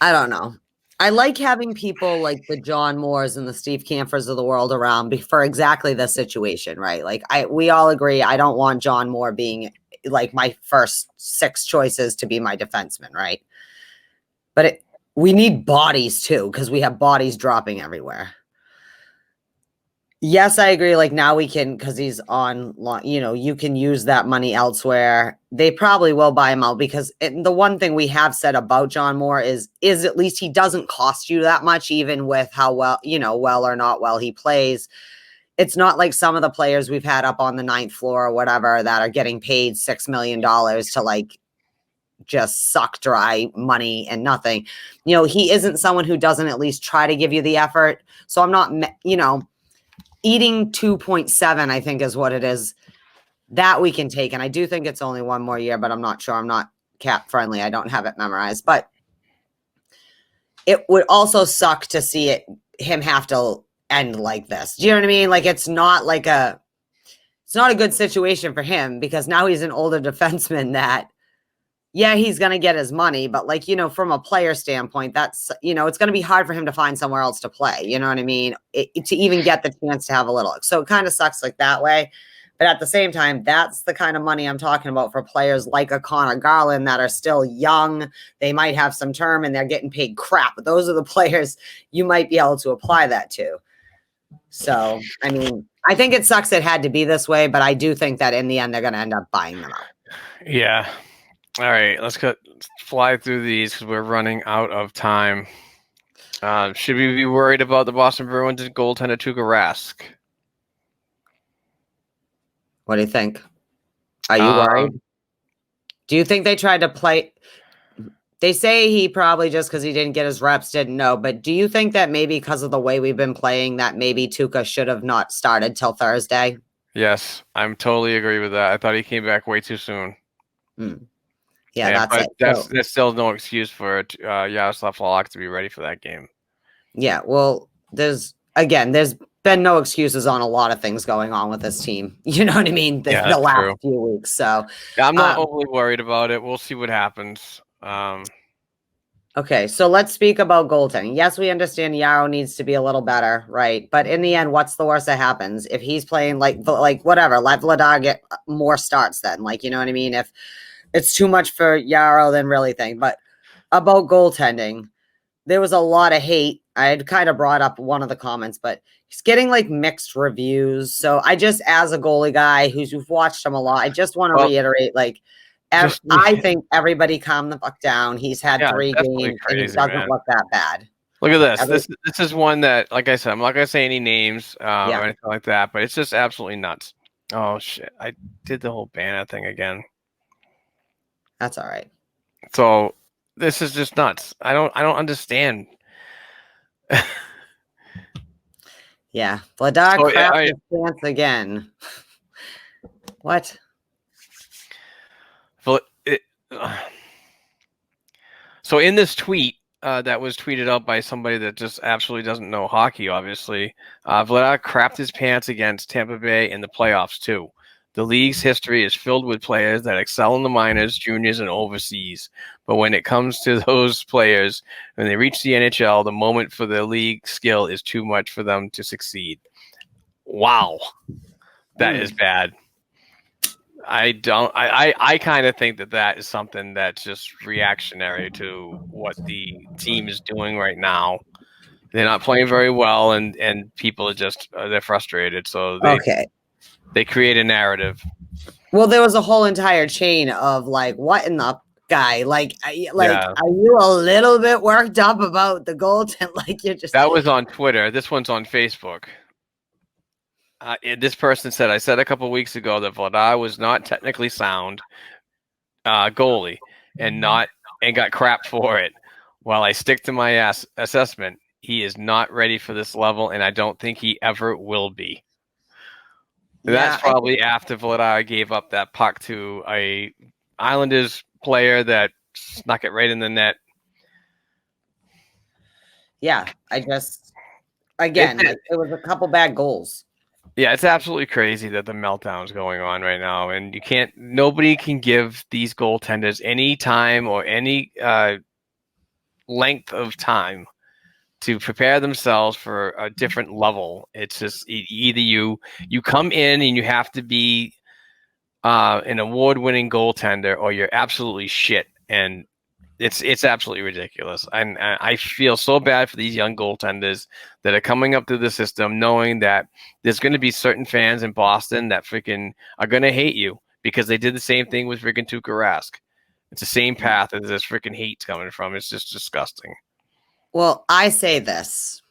don't know. I like having people like the John Moores and the Steve Camphors of the world around for exactly this situation, right? Like we all agree. I don't want John Moore being like my first 6 choices to be my defenseman, right? But we need bodies too, because we have bodies dropping everywhere. Yes, I agree. Like now we can, because he's on, you can use that money elsewhere. They probably will buy him out because the one thing we have said about John Moore is at least he doesn't cost you that much, even with how well, well or not well he plays. It's not like some of the players we've had up on the 9th floor or whatever that are getting paid $6 million to like just suck dry money and nothing. He isn't someone who doesn't at least try to give you the effort. So I'm not, eating 2.7, I think is what it is that we can take. And I do think it's only one more year, but I'm not sure. I'm not cap friendly. I don't have it memorized, but it would also suck to see him have to end like this. Do you know what I mean? Like, it's not a good situation for him because now he's an older defenseman that, yeah, he's going to get his money, but like, from a player standpoint, that's, it's going to be hard for him to find somewhere else to play. You know what I mean? To even get the chance to have a little. So it kind of sucks like that way. But at the same time, that's the kind of money I'm talking about for players like a Connor Garland that are still young. They might have some term and they're getting paid crap. But those are the players you might be able to apply that to. So, I mean, I think it sucks it had to be this way, but I do think that in the end, they're going to end up buying them out. Yeah. All right, let's fly through these because we're running out of time. Should we be worried about the Boston Bruins and goaltender Tuukka Rask? What do you think? Are you worried? Do you think they tried to play? They say he probably just because he didn't get his reps didn't know. But do you think that maybe because of the way we've been playing that maybe Tuukka should have not started till Thursday? Yes, I'm totally agree with that. I thought he came back way too soon. Yeah, that's still no excuse for Yaroslav Halak to be ready for that game. Yeah, well, there's been no excuses on a lot of things going on with this team. You know what I mean? The last few weeks. So I'm not overly worried about it. We'll see what happens. Okay, so let's speak about goaltending. Yes, we understand Yarrow needs to be a little better, right? But in the end, what's the worst that happens? If he's playing like whatever, let Vladar get more starts then. Like, you know what I mean? If it's too much for Yarrow, then really think. But about goaltending, there was a lot of hate. I had kind of brought up one of the comments, but he's getting like mixed reviews. So I just, as a goalie guy who's watched him a lot, I just want to reiterate, like, I think everybody calm the fuck down. He's had 3 games and he doesn't look that bad. Look at this. This is one that, like I said, I'm not going to say any names or anything like that, but it's just absolutely nuts. Oh, shit. I did the whole banner thing again. That's all right. So this is just nuts. I don't understand. Yeah. Vladar crapped his pants again. What? So in this tweet that was tweeted out by somebody that just absolutely doesn't know hockey, obviously, Vladar crapped his pants against Tampa Bay in the playoffs too. The league's history is filled with players that excel in the minors, juniors, and overseas. But when it comes to those players, when they reach the NHL, the moment for the league skill is too much for them to succeed. Wow. That is bad. I kind of think that is something that's just reactionary to what the team is doing right now. They're not playing very well, and people are just they're frustrated. So they create a narrative. Well, there was a whole entire chain of like, what in the guy? Like, Yeah. are you a little bit worked up about the goaltend? Like, you're just That was on Twitter. This one's on Facebook. This person said, I said a couple weeks ago that Vladar was not technically sound goalie and got crap for it. While I stick to my assessment, he is not ready for this level, and I don't think he ever will be. And that's probably after Vladar gave up that puck to a Islanders player that snuck it right in the net. Yeah, I just again, it was a couple bad goals. Yeah, it's absolutely crazy that the meltdown's going on right now, and nobody can give these goaltenders any time or any length of time to prepare themselves for a different level. It's just either you come in and you have to be an award-winning goaltender, or you're absolutely shit, and it's absolutely ridiculous. And I feel so bad for these young goaltenders that are coming up through the system, knowing that there's going to be certain fans in Boston that freaking are going to hate you because they did the same thing with freaking Tuukka Rask. It's the same path that this freaking hate's coming from. It's just disgusting. Well, I say this.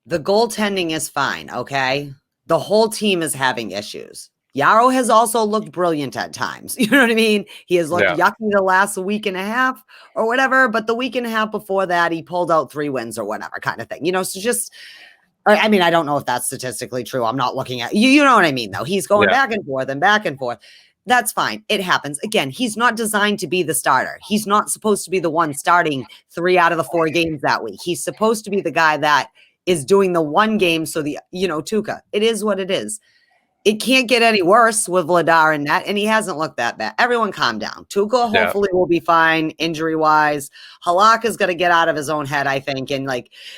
The goaltending is fine, okay? The whole team is having issues. Yarrow has also looked brilliant at times. You know what I mean? He has looked yucky the last week and a half or whatever, but the week and a half before that, he pulled out 3 wins or whatever kind of thing. So just, I mean, I don't know if that's statistically true. I'm not looking at, you know what I mean, though. He's going back and forth and back and forth. That's fine. It happens. Again, he's not designed to be the starter. He's not supposed to be the one starting 3 out of the 4 games that week. He's supposed to be the guy that is doing the one game. So Tuukka, it is what it is. It can't get any worse with Vladar in that, and he hasn't looked that bad. Everyone calm down. Tuukka hopefully will be fine injury-wise. Halak is going to get out of his own head, I think, and,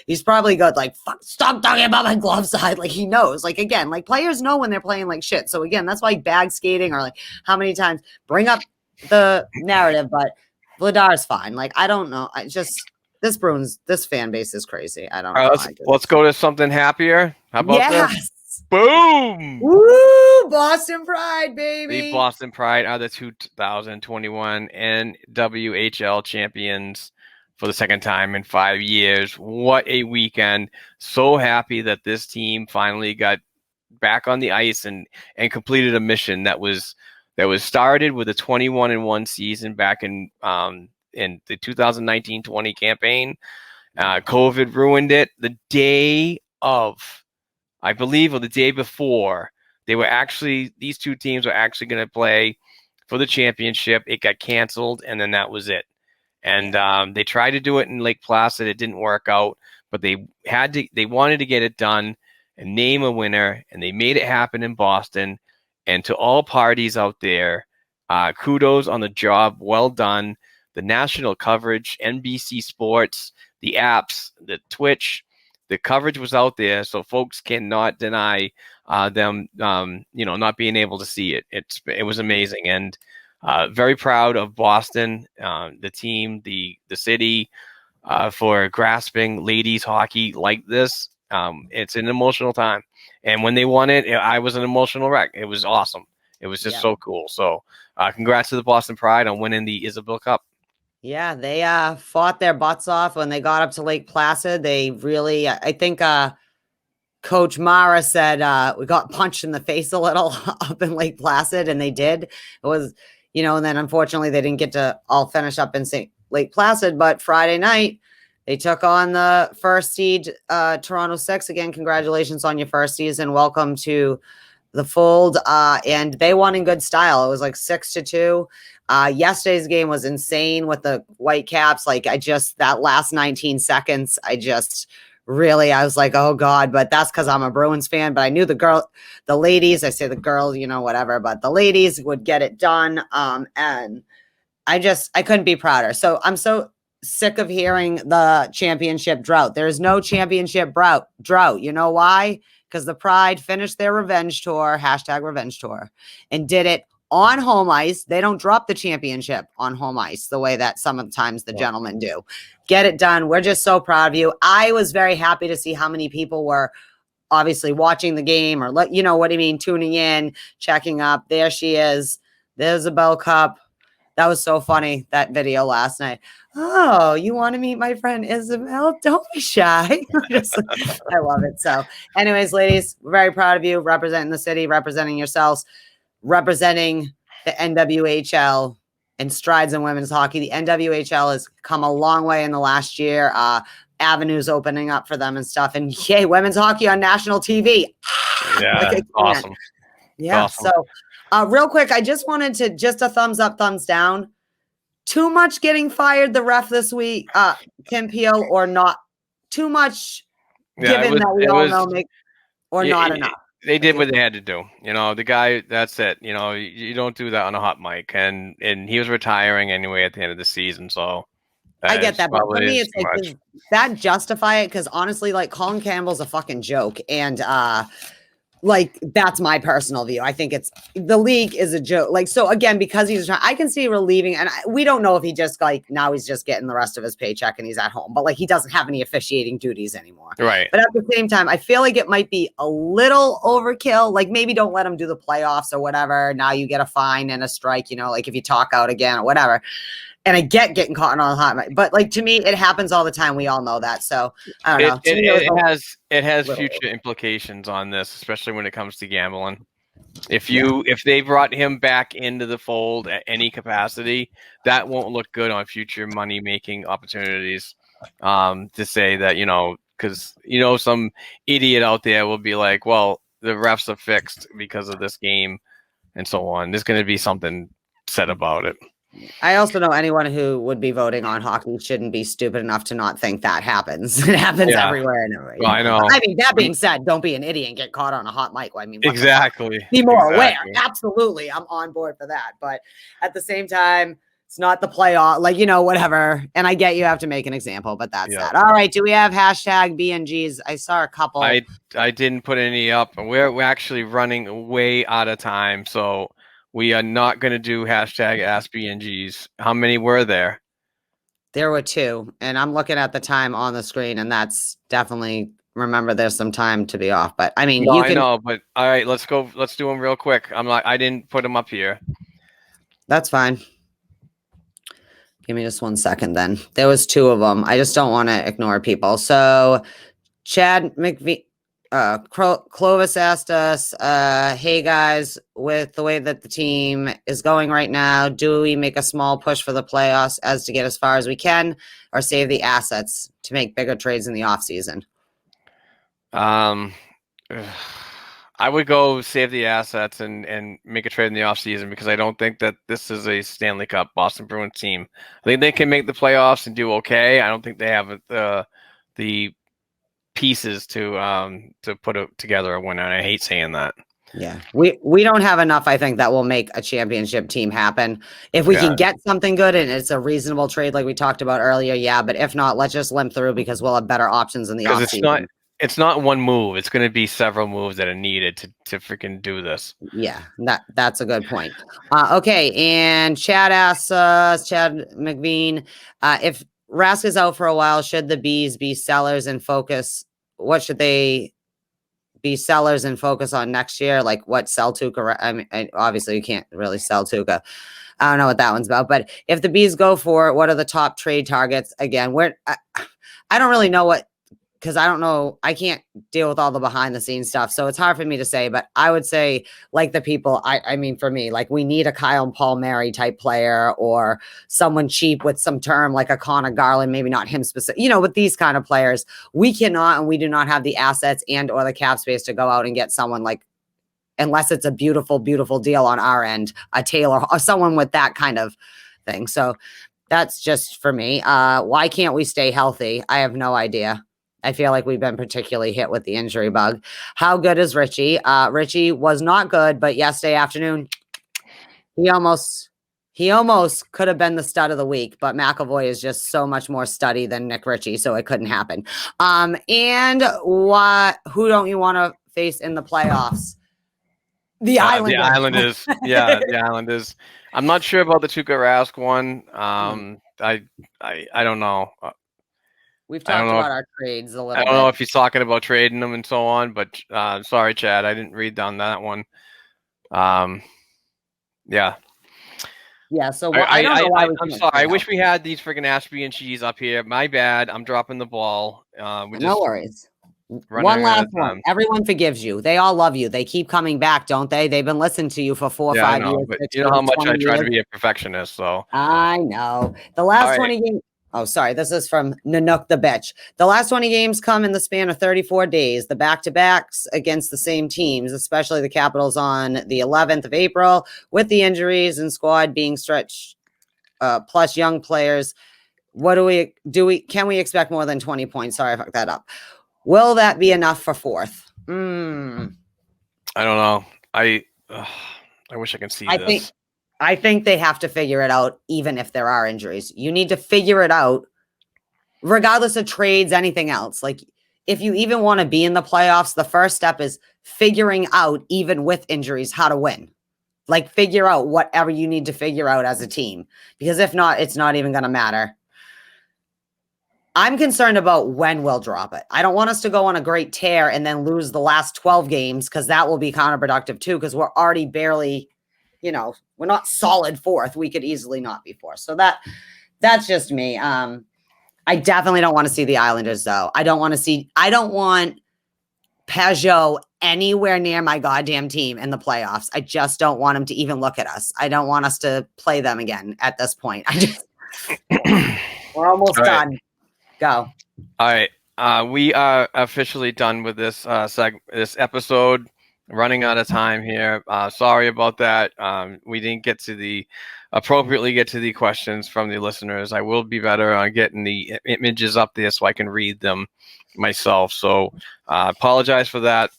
he's probably got, fuck, stop talking about my glove side. He knows. Again, players know when they're playing like shit. So, again, that's why bag skating or, how many times bring up the narrative, but Vladar's fine. I don't know. This this fan base is crazy. I don't know. Let's go to something happier. How about this? Boom! Woo! Boston Pride, baby! The Boston Pride are the 2021 NWHL champions for the second time in 5 years. What a weekend. So happy that this team finally got back on the ice and completed a mission that was started with a 21-1 season back in the 2019-20 campaign. COVID ruined it. The day of, I believe, or the day before, these two teams were actually going to play for the championship. It got canceled, and then that was it. And they tried to do it in Lake Placid. It didn't work out, but they wanted to get it done and name a winner, and they made it happen in Boston. And to all parties out there, kudos on the job. Well done. The national coverage, NBC Sports, the apps, the Twitch, the coverage was out there, so folks cannot deny them, not being able to see it. It was amazing, and very proud of Boston, the team, the city, for grasping ladies hockey like this. It's an emotional time, and when they won it, I was an emotional wreck. It was awesome. It was just so cool. So, congrats to the Boston Pride on winning the Isobel Cup. Yeah, they fought their butts off when they got up to Lake Placid. They really, I think Coach Mara said we got punched in the face a little up in Lake Placid, and they did. It was, and then unfortunately they didn't get to all finish up in Lake Placid, but Friday night they took on the first seed Toronto Six. Again, congratulations on your first season. Welcome to the fold. And they won in good style. It was 6-2. Yesterday's game was insane with the Whitecaps. That last 19 seconds, I was like, oh God, but that's because I'm a Bruins fan. But I knew the ladies, I say the girl, whatever, but the ladies would get it done. And I couldn't be prouder. So I'm so sick of hearing the championship drought. There's no championship drought. You know why? Because the Pride finished their revenge tour, #revenge tour, and did it on home ice. They don't drop the championship on home ice the way that sometimes the gentlemen do. Get it done. We're just so proud of you. I was very happy to see how many people were obviously watching the game or what I mean, tuning in, checking up. There she is. There's a Bell Cup. That was so funny, that video last night. Oh, you want to meet my friend Isobel? Don't be shy. I love it. So anyways, ladies, we're very proud of you representing the city, representing yourselves, representing the NWHL and strides in women's hockey. The NWHL has come a long way in the last year. Avenues opening up for them and stuff. And yay, women's hockey on national TV. Yeah, awesome. Yeah. Awesome. So real quick, I just wanted to just a thumbs up, thumbs down. Too much getting fired the ref this week, Kim Peel, or not too much given that we all know not enough. They did what they had to do. The guy, that's it. You don't do that on a hot mic. And he was retiring anyway at the end of the season. So I get that. But for me, it's like, does that justify it? Because honestly, like Colin Campbell's a fucking joke. And like, that's my personal view. I think the league is a joke. Like, so again, because he's trying, I can see relieving, and we don't know if he just now he's just getting the rest of his paycheck and he's at home, but like he doesn't have any officiating duties anymore. Right. But at the same time, I feel like it might be a little overkill. Like maybe don't let him do the playoffs or whatever. Now you get a fine and a strike, like if you talk out again or whatever. And I get getting caught on a hot mic, but like to me, it happens all the time. We all know that. So I don't know. It has future implications on this, especially when it comes to gambling. If they brought him back into the fold at any capacity, that won't look good on future money making opportunities. To say that because some idiot out there will be like, well, the refs are fixed because of this game, and so on. There's going to be something said about it. I also know anyone who would be voting on hockey shouldn't be stupid enough to not think that happens. It happens everywhere and everywhere. Well, I know. I mean, that being said, don't be an idiot and get caught on a hot mic. I mean, exactly. Be more aware. Absolutely. I'm on board for that. But at the same time, it's not the playoff, whatever. And I get you have to make an example, but that's that. All right. Do we have hashtag BNGs? I saw a couple. I didn't put any up. We're actually running way out of time. So we are not going to do hashtag AskBNGs. How many were there? There were 2, and I'm looking at the time on the screen, and that's definitely, remember, there's some time to be off. But I mean, I know, but all right, let's go. Let's do them real quick. I didn't put them up here. That's fine. Give me just 1 second then. There was 2 of them. I just don't want to ignore people. So Chad McVie. Clovis asked us, hey guys, with the way that the team is going right now, do we make a small push for the playoffs as to get as far as we can, or save the assets to make bigger trades in the offseason? I would go save the assets and make a trade in the offseason, because I don't think that this is a Stanley Cup Boston Bruins team. I think they can make the playoffs and do okay. I don't think they have the pieces to put together a winner, and I hate saying that. Yeah, we don't have enough, I think, that will make a championship team happen. If we can get something good and it's a reasonable trade like we talked about earlier, but if not, let's just limp through, because we'll have better options in the offseason. It's not one move. It's going to be several moves that are needed to freaking do this. Yeah, that's a good point. Okay, and Chad asks Chad McVean, if Rask is out for a while, should the Bees be sellers and focus? What should they be sellers and focus on next year? Like what, sell Tuukka? I mean, obviously you can't really sell Tuukka. I don't know what that one's about. But if the Bees go for it, what are the top trade targets? Again, I don't really know what, because I don't know, I can't deal with all the behind the scenes stuff. So it's hard for me to say, but I would say, like the people, I mean, for me, like we need a Kyle and Paul Mary type player, or someone cheap with some term like a Connor Garland, maybe not him specific, with these kind of players, we cannot, and we do not have the assets and or the cap space to go out and get someone like, unless it's a beautiful, beautiful deal on our end, a Taylor or someone with that kind of thing. So that's just for me. Why can't we stay healthy? I have no idea. I feel like we've been particularly hit with the injury bug. How good is Richie? Richie was not good, but yesterday afternoon, he almost could have been the stud of the week, but McAvoy is just so much more studdy than Nick Ritchie, so it couldn't happen. And who don't you want to face in the playoffs? The Islanders. The Islanders. Yeah, the Islanders. I'm not sure about the Tuukka Rask one. I don't know. We've I don't talked know about our trades a little I don't know bit. if he's talking about trading them and so on, but sorry, Chad, I didn't read down that one. Yeah. Yeah, so I don't know why we I'm can't sorry. I trade wish out. we had these freaking Ashby and cheese up here. My bad. I'm dropping the ball. We're No just worries. running One out last of one. time. Everyone forgives you. They all love you. They keep coming back, don't they? They've been listening to you for 4 or Yeah, I 5 know, years, but 6 you know how years, much I 20 try to years. be a perfectionist. So I know. The all last right. 20 games. Oh, sorry. This is from Nanook the Bitch. The last 20 games come in the span of 34 days. The back-to-backs against the same teams, especially the Capitals on the 11th of April, with the injuries and squad being stretched, plus young players. What can we expect more than 20 points? Sorry, I fucked that up. Will that be enough for fourth? I don't know. I wish I could see this. I think they have to figure it out, even if there are injuries. You need to figure it out, regardless of trades, anything else. Like, if you even want to be in the playoffs, the first step is figuring out, even with injuries, how to win. Like, figure out whatever you need to figure out as a team, because if not, it's not even going to matter. I'm concerned about when we'll drop it. I don't want us to go on a great tear and then lose the last 12 games, because that will be counterproductive too, because we're already barely, we're not solid fourth. We could easily not be fourth. So that's just me. I definitely don't want to see the Islanders, though. I don't want Peugeot anywhere near my goddamn team in the playoffs. I just don't want him to even look at us. I don't want us to play them again at this point. We're almost done. Go. All right. We are officially done with this this episode. Running out of time here. Sorry about that. We didn't appropriately get to the questions from the listeners. I will be better on getting the images up there so I can read them myself. So apologize for that.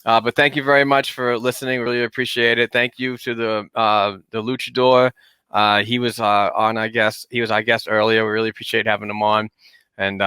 But thank you very much for listening. Really appreciate it. Thank you to the Luchador. He was on, I guess. He was our guest earlier. We really appreciate having him on. And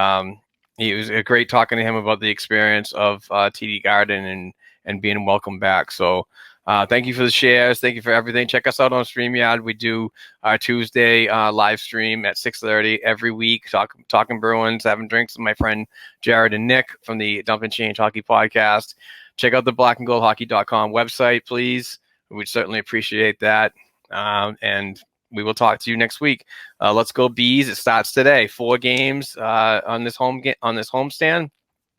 it was great talking to him about the experience of TD Garden and being welcome back. So thank you for the shares. Thank you for everything. Check us out on StreamYard. We do our Tuesday live stream at 6:30 every week, talking Bruins, having drinks with my friend Jared and Nick from the Dump and Change Hockey Podcast. Check out the blackandgoldhockey.com website, please. We'd certainly appreciate that. And we will talk to you next week. Let's go Bees. It starts today. 4 games on this homestand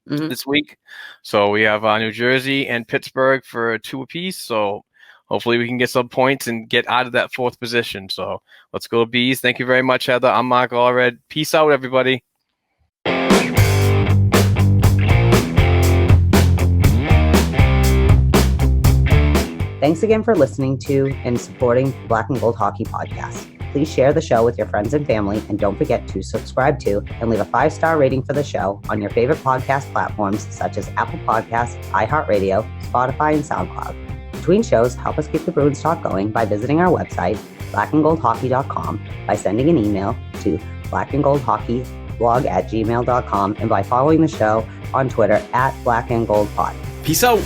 this week. So we have New Jersey and Pittsburgh for 2 apiece. So hopefully we can get some points and get out of that 4th position. So let's go Bees. Thank you very much, Heather. I'm Mark Allred. Peace out, everybody. Thanks again for listening to and supporting the Black and Gold Hockey Podcast. Please share the show with your friends and family, and don't forget to subscribe to and leave a 5-star rating for the show on your favorite podcast platforms such as Apple Podcasts, iHeartRadio, Spotify, and SoundCloud. Between shows, help us keep the Bruins talk going by visiting our website, blackandgoldhockey.com, by sending an email to blackandgoldhockeyblog@gmail.com, and by following the show on Twitter @blackandgoldpod. Peace out.